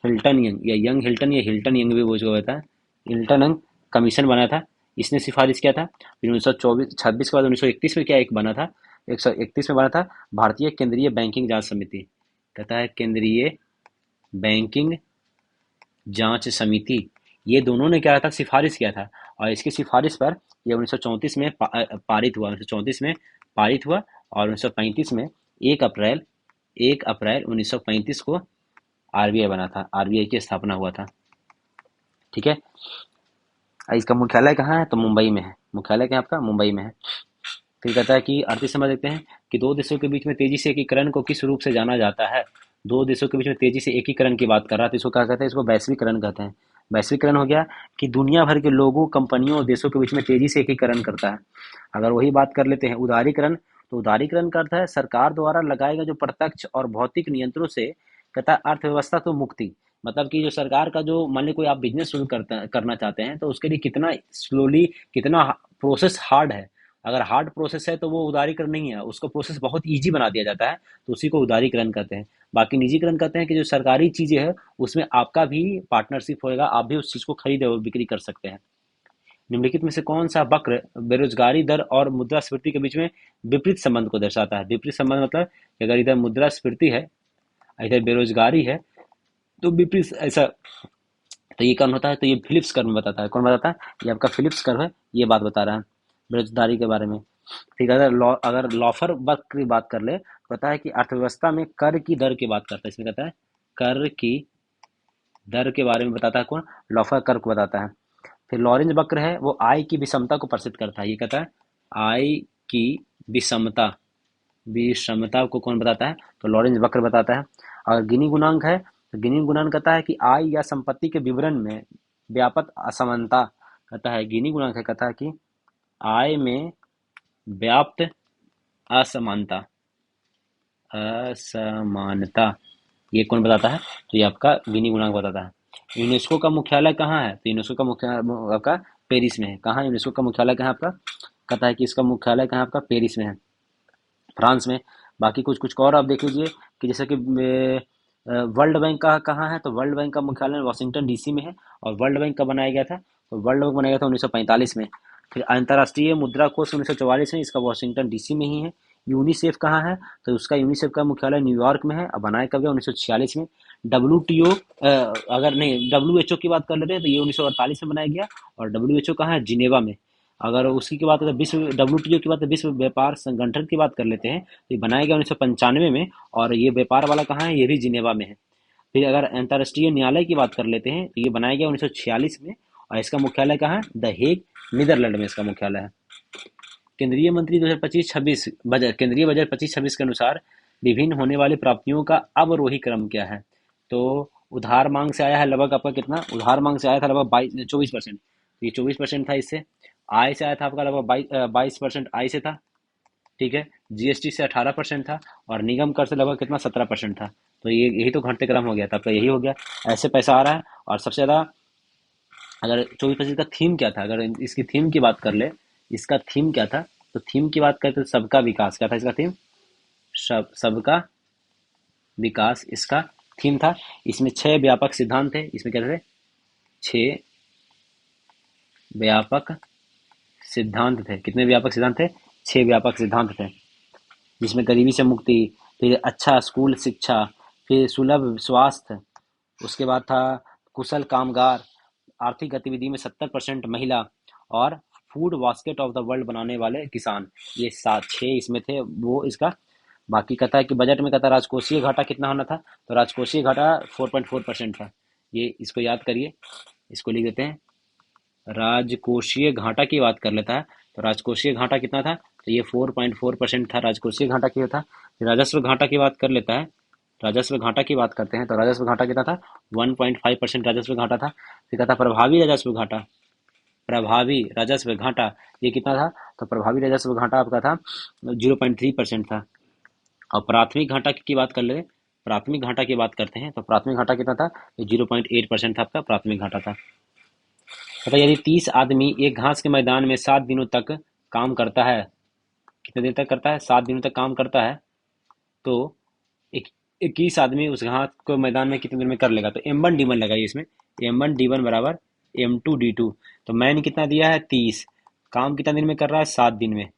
हिल्टन यंग, या यंग हिल्टन, या हिल्टन यंग भी वो जो होता है, हिल्टन यंग कमीशन बना था। इसने सिफारिश किया था। फिर 1926 के बाद 1931 में क्या एक बना था? 131 में बना था भारतीय केंद्रीय बैंकिंग जांच समिति। कहता है केंद्रीय बैंकिंग जांच समिति। ये दोनों ने क्या था? सिफारिश किया था। और इसकी सिफारिश पर ये 1934 में पारित हुआ। 1934 में पारित हुआ, और 1935 में 1 अप्रैल 1 अप्रैल 1935 को आरबीआई बना था, आरबीआई की स्थापना हुआ था, ठीक है। इसका मुख्यालय कहाँ है? तो मुंबई में है। मुख्यालय कहाँ आपका? मुंबई में है। फिर कहता है कि अड़तीस समझ देखते हैं कि दो देशों के बीच में तेजी से एकीकरण को किस रूप से जाना जाता है? दो देशों के बीच में तेजी से एकीकरण की बात कर रहा था, इसको क्या कहते हैं? इसको वैश्वीकरण कहते हैं। वैश्वीकरण हो गया कि दुनिया भर के लोगों, कंपनियों और देशों के बीच में तेजी से एकीकरण करता है। अगर वही बात कर लेते हैं उदारीकरण, तो उदारीकरण का अर्थ है सरकार द्वारा लगाए गए जो प्रत्यक्ष और भौतिक नियंत्रणों से, कहता है अर्थव्यवस्था तो मुक्ति। मतलब कि जो सरकार का जो, मान ली कोई आप बिजनेस शुरू करना चाहते हैं, तो उसके लिए कितना स्लोली, कितना प्रोसेस हार्ड है। अगर हार्ड प्रोसेस है तो वो उदारीकरण नहीं है, उसको प्रोसेस बहुत ईजी बना दिया जाता है, तो उसी को उदारीकरण कहते हैं। बाकी निजीकरण कहते हैं कि जो सरकारी चीजें है उसमें आपका भी पार्टनरशिप होएगा, आप भी उस चीज को खरीद और बिक्री कर सकते हैं। निम्नलिखित में से कौन सा वक्र बेरोजगारी दर और मुद्रास्फीति के बीच में विपरीत संबंध को दर्शाता है? विपरीत संबंध मतलब कि अगर इधर मुद्रास्फीति है, इधर बेरोजगारी है, तो विपरीत ऐसा, तो ये कौन होता है? तो ये फिलिप्स कर्व बताता है। कौन बताता है? ये आपका फिलिप्स कर्व है, ये बात बता रहा है बेरोजगारी के बारे में। ठीक है। अगर लॉफर वक्र की बात कर ले, पता है कि अर्थव्यवस्था में कर की दर की बात करता है। इसमें कहता है कर की दर के बारे में बताता है। कौन? लॉफर कर्व को बताता है। फिर लॉरेंज वक्र है, वो आय की विषमता को प्रदर्शित करता है। ये कहता है आय की विषमता, विषमता को कौन बताता है? तो लॉरेंज वक्र बताता है। अगर गिनी गुणांक है, तो गिनी गुणांक कहता है कि आय या संपत्ति के विवरण में व्यापक असमानता कहता है, गिनी गुणांक है, कहता है कि आय में व्याप्त असमानता, असमानता, ये कौन बताता है? तो ये आपका गिनी गुणांक बताता है। यूनेस्को का मुख्यालय कहाँ है? तो यूनेस्को का मुख्यालय आपका पेरिस में है। कहाँ है यूनेस्को का मुख्यालय, कहाँ है आपका? कहता है कि इसका मुख्यालय कहाँ है आपका? पेरिस में है, फ्रांस में। बाकी कुछ कुछ और आप देख लीजिए कि जैसे कि वर्ल्ड बैंक का कहाँ है? तो वर्ल्ड बैंक का मुख्यालय वाशिंगटन डीसी में है। और वर्ल्ड बैंक कब बनाया गया था? तो वर्ल्ड बैंक बनाया गया था 1945 में। फिर अंतर्राष्ट्रीय मुद्रा कोष 1944 में, इसका वाशिंगटन डीसी में ही है। यूनिसेफ कहाँ है? तो उसका यूनिसेफ का मुख्यालय न्यूयॉर्क में है। अब बनाया कब गया? 1946 में। डब्ल्यू अगर नहीं, WHO की बात कर लेते हैं तो ये 1948 में बनाया गया। और WHO कहाँ है? जिनेवा में। अगर उसी की बात करें, विश्व WTO की बात, विश्व व्यापार संगठन की बात कर लेते हैं तो ये बनाया गया 1995 में। और ये व्यापार वाला कहाँ है? ये भी जिनेवा में है। फिर अगर अंतर्राष्ट्रीय न्यायालय की बात कर लेते हैं तो ये बनाया गया 1946 में। और इसका मुख्यालय कहाँ है? द हेग, नीदरलैंड में इसका मुख्यालय है। केंद्रीय मंत्री 2025-26 बजट, केंद्रीय बजट 25-26 के अनुसार विभिन्न होने वाली प्राप्तियों का अवरोही क्रम क्या है? तो उधार मांग से आया है लगभग आपका कितना? उधार मांग से आया था लगभग 24%। ये 24% था इससे। आय से आया था आपका लगभग 22% आय से था। ठीक है। जीएसटी से 18% था। और निगम कर से लगभग कितना? 17% था। तो ये यही तो घटते क्रम हो गया था आपका, यही हो गया। ऐसे पैसा आ रहा है। और सबसे ज्यादा अगर 24% का थीम क्या था, अगर इसकी थीम की बात कर ले, इसका थीम क्या था? तो थीम की बात करते तो सबका विकास। क्या था इसका थीम? सबका विकास इसका थीम था। इसमें 6 व्यापक सिद्धांत थे। इसमें क्या थे? 6 व्यापक सिद्धांत थे। कितने व्यापक सिद्धांत थे? 6 व्यापक सिद्धांत थे। जिसमें गरीबी से मुक्ति, फिर अच्छा स्कूल शिक्षा, फिर सुलभ स्वास्थ्य, उसके बाद था कुशल कामगार, आर्थिक गतिविधि में 70% महिला, और food basket of the world बनाने वाले किसान। ये 7 6 इसमें थे वो इसका। बाकी कहता है कि बजट में कहता है राजकोषीय घाटा कितना होना था? तो राजकोषीय घाटा 4.4% था। ये इसको याद करिए, इसको लिख देते हैं। राजकोषीय घाटा की बात कर लेता है तो राजकोषीय घाटा कितना था? तो ये 4.4% था, राजकोषीय घाटा कितना था। राजस्व घाटा की बात कर लेता है, राजस्व घाटा की बात करते हैं तो राजस्व घाटा कितना था? 1.5% राजस्व घाटा था। फिर कहता प्रभावी राजस्व घाटा, प्रभावी राजस्व घाटा ये कितना था? तो प्रभावी राजस्व घाटा आपका था 0.3% था। और प्राथमिक घाटा की बात कर ले, प्राथमिक घाटा की बात करते हैं तो प्राथमिक घाटा कितना था? 0.8% था आपका प्राथमिक घाटा था। मतलब यदि 30 आदमी एक घास के मैदान में 7 दिनों तक काम करता है, कितने दिन तक करता है? 7 दिनों तक काम करता है, तो 21 आदमी उस घास को मैदान में कितने दिन में कर लेगा? तो M1 D1 लगाइए इसमें। M1D1 बराबर M2D2। तो मैन कितना दिया है? 30। काम कितना दिन में कर रहा है? 7 दिन में।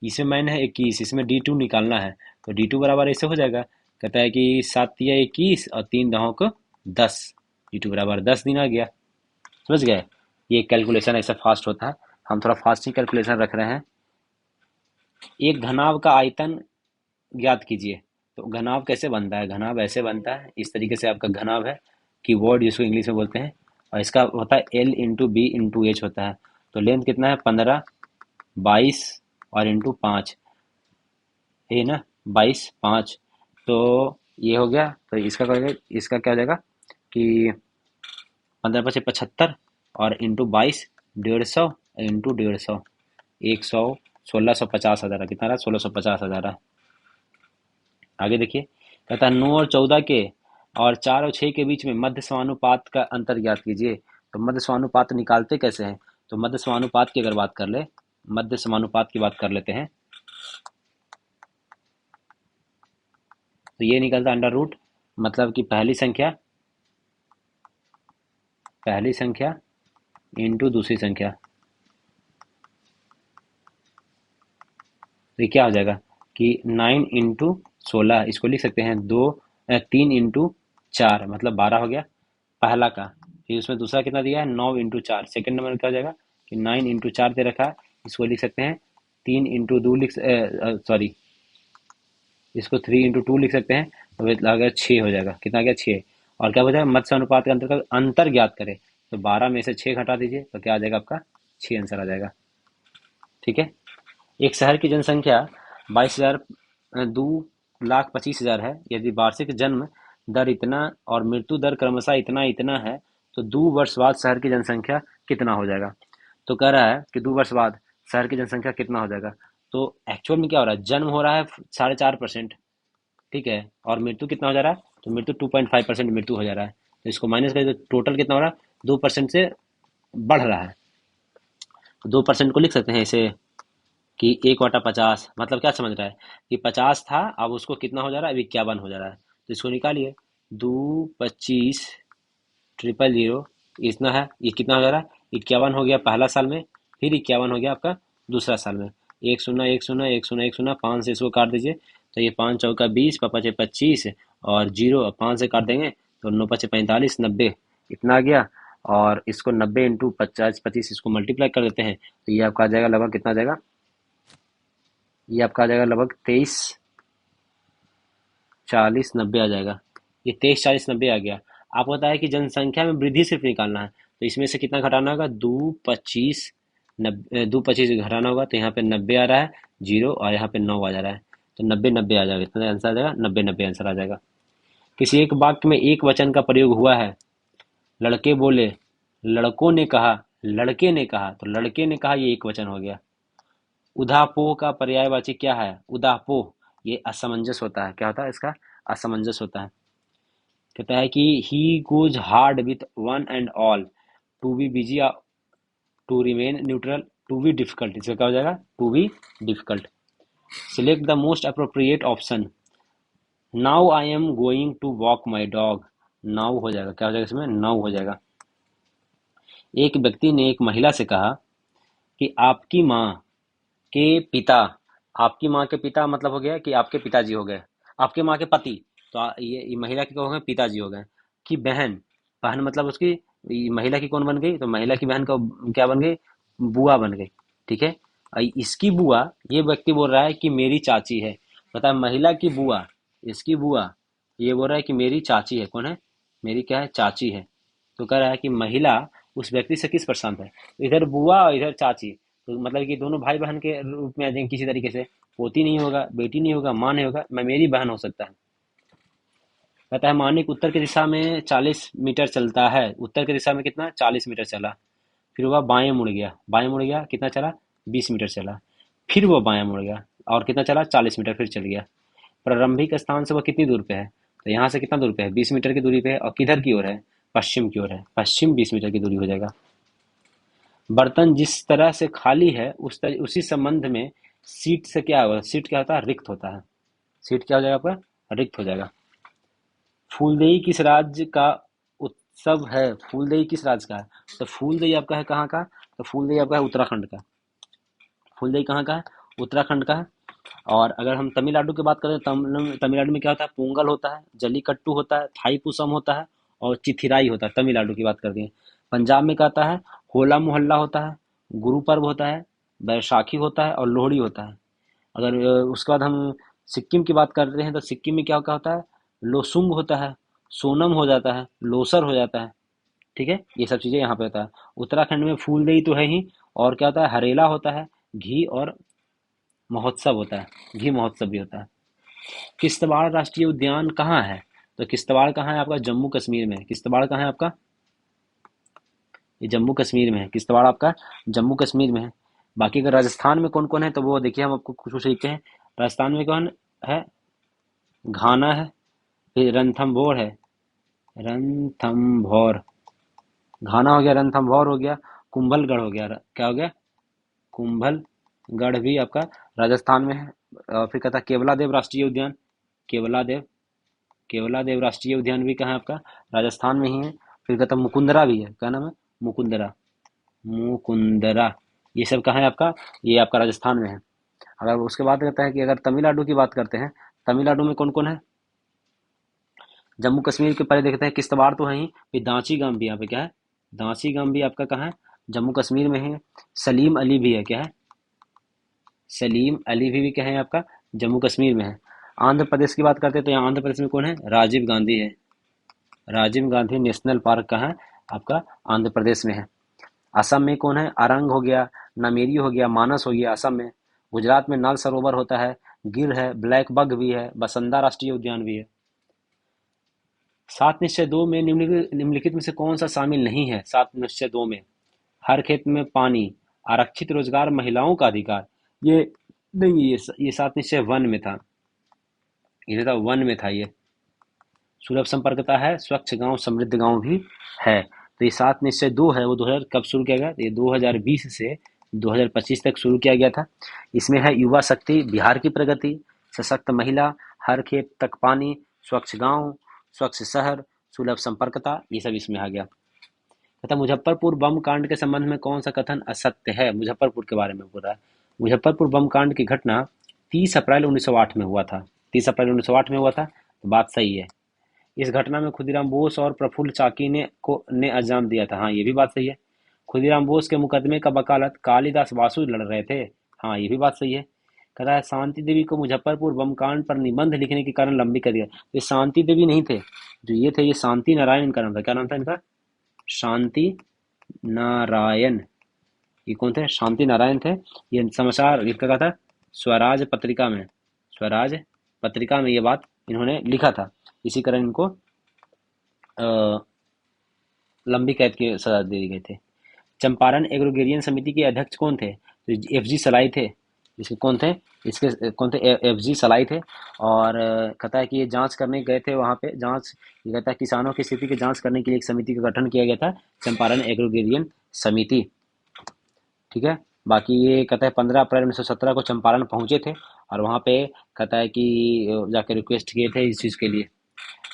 इसमें मैन है 21, इसमें D2 निकालना है। तो D2 बराबर ऐसे हो जाएगा, कहता है कि 7 या 21 और 3 दहों को 10, D2 बराबर 10 दिन आ गया। समझ गए? ये कैलकुलेशन ऐसा फास्ट होता है, हम थोड़ा फास्ट ही कैलकुलेशन रख रहे हैं। एक घनाभ का आयतन ज्ञात कीजिए। तो घनाभ कैसे बनता है? घनाभ ऐसे बनता है, इस तरीके से आपका घनाभ है, कीवर्ड जिसको इंग्लिश में बोलते हैं। और इसका होता है L/B/H होता है। तो लेंथ कितना है? 15, 22 और इंटू 5, है ना? 22, 5। तो ये हो गया। तो इसका क्या हो जाएगा? इसका क्या हो जाएगा कि 15×5 = 75 और इंटू 22, 150 इंटू 150, 100, 1650 आ जा रहा। कितना रहा? 1650 आ जा रहा। आगे देखिए, कहता है 9 और 14 के और 4 और 6 के बीच में मध्य समानुपात का अंतर ज्ञात कीजिए। तो मध्य समानुपात निकालते कैसे हैं? तो मध्य समानुपात की अगर बात कर ले, मध्य समानुपात की बात कर लेते हैं तो ये निकलता अंडर रूट, मतलब कि पहली संख्या इंटू दूसरी संख्या। तो ये क्या हो जाएगा कि 9 इंटू 16, इसको लिख सकते हैं 3 इंटू 4, मतलब 12 हो गया पहला का। फिर उसमें दूसरा कितना दिया है? 9 इंटू 4। सेकेंड नंबर क्या हो जाएगा कि 9 इंटू 4 दे रखा है, इसको लिख सकते हैं 3 इंटू 2, सॉरी, इसको 3 इंटू 2 लिख सकते हैं। तो आ गया 6 हो जाएगा। कितना आ गया? 6। और क्या बचा? मत्स्य अनुपात के अंतर का अंतर ज्ञात करें। तो 12 में से 6 घटा दीजिए तो क्या आ जाएगा आपका? 6 आंसर आ जाएगा। ठीक है। एक शहर की जनसंख्या 22,000, 2,25,000 है। यदि वार्षिक जन्म दर इतना और मृत्यु दर क्रमशः इतना इतना है तो 2 वर्ष बाद शहर की जनसंख्या कितना हो जाएगा। तो कह रहा है कि 2 वर्ष बाद शहर की जनसंख्या कितना हो जाएगा। तो एक्चुअल में क्या हो रहा है, जन्म हो रहा है 4.5%, ठीक है, और मृत्यु कितना हो जा रहा है, तो मृत्यु 2.5% मृत्यु हो जा रहा है। तो इसको माइनस करें तो टोटल कितना हो रहा है, 2% से बढ़ रहा है। तो 2% को लिख सकते हैं इसे कि 1/50, मतलब क्या समझ रहा है कि 50 था, अब उसको कितना हो जा रहा है, अब 51 हो जा रहा है। तो इसको निकालिए, 2, 25, 0, 0, इतना है, ये कितना हो जा रहा है, 51 हो गया पहला साल में, फिर 51 हो गया आपका दूसरा साल में। एक शून्य एक शून्य एक शून्य एक शून्य, 5 से इसको काट दीजिए, तो ये 5 चौका 20, 5 5 25, और 0 5 से काट देंगे तो 9 5 45, 90 इतना आ गया। और इसको 90 × 50 25 इसको मल्टीप्लाई कर देते हैं, तो ये आपका आ जाएगा लगभग कितना आ जाएगा, ये आपका आ जाएगा लगभग 23 40 90 आ जाएगा। ये 23 40 90 आ गया। आपको पता है कि जनसंख्या में वृद्धि सिर्फ निकालना है, तो इसमें से कितना घटाना होगा, 2 25 घटाना होगा, तो यहाँ पे 90 आ रहा है, 0 और यहाँ पे 9 आ जा रहा है, तो 90 90 आ जाएगा। इतना आंसर आ जाएगा, 90 90 आंसर आ जाएगा। किसी एक वाक्य में एक वचन का प्रयोग हुआ है, लड़के बोले, लड़कों ने कहा, लड़के ने कहा, तो लड़के ने कहा ये एक वचन हो गया। उदाहपोह का पर्यायवाची क्या है, उदाहपोह, ये असमंजस होता है। क्या होता है इसका, असमंजस होता है। कहता है कि he goes hard with one and all, to be busy, to remain neutral, to be difficult, इसका क्या हो जाएगा, to be difficult. Select the most appropriate option, now I am going to walk my dog, now हो जाएगा, क्या हो जाएगा इसमें, नाउ हो जाएगा। एक व्यक्ति ने एक महिला से कहा कि आपकी माँ के पिता, आपकी माँ के पिता मतलब हो गया कि आपके पिताजी हो गए, आपके माँ के पति, तो ये महिला के क्या हो गए, पिताजी हो गए। कि बहन, बहन मतलब उसकी, ये महिला की कौन बन गई, तो महिला की बहन का क्या बन गई, बुआ बन गई, ठीक है। इसकी बुआ, ये व्यक्ति बोल रहा है कि मेरी चाची है, पता है, महिला की बुआ, इसकी बुआ, ये बोल रहा है कि मेरी चाची है, कौन है, मेरी क्या है, चाची है। तो कह रहा है कि महिला उस व्यक्ति से किस पर है, इधर बुआ और इधर चाची, तो मतलब कि दोनों भाई बहन के रूप में आ जाएंगे किसी तरीके से। पोती नहीं होगा, बेटी नहीं होगा, माँ नहीं होगा, मैं मेरी बहन हो सकता है। कहता है मानिक उत्तर की दिशा में 40 मीटर चलता है, उत्तर की दिशा में कितना, 40 मीटर चला, फिर वह बाएं मुड़ गया, बाएं मुड़ गया, कितना चला, 20 मीटर चला, फिर वह बाएं मुड़ गया और कितना चला, 40 मीटर फिर चल गया। प्रारंभिक स्थान से वह कितनी दूर पे है, तो यहाँ से कितना दूर पे है, 20 मीटर की दूरी पे है, और किधर की ओर है, पश्चिम की ओर है, पश्चिम 20 मीटर की दूरी हो जाएगा। बर्तन जिस तरह से खाली है उसी संबंध में सीट से क्या होगा, सीट क्या होता है, रिक्त होता है, सीट क्या हो जाएगा आपका, रिक्त हो जाएगा। फूलदेई किस राज्य का उत्सव है, फूलदेई किस राज्य का है, तो फूलदेई आपका है कहाँ का, तो फूलदेई आपका है उत्तराखंड का, फूलदेई कहाँ का है, उत्तराखंड का है। और अगर हम तमिलनाडु की बात करें, तमिलनाडु में क्या होता है, पोंगल होता है, जल्लीकट्टू होता है, थाईपुसम होता है, और चिथिराई होता है, तमिलनाडु की बात करते हैं। पंजाब में क्या होता है, होला मोहल्ला होता है, गुरु पर्व होता है, बैसाखी होता है, और लोहड़ी होता है। अगर उसके बाद हम सिक्किम की बात करते हैं, तो सिक्किम में क्या क्या होता है, लोसुंग होता है, सोनम हो जाता है, लोसर हो जाता है, ठीक है, ये सब चीज़ें यहाँ पे होता है। उत्तराखंड में फूलदेई तो है ही, और क्या होता है, हरेला होता है, घी और महोत्सव होता है, घी महोत्सव भी होता है। किश्तवाड़ राष्ट्रीय उद्यान कहाँ है, तो किश्तवाड़ कहाँ है आपका, जम्मू कश्मीर में है। किश्तवाड़ कहाँ है आपका, ये जम्मू कश्मीर में है, किश्तवाड़ आपका जम्मू कश्मीर में है। बाकी अगर राजस्थान में कौन कौन है, तो वो देखिए हम आपको कुछ कुछ लिखते हैं। राजस्थान में कौन है, घाना है, फिर रणथंभौर है, रणथंभौर, घाना हो गया, रणथंभौर हो गया, कुंभलगढ़ हो गया, क्या हो गया, कुंभलगढ़ भी आपका राजस्थान में है। और फिर कहता है केवला देव राष्ट्रीय उद्यान, केवला देव, केवला देव राष्ट्रीय उद्यान भी कहाँ है आपका, राजस्थान में ही है। फिर कहता है मुकुंदरा भी है, क्या नाम है, मुकुंदरा, मुकुंदरा, ये सब कहाँ है आपका, ये आपका राजस्थान में है। अगर उसके बाद कहता है कि अगर तमिलनाडु की बात करते हैं, तमिलनाडु में कौन कौन है, जम्मू कश्मीर के पहले देखते हैं, किश्तवाड़ तो है ही, फिर दांची गांव भी यहाँ पे क्या है, दांची गांव भी आपका कहाँ है, जम्मू कश्मीर में है। सलीम अली भी है, क्या है, सलीम अली भी क्या है आपका, जम्मू कश्मीर में है। आंध्र प्रदेश की बात करते हैं, तो यहाँ आंध्र प्रदेश में कौन है, राजीव गांधी है, राजीव गांधी नेशनल पार्क कहाँ है आपका, आंध्र प्रदेश में है। असम में कौन है, अरंग हो गया, नामेरी हो गया, मानस हो गया, असम में। गुजरात में नल सरोवर होता है, गिर है, ब्लैक बग भी है, बसंदा राष्ट्रीय उद्यान भी है। सात निश्चय दो में निम्नलिखित में से कौन सा शामिल नहीं है? सात निश्चय दो में हर खेत में पानी, आरक्षित रोजगार, महिलाओं का अधिकार। ये नहीं, ये सात निश्चय वन में था। ये था वन में था ये। सुलभ संपर्कता है, स्वच्छ गांव समृद्ध गांव भी है। तो ये सात निश्चय दो है, वो 2000 कब शुरू किया गया? ये 2020 से 2025 तक शुरू किया गया था। इसमें है युवा शक्ति, बिहार की प्रगति, सशक्त महिला, हर खेत तक पानी, स्वच्छ गांव, स्वच्छ शहर, सुलभ संपर्कता, ये सब इसमें आ गया। तथा मुजफ्फरपुर बम कांड के संबंध में कौन सा कथन असत्य है? मुजफ्फरपुर के बारे में बोल रहा है। मुजफ्फरपुर बम कांड की घटना 30 अप्रैल 1908 में हुआ था। 30 अप्रैल 1908 में हुआ था, तो बात सही है। इस घटना में खुदीराम बोस और प्रफुल्ल चाकी ने अंजाम दिया था। हाँ, ये भी बात सही है। खुदीराम बोस के मुकदमे का वकालत कालिदास वासु लड़ रहे थे। हाँ, ये भी बात सही है। कह रहा है शांति देवी को मुजफ्फरपुर बम कांड पर निबंध लिखने के कारण लंबी कर दिया। ये शांति देवी नहीं थे, जो ये थे, ये शांति नारायण इनका नाम था। क्या नाम था इनका? शांति नारायण। ये कौन थे? शांति नारायण थे। ये समाचार लिखा गया था स्वराज पत्रिका में। स्वराज पत्रिका में ये बात इन्होंने लिखा था। इसी कारण इनको लंबी कैद की सजा दे दी गई थी। चंपारण एग्रोगेरियन समिति के अध्यक्ष कौन थे? तो एफ जी सलाई थे। इसके कौन थे? इसके कौन थे? एफ जी सलाई थे। और कहता है कि ये जांच करने गए थे वहां पे। जांच, ये कहता है किसानों की स्थिति की जांच करने के लिए एक समिति का गठन किया गया था, चंपारण एग्रोगेरियन समिति। ठीक है। बाकी ये कहता है 15 अप्रैल 1917 को चंपारण पहुंचे थे और वहां पे कहता है कि जाके रिक्वेस्ट किए थे इस चीज के लिए।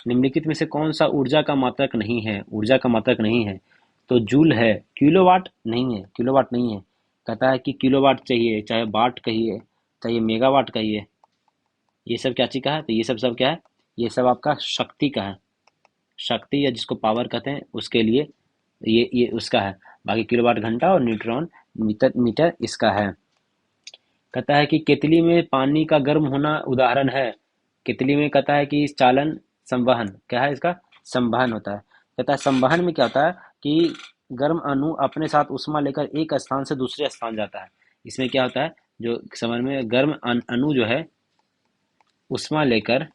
निम्नलिखित में से कौन सा ऊर्जा का मात्रक नहीं है? ऊर्जा का मात्रक नहीं है तो जूल है। किलोवाट नहीं है, किलोवाट नहीं है। कहता है कि किलोवाट चाहिए, चाहे वाट कहिए, चाहे मेगावाट कहिए। ये सब क्या चीज का है? तो ये सब क्या है? ये सब आपका शक्ति का है। शक्ति या जिसको पावर कहते हैं उसके लिए ये उसका है। बाकी किलोवाट घंटा और न्यूट्रॉन मीटर मीटर इसका है। कहता है कि केतली में पानी का गर्म होना उदाहरण है। केतली में कहता है कि चालन संवहन क्या है? इसका संवहन होता है। कहता है संवहन में क्या होता है कि गर्म अणु अपने साथ ऊष्मा लेकर एक स्थान से दूसरे स्थान जाता है। इसमें क्या होता है? जो समझ में, गर्म अणु जो है ऊष्मा लेकर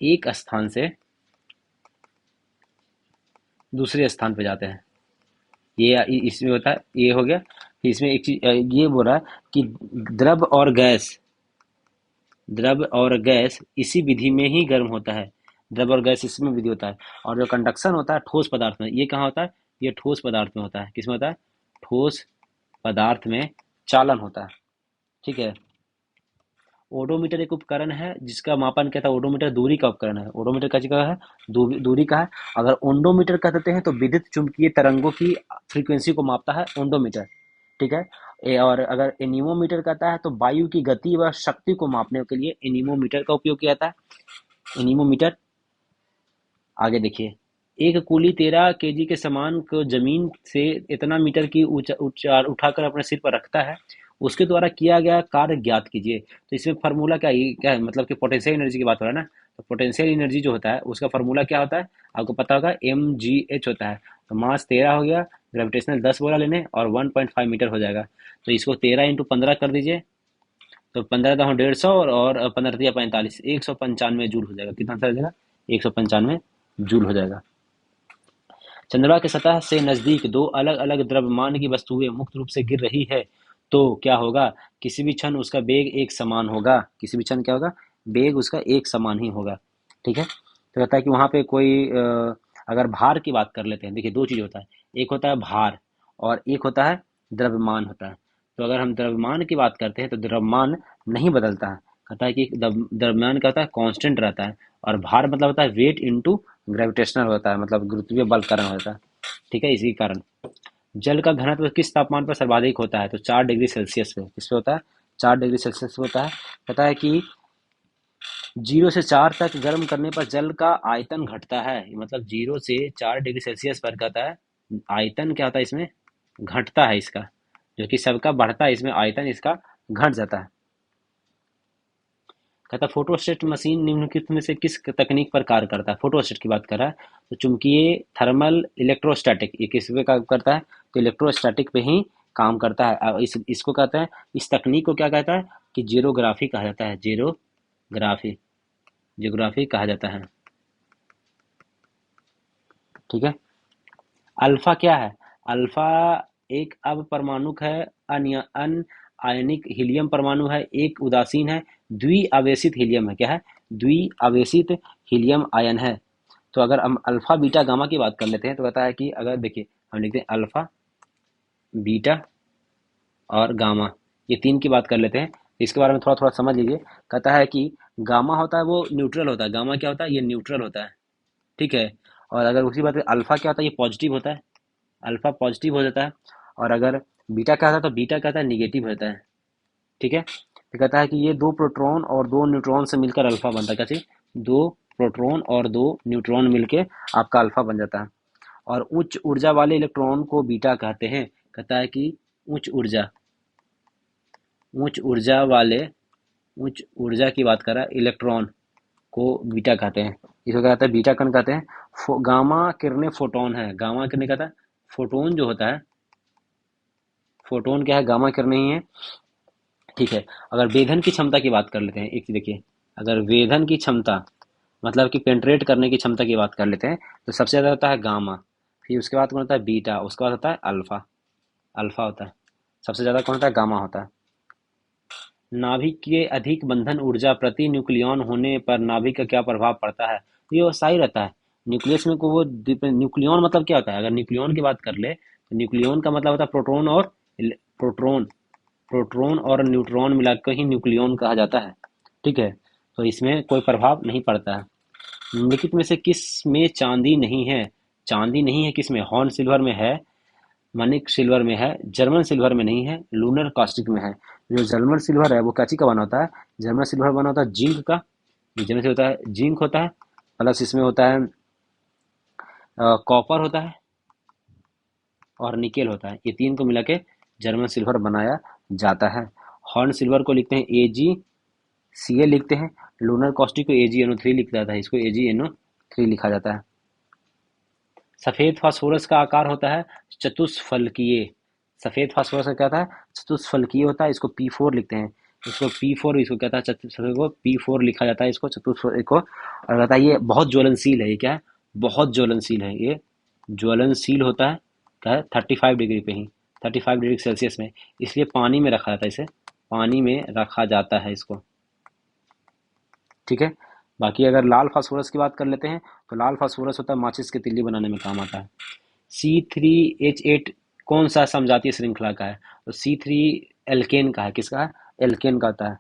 एक स्थान से दूसरे स्थान पे जाते हैं। ये इसमें होता है। ये हो गया। इसमें एक चीज ये बोल रहा है कि द्रव और गैस इसी विधि में ही गर्म होता है। द्रव और गैस इसमें विधि होता है। और जो कंडक्शन होता है ठोस पदार्थ में, ये कहाँ होता है? ये ठोस पदार्थ में होता है। किसमें होता है? ठोस पदार्थ में चालन होता है। ठीक है। ओडोमीटर एक उपकरण है जिसका मापन क्या था? ओडोमीटर दूरी का उपकरण है। ओडोमीटर का जगह है दूरी का है। अगर ओंडोमीटर कह देते हैं तो विद्युत चुंबकीय तरंगों की फ्रीक्वेंसी को मापता है ओंडोमीटर। ठीक है। और अगर एनीमोमीटर कहता है तो वायु की गति व शक्ति को मापने के लिए एनीमोमीटर का उपयोग किया जाता है। एनीमोमीटर। आगे देखिए, एक कूली 13 kg के सामान को जमीन से इतना मीटर की उठाकर अपने सिर पर रखता है, उसके द्वारा किया गया कार्य ज्ञात कीजिए। तो इसमें फार्मूला क्या है? मतलब कि पोटेंशियल एनर्जी की बात हो रहा है ना। तो पोटेंशियल एनर्जी जो होता है उसका फार्मूला क्या होता है? आपको पता होगा, mgh होता है। तो मास 13 हो गया, ग्रेविटेशनल 10 बोला लेने, और 1.5 मीटर हो जाएगा। तो इसको 13 × 15 कर दीजिए, तो 15×150 और 15×45, 195 जूल हो जाएगा। कितना हो जाएगा? 195 जूल हो जाएगा। चंद्रमा की सतह से नजदीक दो अलग अलग द्रव्यमान की वस्तुएं मुक्त रूप से गिर रही है, तो क्या होगा? किसी भी क्षण उसका वेग एक समान होगा। किसी भी क्षण क्या होगा? वेग उसका एक समान ही होगा। ठीक है। तो कहता है कि वहां पे कोई अगर भार की बात कर लेते हैं। देखिए, दो चीज होता है, एक होता है भार और एक होता है द्रव्यमान होता है। तो अगर हम द्रव्यमान की बात करते हैं तो द्रव्यमान नहीं बदलता है। कहता है कि द्रव्यमान क्या होता है? कांस्टेंट रहता है। और भार मतलब होता है वेट इनटू ग्रेविटेशनल होता है, मतलब गुरुत्वीय बल कारण होता है। ठीक है। इसी कारण जल का घनत्व किस तापमान पर सर्वाधिक होता है? तो 4 डिग्री सेल्सियस पे। किस पे होता है? 4 डिग्री सेल्सियस पे होता है। कहता है कि 0 से 4 तक गर्म करने पर जल का आयतन घटता है। मतलब 0 से 4 डिग्री सेल्सियस पर कहता है आयतन क्या होता है? इसमें घटता है इसका, जो कि सबका बढ़ता है, इसमें आयतन इसका घट जाता है। कहता है फोटोस्टेट मशीन निम्नलिखित में से किस तकनीक पर कार्य करता है? फोटोस्टेट की बात कर रहा है। तो चुंबकीय, थर्मल, इलेक्ट्रोस्टैटिक, ये किस पे काम करता है? तो इलेक्ट्रोस्टैटिक पे ही काम करता है। और इसको कहते हैं, इस तकनीक को क्या कहता है? कि जीरोग्राफी कहा जाता है। जीरोग्राफी, जियोग्राफी कहा जाता है। ठीक है। अल्फा क्या है? अल्फा एक अपरमाणुक है, अन आयनिक हीलियम परमाणु है, एक उदासीन है, द्विआवेशित हीलियम है। क्या है? द्विआवेशित हीलियम आयन है। तो अगर हम अल्फा बीटा गामा की बात कर लेते हैं तो कहता है कि अगर देखिए हम लिखते हैं अल्फा बीटा और गामा, ये तीन की बात कर लेते हैं। इसके बारे में थोड़ा थोड़ा समझ लीजिए। कहता है कि गामा होता है वो न्यूट्रल होता है। गामा क्या होता है? ये न्यूट्रल होता है। ठीक है। और अगर उसी बात अल्फा क्या होता है? ये पॉजिटिव होता है। अल्फा पॉजिटिव हो जाता है। और अगर बीटा क्या होता है तो बीटा क्या होता है? निगेटिव होता है। ठीक है। तो कहता है कि ये दो प्रोटॉन और दो न्यूट्रॉन से मिलकर अल्फा बनता है। कैसे? दो प्रोटॉन और दो न्यूट्रॉन मिलके आपका अल्फा बन जाता है। और उच्च ऊर्जा वाले इलेक्ट्रॉन को बीटा कहते हैं। कहता है कि उच्च ऊर्जा उच्च ऊर्जा वाले उच्च ऊर्जा की बात कर रहा है इलेक्ट्रॉन को बीटा कहते हैं। इसको क्या कहते हैं? बीटा कण कहते हैं। गामा किरणें फोटोन है। गामा किरणें कहता है फोटोन जो होता है, फोटोन क्या है? गामा किरणें ही है। ठीक है। अगर वेधन की क्षमता की बात कर लेते हैं, एक देखिए, अगर वेधन की क्षमता मतलब कि पेंट्रेट करने की क्षमता की बात कर लेते हैं तो सबसे ज़्यादा होता है गामा, फिर उसके बाद कौन होता है? बीटा, उसके बाद होता है अल्फा। अल्फा होता है सबसे ज़्यादा। कौन होता है? गामा होता है। नाभिक के अधिक बंधन ऊर्जा प्रति न्यूक्लियॉन होने पर नाभिक का क्या प्रभाव पड़ता है? ये वो सही रहता है। न्यूक्लियस में को वो न्यूक्लियॉन मतलब क्या होता है? अगर न्यूक्लियॉन की बात कर ले तो न्यूक्लियॉन का मतलब होता है प्रोटॉन और प्रोटॉन प्रोटॉन और न्यूट्रॉन मिलाकर ही न्यूक्लियॉन कहा जाता है। ठीक है। तो इसमें कोई प्रभाव नहीं पड़ता है। निम्नलिखित में से किस में चांदी नहीं है? चांदी नहीं है किस में? हॉर्न सिल्वर में है, मनिक सिल्वर में है, जर्मन सिल्वर में नहीं है, लूनर कास्टिक में है। जो जर्मन सिल्वर है वो काची का बना होता है? जर्मन सिल्वर बना होता है जिंक का। जिनमें से होता है जिंक होता है, प्लस इसमें होता है कॉपर होता है और निकेल होता है। ये तीन को मिला के जर्मन सिल्वर बनाया जाता है। हॉर्न सिल्वर को लिखते हैं AgCl लिखते हैं। लूनर कॉस्टिक को AgNO3 लिखा जाता है। इसको AgNO3 लिखा जाता है। सफेद फास्फोरस का आकार होता है चतुष्फलकीय। सफेद फास्फोरस का क्या होता है? चतुष्फलकीय होता है। इसको P4 लिखते हैं। इसको P4, इसको कहता है चतुष्फलकीय को P4 लिखा जाता है इसको चतुष्फलकीय को। और कहता है ये बहुत ज्वलनशील है। ये क्या है? बहुत ज्वलनशील है। ये ज्वलनशील होता है क्या है? 35 डिग्री पे ही, 35 डिग्री सेल्सियस में। इसलिए पानी में रखा जाता है। इसे पानी में रखा जाता है इसको। ठीक है। बाकी अगर लाल फास्फोरस की बात कर लेते हैं तो लाल फास्फोरस होता है माचिस की तिल्ली बनाने में काम आता है। C3H8 कौन सा समजातीय श्रृंखला का है? तो C3 एल्केन का है। किसका है? एल्केन का होता है।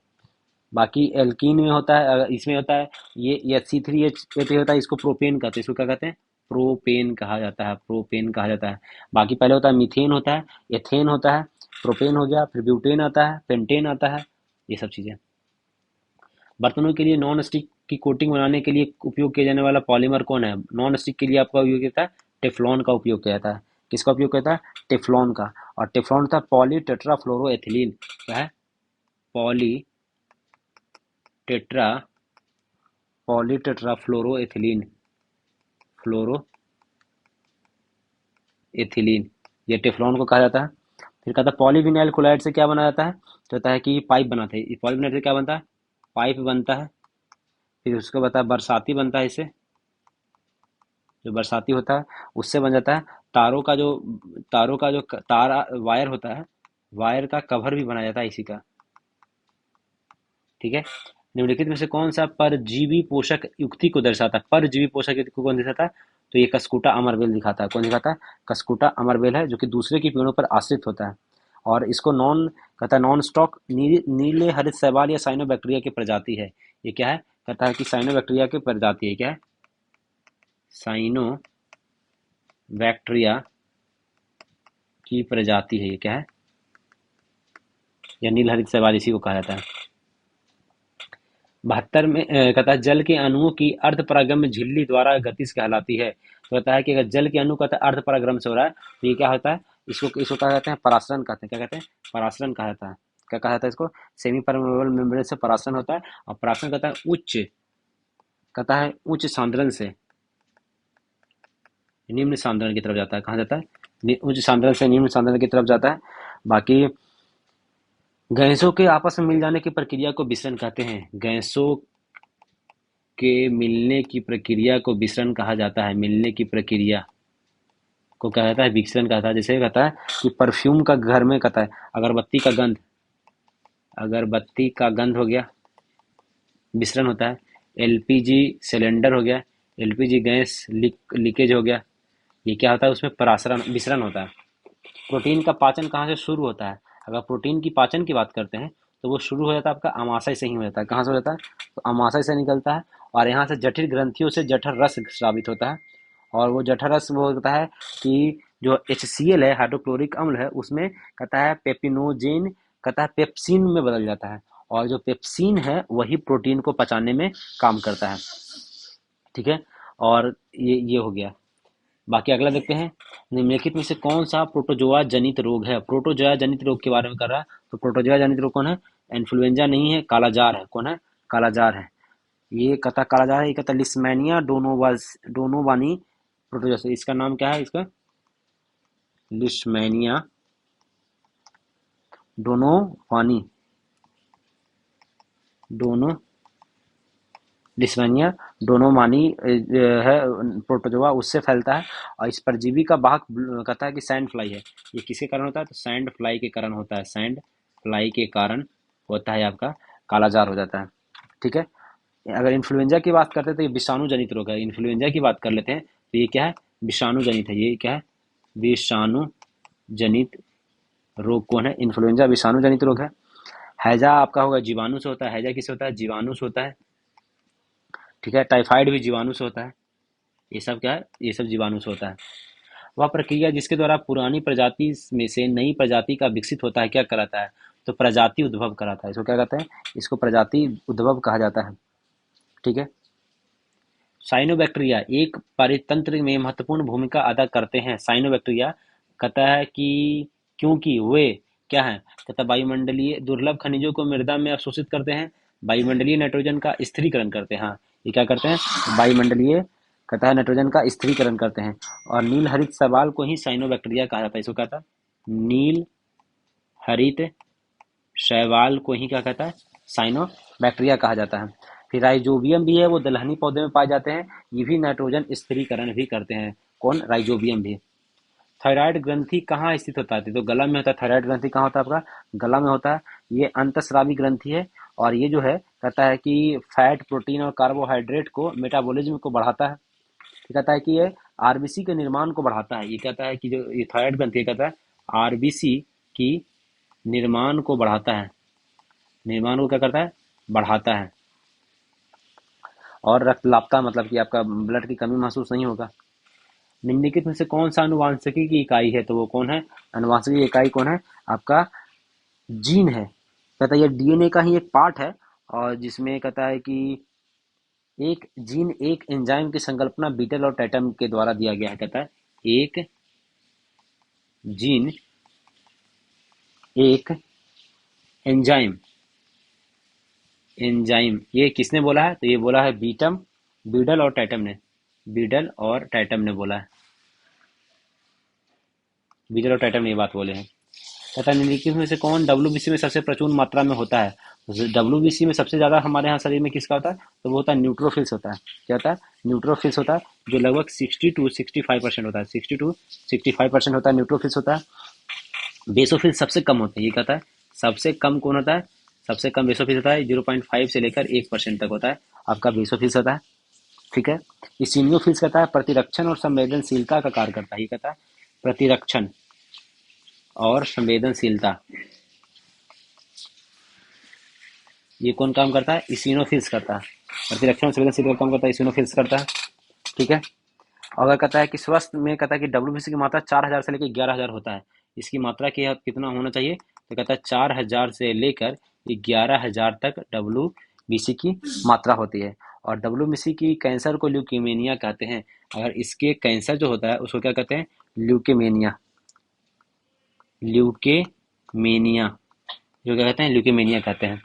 बाकी एल्कीन में होता है, इसमें होता है ये C3H8 होता है, इसको प्रोपेन कहते हैं। इसको क्या कहते हैं? प्रोपेन कहा जाता है। प्रोपेन कहा जाता है। बाकी पहले होता है मीथेन होता है, एथेन होता है, प्रोपेन हो गया, फिर ब्यूटेन आता है, पेंटेन आता है, ये सब चीज़ें। बर्तनों के लिए नॉन स्टिक की कोटिंग बनाने के लिए उपयोग किया जाने वाला पॉलीमर कौन है? नॉन स्टिक के लिए आपका उपयोग किया जाता है टेफ्लॉन का उपयोग किया जाता है। किसका उपयोग किया जाता है? टेफ्लॉन का। और टेफ्लॉन होता है पॉली टेट्राफ्लोरोएथिलीन। क्या है? पॉली टेट्रा पॉली टेट्राफ्लोरोएथिलीन, फ्लोरोएथिलीन, ये टेफ्लॉन को कहा जाता है। फिर कहता है पॉलीविनाइल क्लोराइड से क्या बना जाता है? तो कहता है कि पाइप बनाते हैं। पॉलीविनाइल से क्या बनता है? पाइप बनता है। फिर उसको बता बरसाती बनता है। इससे जो बरसाती होता है उससे बन जाता है तारों का जो तार वायर होता है, वायर का कवर भी बनाया जाता है इसी का। ठीक है। निम्नलिखित में से कौन सा परजीवी पोषक युक्ति को दर्शाता है? परजीवी पोषक युक्ति को कौन दर्शाता है? तो ये कस्कुटा अमरबेल दिखाता है। कौन दिखाता है? कस्कुटा अमरबेल है, जो कि दूसरे के पेड़ों पर आश्रित होता है। और इसको नॉन कहता है नॉन स्टॉक नीले हरित शैवाल या साइनोबैक्टीरिया की प्रजाति है। ये क्या है? कहता है कि साइनोबैक्टीरिया की प्रजाति है। क्या है? साइनोबैक्टीरिया की प्रजाति है। ये क्या है? या नील हरित शैवाल, इसी को कहा जाता है। 72 में कहता है जल के अणुओं की अर्धपरागम्य झिल्ली द्वारा गतिज कहलाती है। तो कहता है कि अगर जल के अणु कहता है अर्धपरागम से हो रहा है तो ये क्या होता है? इसको क्या कहते हैं? परासरण कहते हैं। क्या कहते हैं? परासरण कहा जाता है। क्या कहा जाता है इसको? सेमी परमेबल मेम्ब्रेन से परासरण होता है। और परासरण कहता है उच्च सांद्रण से निम्न सांद्रण की तरफ जाता है। कहाँ जाता है? उच्च सांद्रण से निम्न सांद्रण की तरफ जाता है। बाकी गैसों के आपस में मिल जाने की प्रक्रिया को विसरण कहते हैं। गैसों के मिलने की प्रक्रिया को विसरण कहा जाता है। मिलने की प्रक्रिया को क्या कहता है, विकर्ण कहता है। जैसे कहता है कि परफ्यूम का घर में कहता है अगरबत्ती का गंध, अगरबत्ती का गंध हो गया, मिश्रण होता है। एलपीजी सिलेंडर हो गया, एलपीजी गैस लीकेज हो गया, ये क्या होता है, उसमें परासरण मिश्रण होता है। प्रोटीन का पाचन कहाँ से शुरू होता है? अगर प्रोटीन की पाचन की बात करते हैं तो वो शुरू हो जाता है आपका अमाशय से ही हो जाता है। कहाँ से हो जाता है? तो अमाशय से निकलता है, और यहाँ से जठर ग्रंथियों से जठर रस स्रावित होता है। और वो जठर रस वो होता है कि जो HCl है, हाइड्रोक्लोरिक अम्ल है, उसमें कहता है पेपिनोजेन, कहता है पेप्सिन में बदल जाता है, और जो पेप्सिन है वही प्रोटीन को पचाने में काम करता है। ठीक है, और ये हो गया। बाकी अगला देखते हैं, निम्नलिखित में से कौन सा प्रोटोजोआ जनित रोग है? प्रोटोजोआ जनित रोग के बारे में कर रहा है, तो प्रोटोजोआ जनित रोग कौन है? इन्फ्लुएंजा नहीं है, कालाजार है। कौन है? कालाजार है। ये कहता कालाजार है, ये कहता लिस्मेनिया डोनोवानी प्रोटोजोआ से। इसका नाम क्या है? इसका लिस्मेनिया डोनोवानी, डोनो लिस्मेनिया डोनोमानी है प्रोटोजोआ, उससे फैलता है। और इस परजीवी का वाहक कहता है कि सैंड फ्लाई है। ये किसके कारण होता है? तो सैंड फ्लाई के कारण होता है, सैंड फ्लाई के कारण होता है आपका कालाजार हो जाता है। ठीक है, अगर इन्फ्लुएंजा की बात करते हैं तो ये विषाणु जनित रोग है। इन्फ्लुएंजा की बात कर लेते हैं तो ये क्या है? विषाणु जनित है। ये क्या है? विषाणु जनित रोग कौन है? इन्फ्लुएंजा विषाणु जनित रोग है। हैजा आपका होगा जीवाणु से होता है। हैजा किससे होता है? जीवाणु से होता है। ठीक है, टाइफाइड भी जीवाणु से होता है। ये सब क्या है? ये सब जीवाणु से होता है। वह प्रक्रिया जिसके द्वारा पुरानी प्रजाति में से नई प्रजाति का विकसित होता है क्या कराता है? तो प्रजाति उद्भव कराता है। इसको क्या कहते हैं? इसको प्रजाति उद्भव कहा जाता है। ठीक है, साइनोबैक्टीरिया एक परितंत्र में महत्वपूर्ण भूमिका अदा करते हैं। साइनोबैक्टीरिया कहता है कि क्योंकि वे क्या है, कहता है वायुमंडलीय दुर्लभ खनिजों को मृदा में अवशोषित करते हैं, वायुमंडलीय नाइट्रोजन का स्थिरीकरण करते हैं। हाँ, ये क्या करते हैं? वायुमंडलीय कहता है नाइट्रोजन का स्थिरीकरण करते हैं। और नील हरित शैवाल को ही साइनोबैक्टीरिया कहा जाता है। इसको कहता है नील हरित शैवाल को ही क्या कहता है? साइनोबैक्टीरिया कहा जाता है। फिर राइजोबियम भी है, वो दलहनी पौधे में पाए जाते हैं। ये भी नाइट्रोजन स्थिरीकरण भी करते हैं। कौन? राइजोबियम भी। थायराइड ग्रंथि कहाँ स्थित होता है? तो गला में होता है। थायराइड ग्रंथि कहाँ होता है? आपका गला में होता है। ये अंतस्रावी ग्रंथि है, और ये जो है कहता है कि फैट, प्रोटीन और कार्बोहाइड्रेट को मेटाबॉलिज्म को बढ़ाता है। ये कहता है कि ये आरबीसी के निर्माण को बढ़ाता है। ये कहता है कि जो ये थायराइड ग्रंथि कहता है आरबीसी की निर्माण को बढ़ाता है। निर्माण को क्या करता है? बढ़ाता है। और रक्तलापता मतलब कि आपका ब्लड की कमी महसूस नहीं होगा। निम्नलिखित में से कौन सा अनुवांशिकी की इकाई है? तो वो कौन है? अनुवांशिकी इकाई कौन है? आपका जीन है। कहता है ये डीएनए का ही एक पार्ट है, और जिसमें कहता है कि एक जीन एक एंजाइम की संकल्पना बीटल और टैटम के द्वारा दिया गया है। कहता है एक जीन एक एंजाइम, एंजाइम ये किसने बोला है? तो ये बोला है बीडल और टैटम ने, बीडल और टैटम ने बोला है। बीटल और टैटम ने ये बात बोले हैं। तथा निम्नलिखित में से कौन डब्ल्यूबीसी में सबसे प्रचुर मात्रा में होता है? डब्ल्यूबीसी में सबसे ज्यादा हमारे यहाँ शरीर में किसका होता है? तो वो होता है न्यूट्रोफिल्स होता है। क्या होता है? न्यूट्रोफिल्स होता है, जो लगभग 60 to 65% होता है। 60 to 65% होता है, न्यूट्रोफिल्स होता है। बेसोफिल्स सबसे कम होते हैं। ये कहता है सबसे कम कौन होता है? सबसे कम बेसोफिल्स होता है, 0.5 से लेकर 1% तक होता है आपका बेसोफिल्स होता है। ठीक है, इसिनियोफिल्स कहता है प्रतिरक्षण और संवेदनशीलता का कार्य करता है। ये कहता है प्रतिरक्षण और संवेदनशीलता, ये कौन काम करता है? इसिनोफिल्स करता है। प्रतिरक्षण और संवेदनशीलता का काम करता है, इसिनोफिल्स करता है। ठीक है, अगर कहता है कि स्वस्थ में कहता है कि डब्ल्यूबीसी की मात्रा 4000 से लेकर 11000 होता है, इसकी मात्रा कितना होना चाहिए? तो कहता है 4000 से लेकर 11000 तक डब्ल्यूबीसी की मात्रा होती है। और डब्ल्यूबीसी की कैंसर को ल्यूकेमिया कहते हैं। अगर इसके कैंसर जो होता है उसको क्या कहते हैं? ल्यूकेमिया, ल्यूकेमिया, जो क्या कहते हैं? ल्यूकेमिया कहते हैं।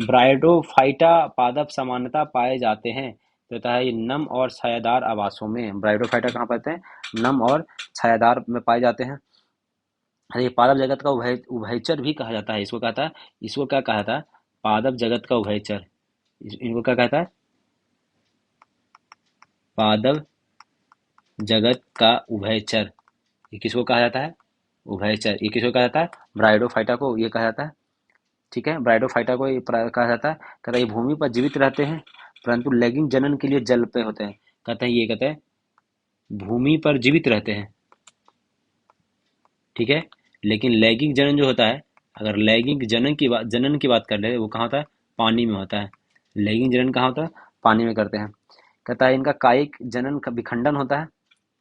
ब्रायोडोफाइटा पादप सामान्यतः पाए जाते हैं, कहता है ये नम और छायादार आवासों में। ब्रायोडोफाइटा कहाँ पाते हैं? नम और छायादार में पाए जाते हैं। अरे ये पादप जगत का उभयचर भी कहा जाता है। इसको कहता है, इसको क्या कहा था? पादप जगत का उभयचर। इनको क्या कहता है? पादप जगत का उभयचर, ये किसको कहा जाता है? उभयचर, ये किसको कहा जाता है? ब्रायोडोफाइटा को ये कहा जाता है। ठीक है, ब्रायोडोफाइटा को ये कहा जाता है। कहता है ये भूमि पर जीवित रहते हैं परंतु लैंगिक जनन के लिए जल पे होते हैं। कहते हैं ये, कहते हैं भूमि पर जीवित रहते हैं, ठीक है, लेकिन लैंगिक जनन जो होता है, अगर लैंगिक जनन की बात कर ले, वो कहाँ होता है? पानी में होता है। लैंगिक जनन कहाँ होता है? पानी में करते हैं। कहता है इनका कायिक जनन का विखंडन होता है,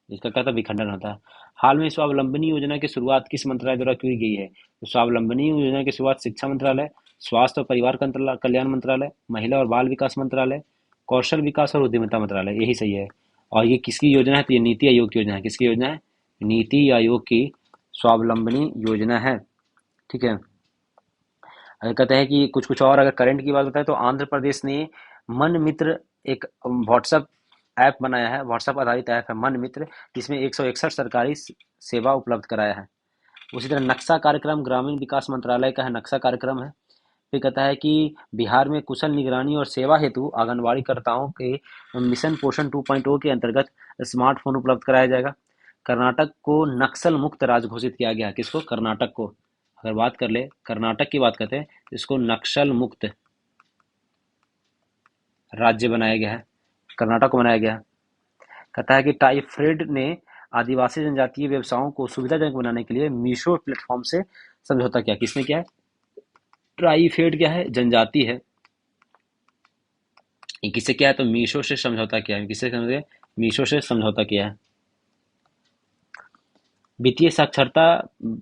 इसका कहता है विखंडन होता है। हाल में स्वावलंबनी योजना की शुरुआत किस मंत्रालय द्वारा की गई है? तो स्वावलंबनी योजना की शुरुआत शिक्षा मंत्रालय, स्वास्थ्य और परिवार कल्याण मंत्रालय, महिला और बाल विकास मंत्रालय, कौशल विकास और उद्यमिता मंत्रालय, यही सही है। और ये किसकी योजना है? तो ये नीति आयोग की योजना है। किसकी योजना है? नीति आयोग की स्वावलंबनी योजना है। ठीक है, अगर कहते हैं कि कुछ कुछ और अगर करंट की बात बताए तो आंध्र प्रदेश ने मन मित्र एक व्हाट्सएप ऐप बनाया है, व्हाट्सएप आधारित ऐप है मन मित्र, जिसमें 161 सरकारी सेवा उपलब्ध कराया है। उसी तरह नक्शा कार्यक्रम ग्रामीण विकास मंत्रालय का है, नक्शा कार्यक्रम है। फिर कहता है कि बिहार में कुशल निगरानी और सेवा हेतु आंगनबाड़ी कर्ताओं के मिशन पोषण 2.0 के अंतर्गत स्मार्टफोन उपलब्ध कराया जाएगा। कर्नाटक को नक्सल मुक्त राज्य घोषित किया गया। किसको? कर्नाटक को। अगर बात कर ले, कर्नाटक की बात करते हैं, इसको नक्सल मुक्त राज्य बनाया गया है, कर्नाटक को बनाया गया। कहता है कि टाइफेड ने आदिवासी जनजातीय व्यवसायों को सुविधाजनक बनाने के लिए मीशो प्लेटफॉर्म से समझौता किया। किसने किया है? ट्राइफेड क्या है? जनजाति है। ये किससे किया है? तो मीशो से समझौता किया है। किससे समझौता? मीशो से समझौता किया है। वित्तीय साक्षरता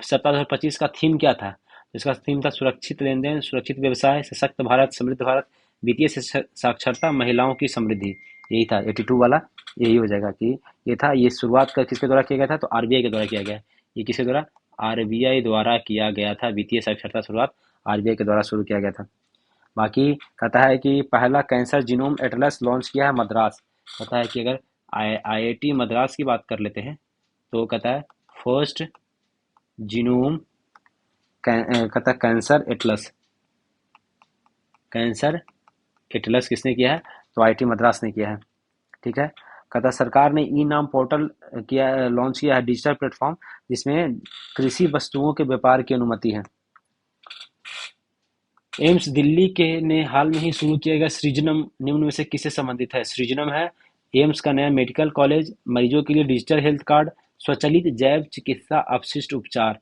सप्ताह 2025 का थीम क्या था? इसका थीम था सुरक्षित लेन देन, सुरक्षित व्यवसाय, सशक्त भारत, समृद्ध भारत, वित्तीय साक्षरता, महिलाओं की समृद्धि। यही था 82 वाला, यही हो जाएगा कि ये था। ये शुरुआत का किसके द्वारा किया गया था? तो आरबीआई के द्वारा किया गया। ये किसके द्वारा? आरबीआई द्वारा किया गया था। वित्तीय साक्षरता शुरुआत आरबीआई के द्वारा शुरू किया गया था। बाकी कहता है कि पहला कैंसर जीनोम एटलस लॉन्च किया है मद्रास। कहता है कि अगर आईआईटी मद्रास की बात कर लेते हैं तो कहता है फर्स्ट जीनोम कहता है कैंसर एटलस किसने किया है? तो आईआईटी मद्रास ने किया है। ठीक है, कहता है सरकार ने ई नाम पोर्टल लॉन्च किया है, डिजिटल प्लेटफॉर्म जिसमें कृषि वस्तुओं के व्यापार की अनुमति है। एम्स दिल्ली के ने हाल में ही शुरू किया गया सृजनम निम्न में से किससे संबंधित है? सृजनम है एम्स का नया मेडिकल कॉलेज, मरीजों के लिए डिजिटल हेल्थ कार्ड, स्वचालित जैव चिकित्सा अपशिष्ट उपचार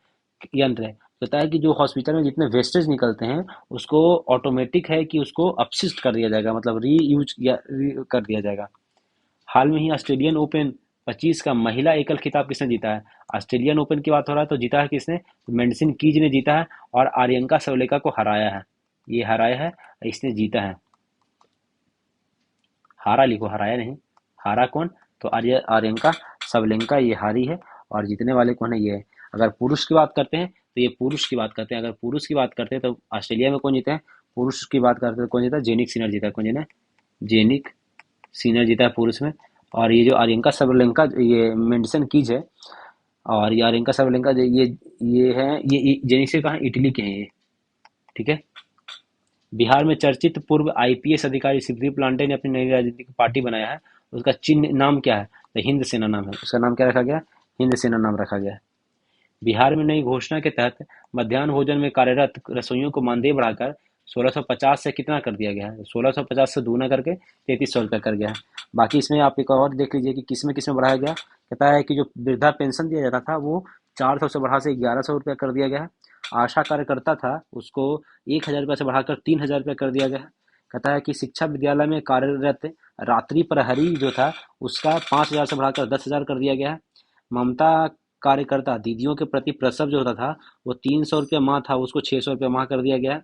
यंत्र है। कहता है कि जो हॉस्पिटल में जितने वेस्टेज निकलते हैं उसको ऑटोमेटिक है कि उसको अपशिष्ट कर दिया जाएगा, मतलब री यूज या कर दिया जाएगा। हाल में ही ऑस्ट्रेलियन ओपन 25 का महिला एकल खिताब किसने जीता है? ऑस्ट्रेलियन ओपन की बात हो रहा है तो जीता है किसने? तो मेडिसिन कीज ने जीता है और आर्यंका सवलेका को हराया है। ये हराया है, इसने जीता है। हारा लिखो, हराया नहीं। हारा कौन? तो आर्यंका सवलेंका ये हारी है और जीतने वाले कौन है? ये है। अगर पुरुष की बात करते हैं तो ये पुरुष की बात करते हैं। अगर पुरुष की बात करते हैं तो ऑस्ट्रेलिया में कौन जीते हैं? पुरुष की बात करते हैं तो कौन जीता है? जेनिक सिनर जीता है। कौन जीता है? जेनिक सिनर जीता है पुरुष में। और ये जो आर्यंका सबलेंका ये मेंडसन कीज है, और ये आर्यंका सबलेंका ये है, ये जेनिक से कहाँ? इटली के हैं ये। ठीक है, बिहार में चर्चित पूर्व आईपीएस अधिकारी सिद्धि पांडे ने अपनी नई राजनीतिक पार्टी बनाया है। उसका चिन्ह नाम क्या है? तो हिंद सेना नाम है। उसका नाम क्या रखा गया? हिंद सेना नाम रखा गया है। बिहार में नई घोषणा के तहत मध्याह्न भोजन में कार्यरत रसोइयों को मानदेय बढ़ाकर 1650 से कितना कर दिया गया है? 1650 से दूना करके 3300 रुपया कर गया है। बाकी इसमें आप एक और देख लीजिए कि किसमें किसमें बढ़ाया गया। कहता है कि जो वृद्धा पेंशन दिया जाता था वो 400 से बढ़ा से 1100 रुपया कर दिया गया है। आशा कार्यकर्ता था उसको 1000 रुपया से बढ़ाकर 3000 रुपया कर दिया गया है। कहता है कि शिक्षा विद्यालय में कार्यरत रात्रि प्रहरी जो था उसका 5000 से बढ़ाकर 10,000 कर दिया गया है। ममता कार्यकर्ता दीदियों के प्रति प्रसव जो होता था वो 300 रुपया माह था, उसको 600 रुपया माह कर दिया गया है।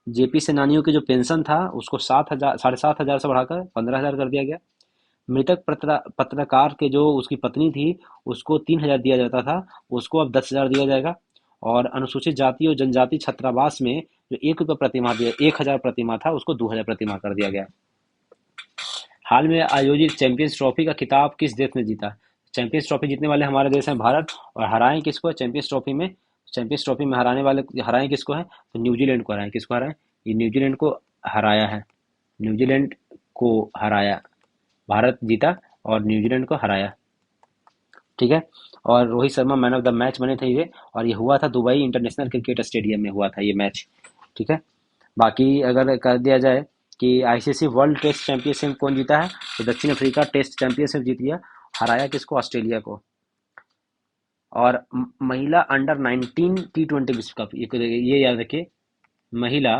जेपी सेनानियों की जो पेंशन था उसको 7,000 7,500 से बढ़ाकर 15,000 कर दिया गया। मृतक पत्रकार के जो उसकी पत्नी थी उसको 3,000 दिया जाता था, उसको अब 10,000 दिया जाएगा। और अनुसूचित जाति और जनजाति छात्रावास में जो 1 रुपया प्रतिमाह दिया 1,000 प्रतिमाह था उसको 2,000 प्रतिमाह कर दिया गया। हाल में आयोजित चैंपियंस ट्रॉफी का खिताब किस देश ने जीता? चैंपियंस ट्रॉफी जीतने वाले हमारे देश हैं भारत, और हराए किसको है चैंपियंस ट्रॉफी में? चैंपियंस ट्रॉफी में हराए किसको है? तो न्यूजीलैंड को हराए। किसको हराए? ये न्यूजीलैंड को हराया है। न्यूजीलैंड को हराया, भारत जीता और न्यूजीलैंड को हराया। ठीक है। और Rohit Sharma man of the match बने थे ये, और ये हुआ था दुबई इंटरनेशनल क्रिकेट स्टेडियम में हुआ था ये मैच। ठीक है। बाकी अगर कर दिया जाए कि आईसीसी वर्ल्ड टेस्ट चैंपियनशिप कौन जीता है, तो दक्षिण अफ्रीका टेस्ट चैंपियनशिप जीत गया। हराया किसको? ऑस्ट्रेलिया को। और महिला अंडर 19 T20 विश्व कप, ये याद रखिए, महिला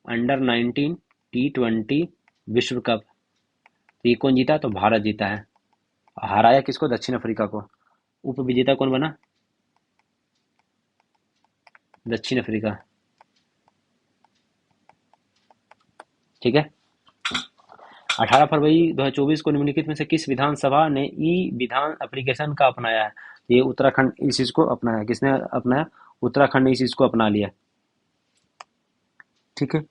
अंडर 19 T20 विश्व कप, तो ये कौन जीता? तो भारत जीता है। हराया किसको? दक्षिण अफ्रीका को। उप विजेता कौन बना? दक्षिण अफ्रीका। ठीक है। 18 फरवरी 2024 को निम्नलिखित में से किस विधानसभा ने ई विधान एप्लीकेशन का अपनाया है? ये उत्तराखंड इस चीज को अपनाया। किसने अपनाया? उत्तराखंड ने इस चीज को अपना लिया। ठीक है।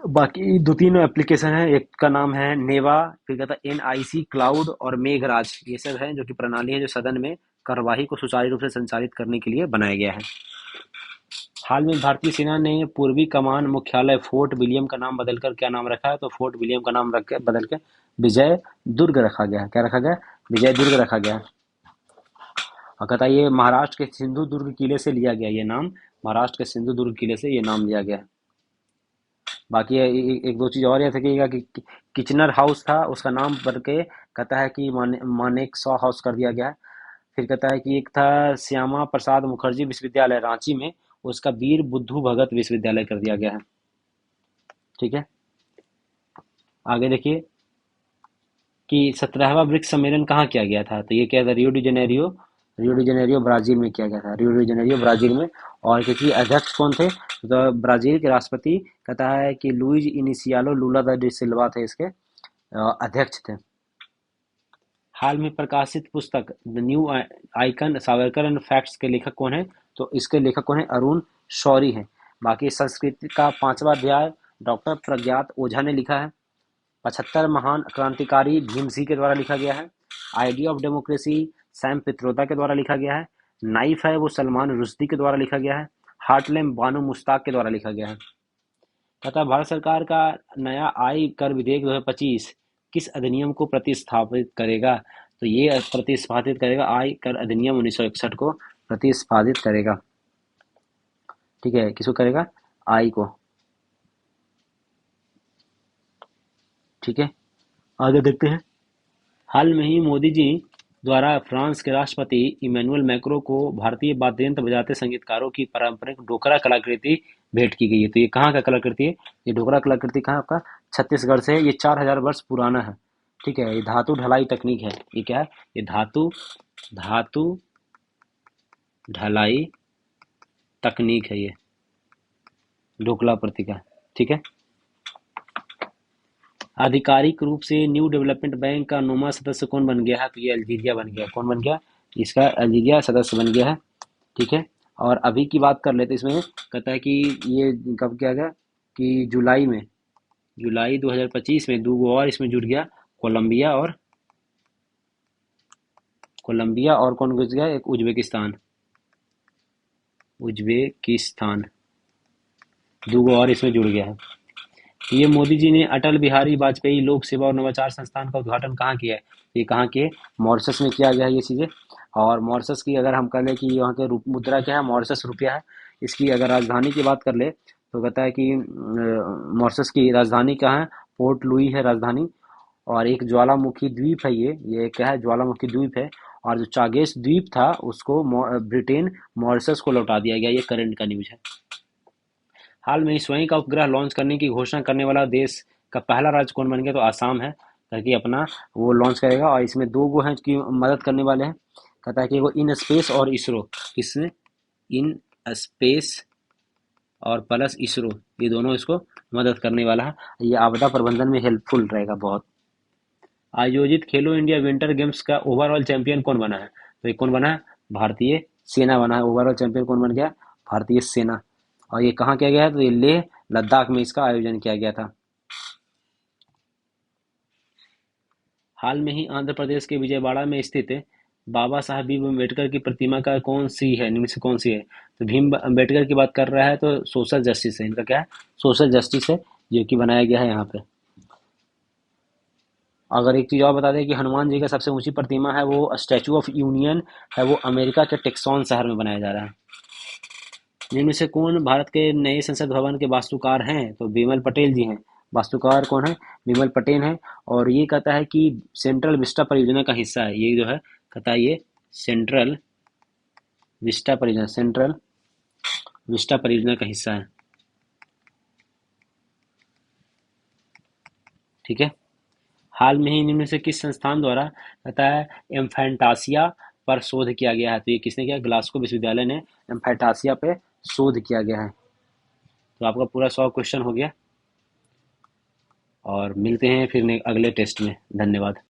बाकी दो तीन एप्लीकेशन है, एक का नाम है नेवा, फिर कहता है NIC क्लाउड और मेघराज। ये सब है जो कि प्रणाली है जो सदन में कार्यवाही को सुचारू रूप से संचालित करने के लिए बनाया गया है। हाल में भारतीय सेना ने पूर्वी कमान मुख्यालय फोर्ट विलियम का नाम बदलकर क्या नाम रखा है? तो फोर्ट विलियम का नाम रख के बदल के विजय दुर्ग रखा गया है। क्या रखा गया? विजय दुर्ग रखा गया है। और कहता है ये महाराष्ट्र के सिंधु दुर्ग किले से लिया गया ये नाम। महाराष्ट्र के सिंधु दुर्ग किले से ये नाम लिया गया है। बाकी एक दो चीज और याद रखिएगा कि किचनर हाउस था, उसका नाम बदल के कहता है कि मानेक शॉ हाउस कर दिया गया है। फिर कहता है कि एक था श्यामा प्रसाद मुखर्जी विश्वविद्यालय रांची में, उसका वीर बुद्धू भगत विश्वविद्यालय कर दिया गया है। ठीक है। आगे देखिए कि 17वां ब्रिक्स सम्मेलन कहाँ किया गया था? तो ये क्या था? Rio de Janeiro, Rio de Janeiro Brazil में किया गया था। रियो डी जेनेरियो ब्राजील में। और क्योंकि अध्यक्ष कौन थे? तो ब्राजील के राष्ट्रपति कहता है कि लुइज इनिसियालो लूला दा सिल्वा थे इसके अध्यक्ष थे। हाल में प्रकाशित पुस्तक the new icon Savarkar and facts के लेखक कौन है? तो इसके लेखक कौन है? अरुण शौरी है। बाकी संस्कृत का 5वां अध्याय डॉक्टर प्रज्ञात ओझा ने लिखा है। 75 महान क्रांतिकारी भीम सिंह के द्वारा लिखा गया है। Idea of democracy Sam Pitroda के द्वारा लिखा गया है। नाइफ है वो सलमान रुश्दी के द्वारा लिखा गया है। हार्टलैम बानो मुश्ताक के द्वारा लिखा गया है। तथा भारत सरकार का नया आय कर विधेयक 2025 किस अधिनियम को प्रतिस्थापित करेगा? तो ये प्रतिस्थापित करेगा आय कर अधिनियम 1961 को प्रतिस्थापित करेगा। ठीक है। किसको करेगा? आय को। ठीक है। आगे देखते हैं। हाल में ही मोदी जी द्वारा फ्रांस के राष्ट्रपति इमैनुअल मैक्रों को भारतीय वाद्य यंत्र बजाते संगीतकारों की पारंपरिक डोकरा कलाकृति भेंट की गई है। तो ये कहाँ का कलाकृति है? ये डोकरा कलाकृति कहाँ आपका? छत्तीसगढ़ से है। ये 4000 वर्ष पुराना है। ठीक है। ये धातु ढलाई तकनीक है। ये क्या है? ये धातु धातु ढलाई तकनीक है ये ढोकला प्रतिका। ठीक है। आधिकारिक रूप से न्यू डेवलपमेंट बैंक का नौवां सदस्य कौन बन गया है? तो ये अल्जीरिया बन गया। कौन बन गया? इसका अल्जीरिया सदस्य बन गया है। ठीक है। और अभी की बात कर लेते इसमें, कहता है कि ये कब किया गया कि जुलाई 2025 में दो और इसमें जुड़ गया, कोलंबिया और कौन घुस गया? एक उज्बेकिस्तान दो और इसमें जुड़ गया है। ये मोदी जी ने अटल बिहारी वाजपेयी लोक सेवा और नवाचार संस्थान का उद्घाटन कहाँ किया है? ये कहाँ के? मॉरिशस में किया गया है ये चीज़ें। और मॉरिशस की अगर हम कर ले कि यहाँ के मुद्रा क्या है? मॉरिशस रुपया है। इसकी अगर राजधानी की बात कर ले तो कहता है कि मॉरिशस की राजधानी कहाँ है? पोर्ट लुई है राजधानी। और एक ज्वालामुखी द्वीप है ये क्या है? ज्वालामुखी द्वीप है। और जो चागेस द्वीप था उसको ब्रिटेन मॉरिशस को लौटा दिया गया। ये करंट का न्यूज है। हाल में ही स्वयं का उपग्रह लॉन्च करने की घोषणा करने वाला देश का पहला राज्य कौन बन गया? तो आसाम है। ताकि अपना वो लॉन्च करेगा। और इसमें दो गो हैं कि मदद करने वाले हैं। कहता है कि वो इन स्पेस और इसरो। किसमें? इन स्पेस और प्लस इसरो, ये दोनों इसको मदद करने वाला है। ये आपदा प्रबंधन में हेल्पफुल रहेगा बहुत। आयोजित खेलो इंडिया विंटर गेम्स का ओवरऑल चैंपियन कौन बना है? तो ये कौन बना है? भारतीय सेना बना है। ओवरऑल चैंपियन कौन बन गया? भारतीय सेना। और ये कहाँ किया गया है? तो ये लेह लद्दाख में इसका आयोजन किया गया था। हाल में ही आंध्र प्रदेश के विजयवाड़ा में स्थित बाबा साहब भीम अम्बेडकर की प्रतिमा का कौन सी है? निम्न से कौन सी है? तो भीम अम्बेडकर की बात कर रहा है तो सोशल जस्टिस है। इनका क्या है? सोशल जस्टिस है जो कि बनाया गया है यहाँ पे। अगर एक चीज़ और बता दें कि हनुमान जी का सबसे ऊंची प्रतिमा है वो स्टैचू ऑफ यूनियन है, वो अमेरिका के टेक्सास शहर में बनाया जा रहा है। जिनमें से कौन भारत के नए संसद भवन के वास्तुकार हैं? तो बिमल पटेल जी हैं। वास्तुकार कौन है? बिमल पटेल हैं। और ये कहता है कि सेंट्रल विस्टा परियोजना का हिस्सा है ये, जो है कहता है ये सेंट्रल विस्टा परियोजना का हिस्सा है। ठीक है। हाल में ही इनमें से किस संस्थान द्वारा कहता है एम्फैंटासिया पर शोध किया गया है? तो ये किसने किया? ग्लासगो विश्वविद्यालय ने एम्फैंटासिया पे शोध किया गया है। तो आपका पूरा 100 क्वेश्चन हो गया। और मिलते हैं फिर अगले टेस्ट में। धन्यवाद।